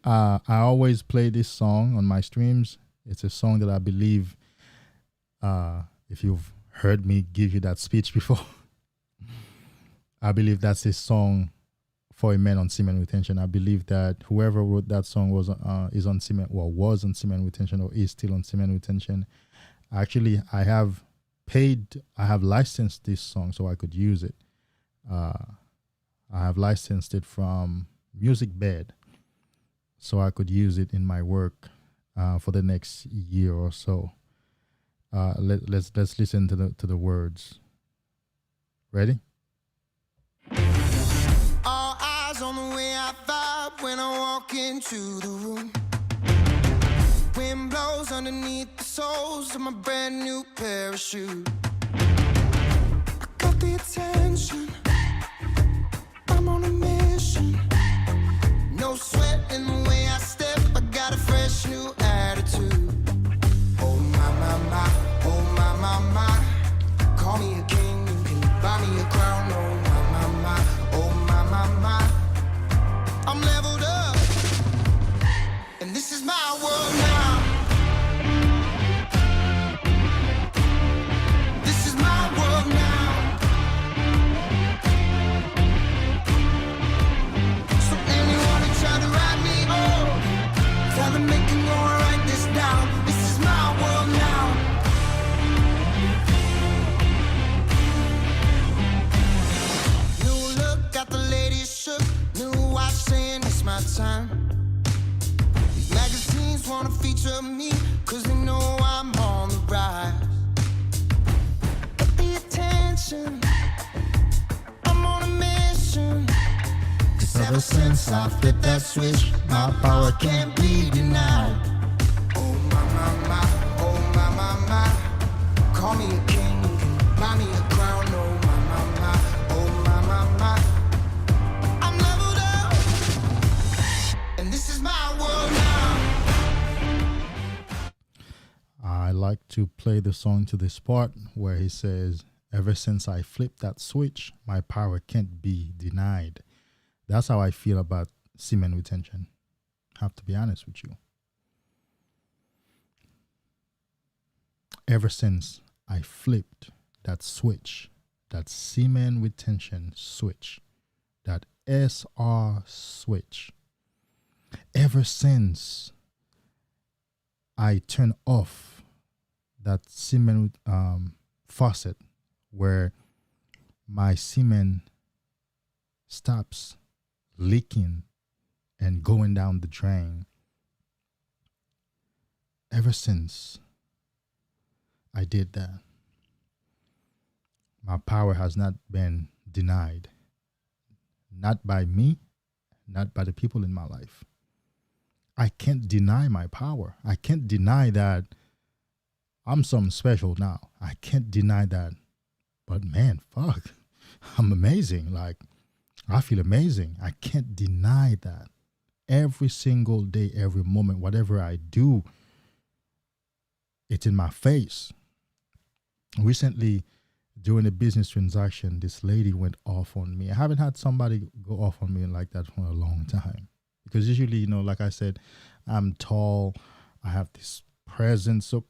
I always play this song on my streams. It's a song that I believe, if you've heard me give you that speech before, I believe that's a song for a man on semen retention. I believe that whoever wrote that song was on semen retention, or is still on semen retention. Actually, I have licensed this song so I could use it. I have licensed it from Music Bed so I could use it in my work for the next year or so. Let's listen to the words. Ready? All eyes on the way I vibe when I walk into the room. Wind blows underneath the soles of my brand new pair of shoes. I got the attention, I'm on a mission. No sweat in the way I step, I got a fresh new attitude. Oh my, my, my, oh my, my, my. Call me a king, you can buy me a crown. Oh my, my, my, oh my, my, my. I'm leveled up, and this is my world now. This is my world now. So anyone who tried to write me off, tell them they can go and write this down. This is my world now. New look, got the ladies shook. New watch saying it's my time. These magazines wanna feature me, cause they know I'm on the rise. Get the attention, I'm on a mission. Cause ever since I flipped that switch, my power can't be denied. Oh my, my, my, oh my, my, my. Call me a king, you can buy me a crown. Oh my, my, my, oh my, my, my. I'm leveled up, and this is my world now. I like to play the song to this part where he says, ever since I flipped that switch, my power can't be denied. That's how I feel about semen retention. I have to be honest with you. Ever since I flipped that switch, that semen retention switch, that SR switch, ever since I turned off that semen faucet where my semen stops leaking and going down the drain, ever since I did that, my power has not been denied. Not by me, not by the people in my life. I can't deny my power. I can't deny that I'm something special now. I can't deny that. But man, fuck, I'm amazing. Like, I feel amazing. I can't deny that. Every single day, every moment, whatever I do, it's in my face. Recently, during a business transaction, this lady went off on me. I haven't had somebody go off on me like that for a long time. Because usually, like I said, I'm tall, I have this presence, so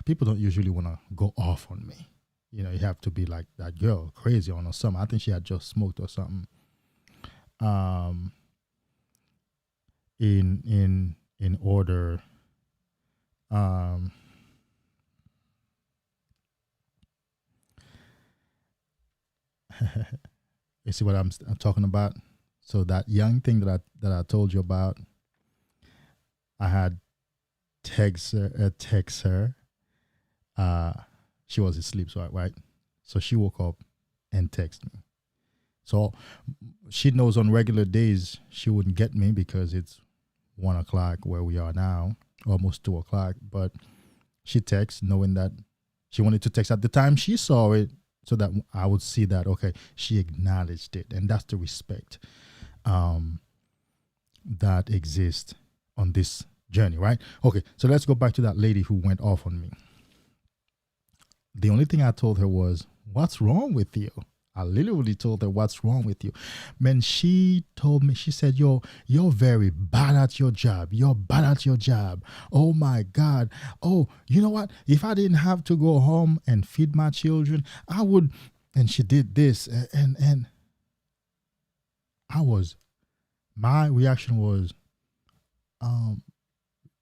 people don't usually want to go off on me. You have to be like that girl, crazy on or something. I think she had just smoked or something. In order, you see what I'm talking about? So that young thing that I told you about, I had text her. She was asleep, so right. So she woke up and texted me. So she knows on regular days she wouldn't get me because it's 1 o'clock where we are now, almost 2 o'clock. But she texts knowing that she wanted to text at the time she saw it, so that I would see that, okay, she acknowledged it. And that's the respect that exists on this journey, right? Okay, so let's go back to that lady who went off on me. The only thing I told her was, what's wrong with you? I literally told her, what's wrong with you? Man, she told me, she said, you're very bad at your job. You're bad at your job. Oh my God. Oh, you know what? If I didn't have to go home and feed my children, I would. And she did this. And my reaction was,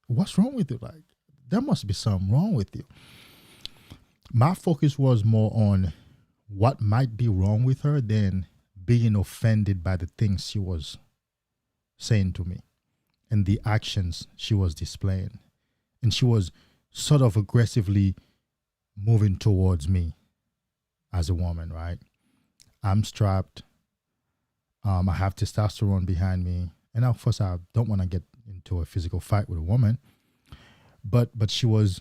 what's wrong with you? Like, there must be something wrong with you. My focus was more on what might be wrong with her than being offended by the things she was saying to me and the actions she was displaying. And she was sort of aggressively moving towards me as a woman, right? I'm strapped. I have testosterone behind me. And of course, I don't want to get into a physical fight with a woman. But she was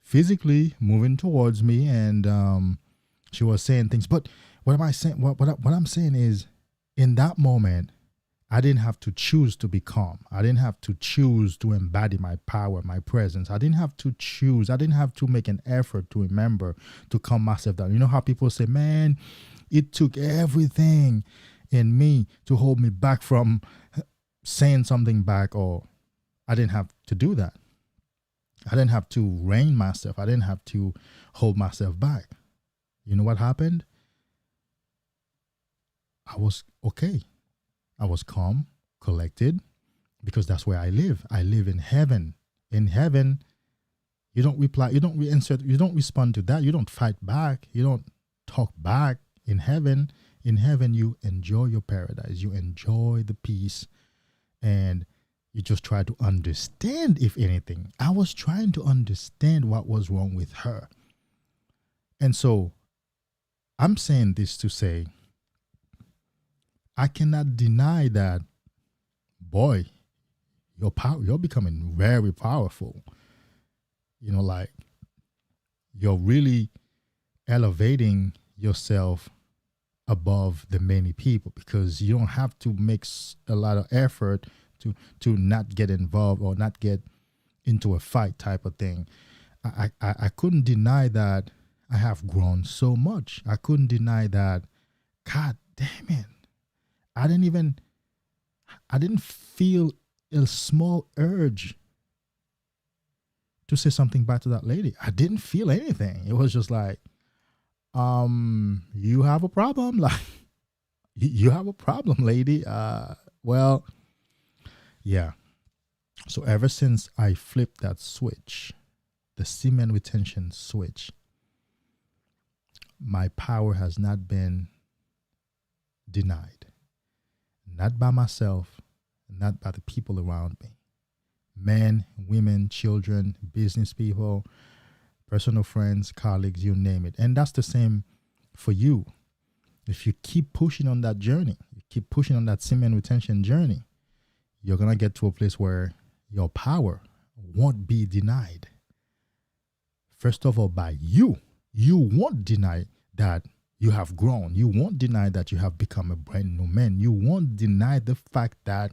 physically moving towards me, and she was saying things. But what am I saying? What I'm saying is, in that moment, I didn't have to choose to be calm. I didn't have to choose to embody my power, my presence. I didn't have to choose. I didn't have to make an effort to remember to calm myself down. You know how people say, man, it took everything in me to hold me back from saying something back, or I didn't have to do that. I didn't have to rein myself. I didn't have to hold myself back. You know what happened? I was okay. I was calm, collected, because that's where I live. I live in heaven. In heaven, you don't reply, you don't reinsert, you don't respond to that. You don't fight back. You don't talk back. In heaven, you enjoy your paradise. You enjoy the peace, and you just try to understand, if anything. I was trying to understand what was wrong with her. And so I'm saying this to say, I cannot deny that, boy, you're becoming very powerful. You know, like, you're really elevating yourself above the many people, because you don't have to make a lot of effort to not get involved or not get into a fight type of thing. I couldn't deny that I have grown so much. I couldn't deny that, God damn it, I didn't feel a small urge to say something back to that lady. I didn't feel anything. It was just like, you have a problem. Like, you have a problem, lady. Well, yeah. So ever since I flipped that switch, the semen retention switch, my power has not been denied. Not by myself, not by the people around me. Men, women, children, business people, personal friends, colleagues, you name it. And that's the same for you. If you keep pushing on that journey, you keep pushing on that semen retention journey, you're going to get to a place where your power won't be denied. First of all, by you. You won't deny that you have grown. You won't deny that you have become a brand new man. You won't deny the fact that,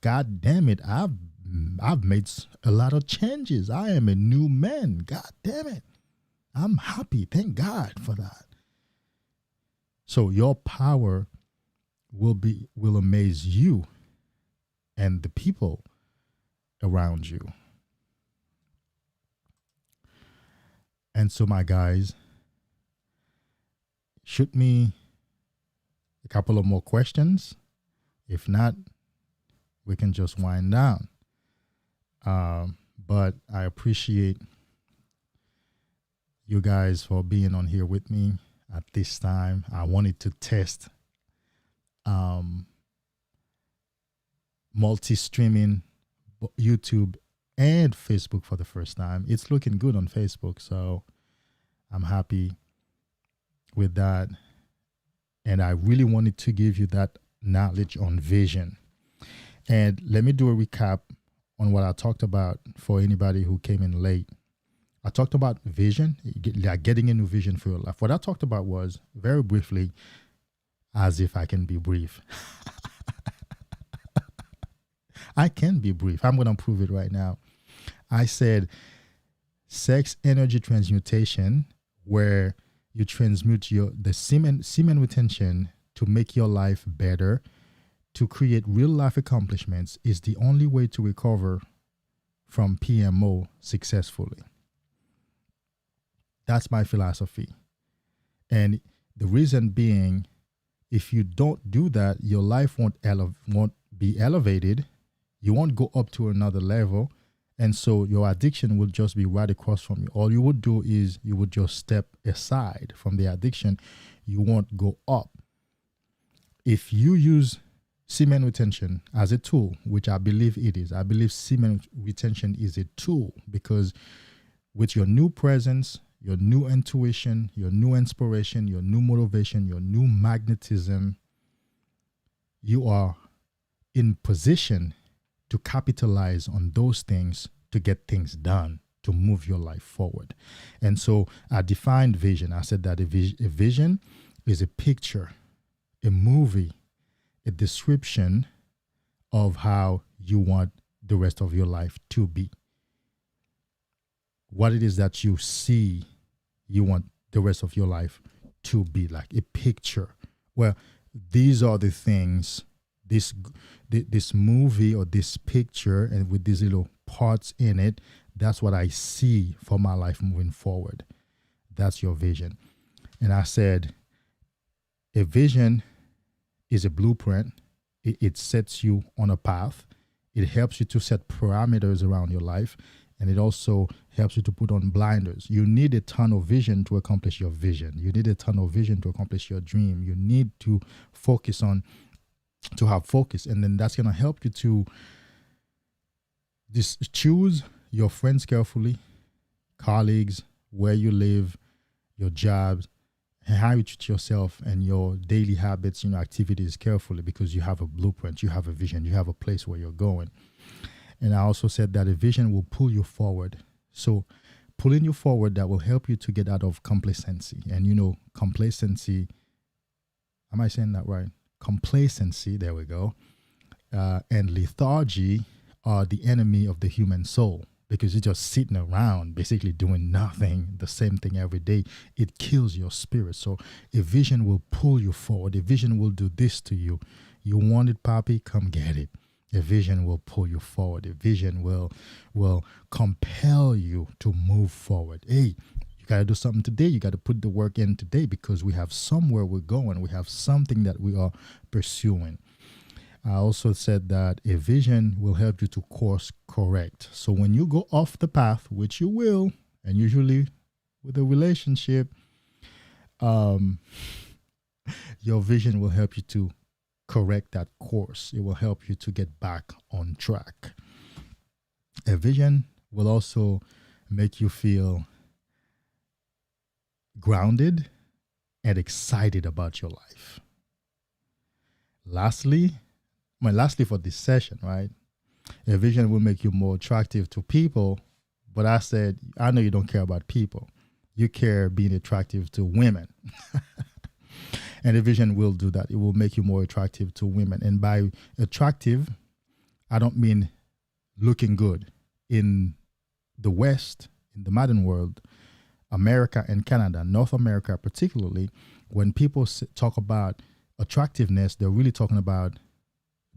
God damn it, I've made a lot of changes. I am a new man. God damn it. I'm happy. Thank God for that. So your power will amaze you and the people around you. And so, my guys, shoot me a couple of more questions. If not, we can just wind down. But I appreciate you guys for being on here with me at this time. I wanted to test multi-streaming YouTube and Facebook for the first time. It's looking good on Facebook, so I'm happy with that. And I really wanted to give you that knowledge on vision. And let me do a recap on what I talked about for anybody who came in late. I talked about vision, like getting a new vision for your life. What I talked about was, very briefly, as if I can be brief. I can be brief. I'm going to prove it right now. I said sex energy transmutation, where you transmute the semen retention to make your life better, to create real life accomplishments, is the only way to recover from PMO successfully. That's my philosophy. And the reason being, if you don't do that, your life won't be elevated. You won't go up to another level. And so your addiction will just be right across from you. All you would do is you would just step aside from the addiction. You won't go up. If you use semen retention as a tool, which I believe it is, I believe semen retention is a tool, because with your new presence, your new intuition, your new inspiration, your new motivation, your new magnetism, you are in position to capitalize on those things, to get things done, to move your life forward. And so I defined vision. I said that a vision is a picture, a movie, a description of how you want the rest of your life to be. What it is that you see you want the rest of your life to be, like a picture. Well, these are the things, this movie or this picture, and with these little parts in it, that's what I see for my life moving forward. That's your vision. And I said, a vision is a blueprint. It sets you on a path. It helps you to set parameters around your life. And it also helps you to put on blinders. You need a tunnel vision to accomplish your vision. You need a tunnel vision to accomplish your dream. You need to have focus. And then that's going to help you to just choose your friends carefully, colleagues, where you live, your jobs, and how you treat yourself and your daily habits, activities carefully, because you have a blueprint, you have a vision, you have a place where you're going. And I also said that a vision will pull you forward. So pulling you forward, that will help you to get out of complacency. And complacency, am I saying that right? Complacency, there we go, and lethargy are the enemy of the human soul, because you're just sitting around basically doing nothing, the same thing every day. It kills your spirit. So a vision will pull you forward. A vision will do this to you. You want it, Papi? Come get it. A vision will pull you forward. A vision will compel you to move forward. Hey, you got to do something today. You got to put the work in today, because we have somewhere we're going. We have something that we are pursuing. I also said that a vision will help you to course correct. So when you go off the path, which you will, and usually with a relationship, your vision will help you to correct that course. It will help you to get back on track. A vision will also make you feel grounded and excited about your life. Lastly for this session, right? A vision will make you more attractive to people. But I said, I know you don't care about people. You care being attractive to women. And a vision will do that. It will make you more attractive to women. And by attractive, I don't mean looking good. In the West, in the modern world, America and Canada, North America particularly, when people talk about attractiveness, they're really talking about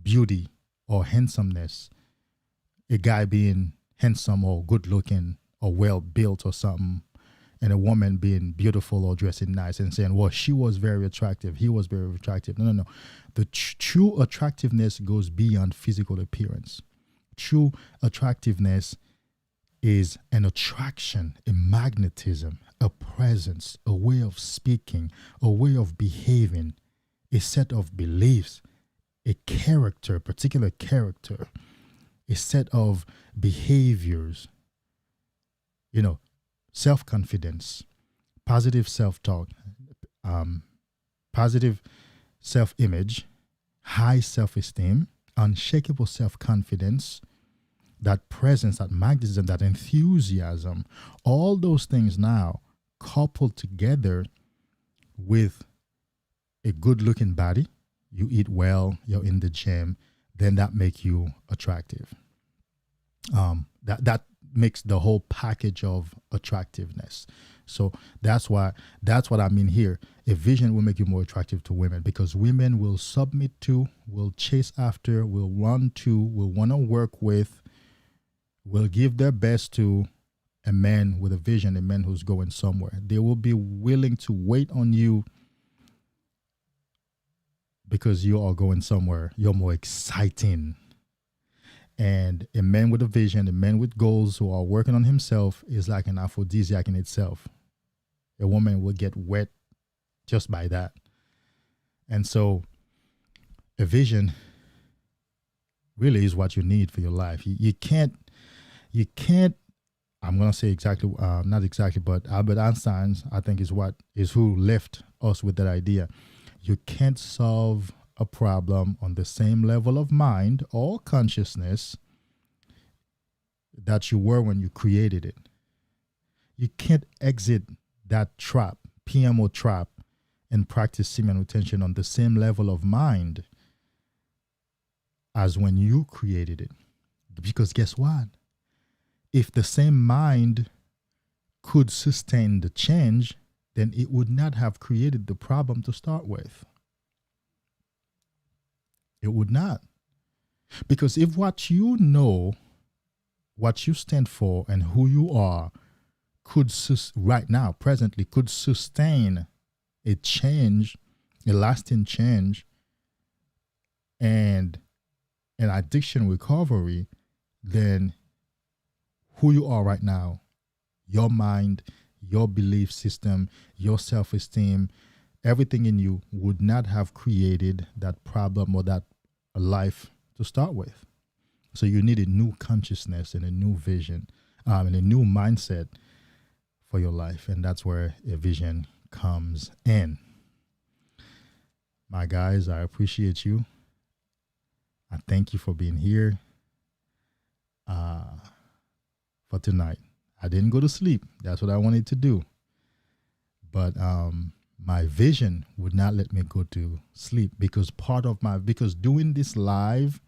beauty or handsomeness. A guy being handsome or good looking or well built or something, and a woman being beautiful or dressing nice and saying, well, she was very attractive, he was very attractive. No. The true attractiveness goes beyond physical appearance. True attractiveness is an attraction, a magnetism, a presence, a way of speaking, a way of behaving, a set of beliefs, a character, particular character, a set of behaviors, self-confidence, positive self-talk, positive self-image, high self-esteem, unshakable self-confidence, that presence, that magnetism, that enthusiasm, all those things now coupled together with a good-looking body, you eat well, you're in the gym, then that makes you attractive. That makes the whole package of attractiveness. So that's what I mean here. A vision will make you more attractive to women, because women will submit to, will chase after, will run to, will want to work with, will give their best to a man with a vision, a man who's going somewhere. They will be willing to wait on you because you are going somewhere. You're more exciting. And a man with a vision, a man with goals who are working on himself is like an aphrodisiac in itself. A woman will get wet just by that. And so a vision really is what you need for your life. You can't, I'm going to say exactly, not exactly, but Albert Einstein, I think, is who left us with that idea. You can't solve a problem on the same level of mind or consciousness that you were when you created it. You can't exit that trap, PMO trap, and practice semen retention on the same level of mind as when you created it. Because guess what? If the same mind could sustain the change, then it would not have created the problem to start with. It would not. Because if what you know, what you stand for, and who you are could right now, presently, could sustain a change, a lasting change, and an addiction recovery, then who you are right now, your mind, your belief system, your self-esteem, everything in you would not have created that problem or that life to start with. So you need a new consciousness and a new vision and a new mindset for your life. And that's where a vision comes in. My guys, I appreciate you. I thank you for being here for tonight. I didn't go to sleep. That's what I wanted to do. But my vision would not let me go to sleep, because because doing this live,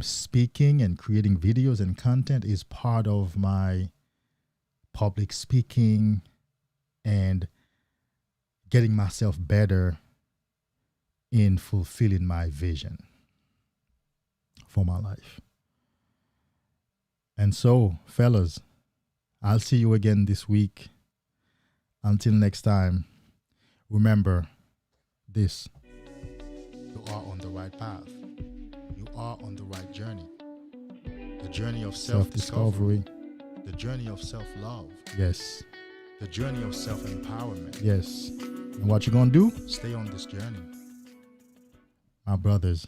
speaking and creating videos and content is part of my public speaking and getting myself better in fulfilling my vision for my life. And so, fellas, I'll see you again this week. Until next time, remember this: you are on the right path. You are on the right journey. The journey of self-discovery. The journey of self-love. Yes. The journey of self-empowerment. Yes. And what you're going to do? Stay on this journey. My brothers,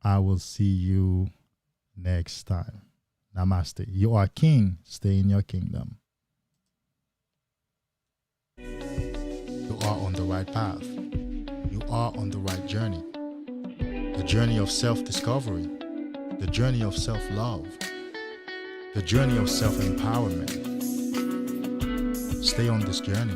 I will see you next time. Namaste. You are king. Stay in your kingdom. You are on the right path. You are on the right journey. The journey of self-discovery. The journey of self-love. The journey of self-empowerment. Stay on this journey.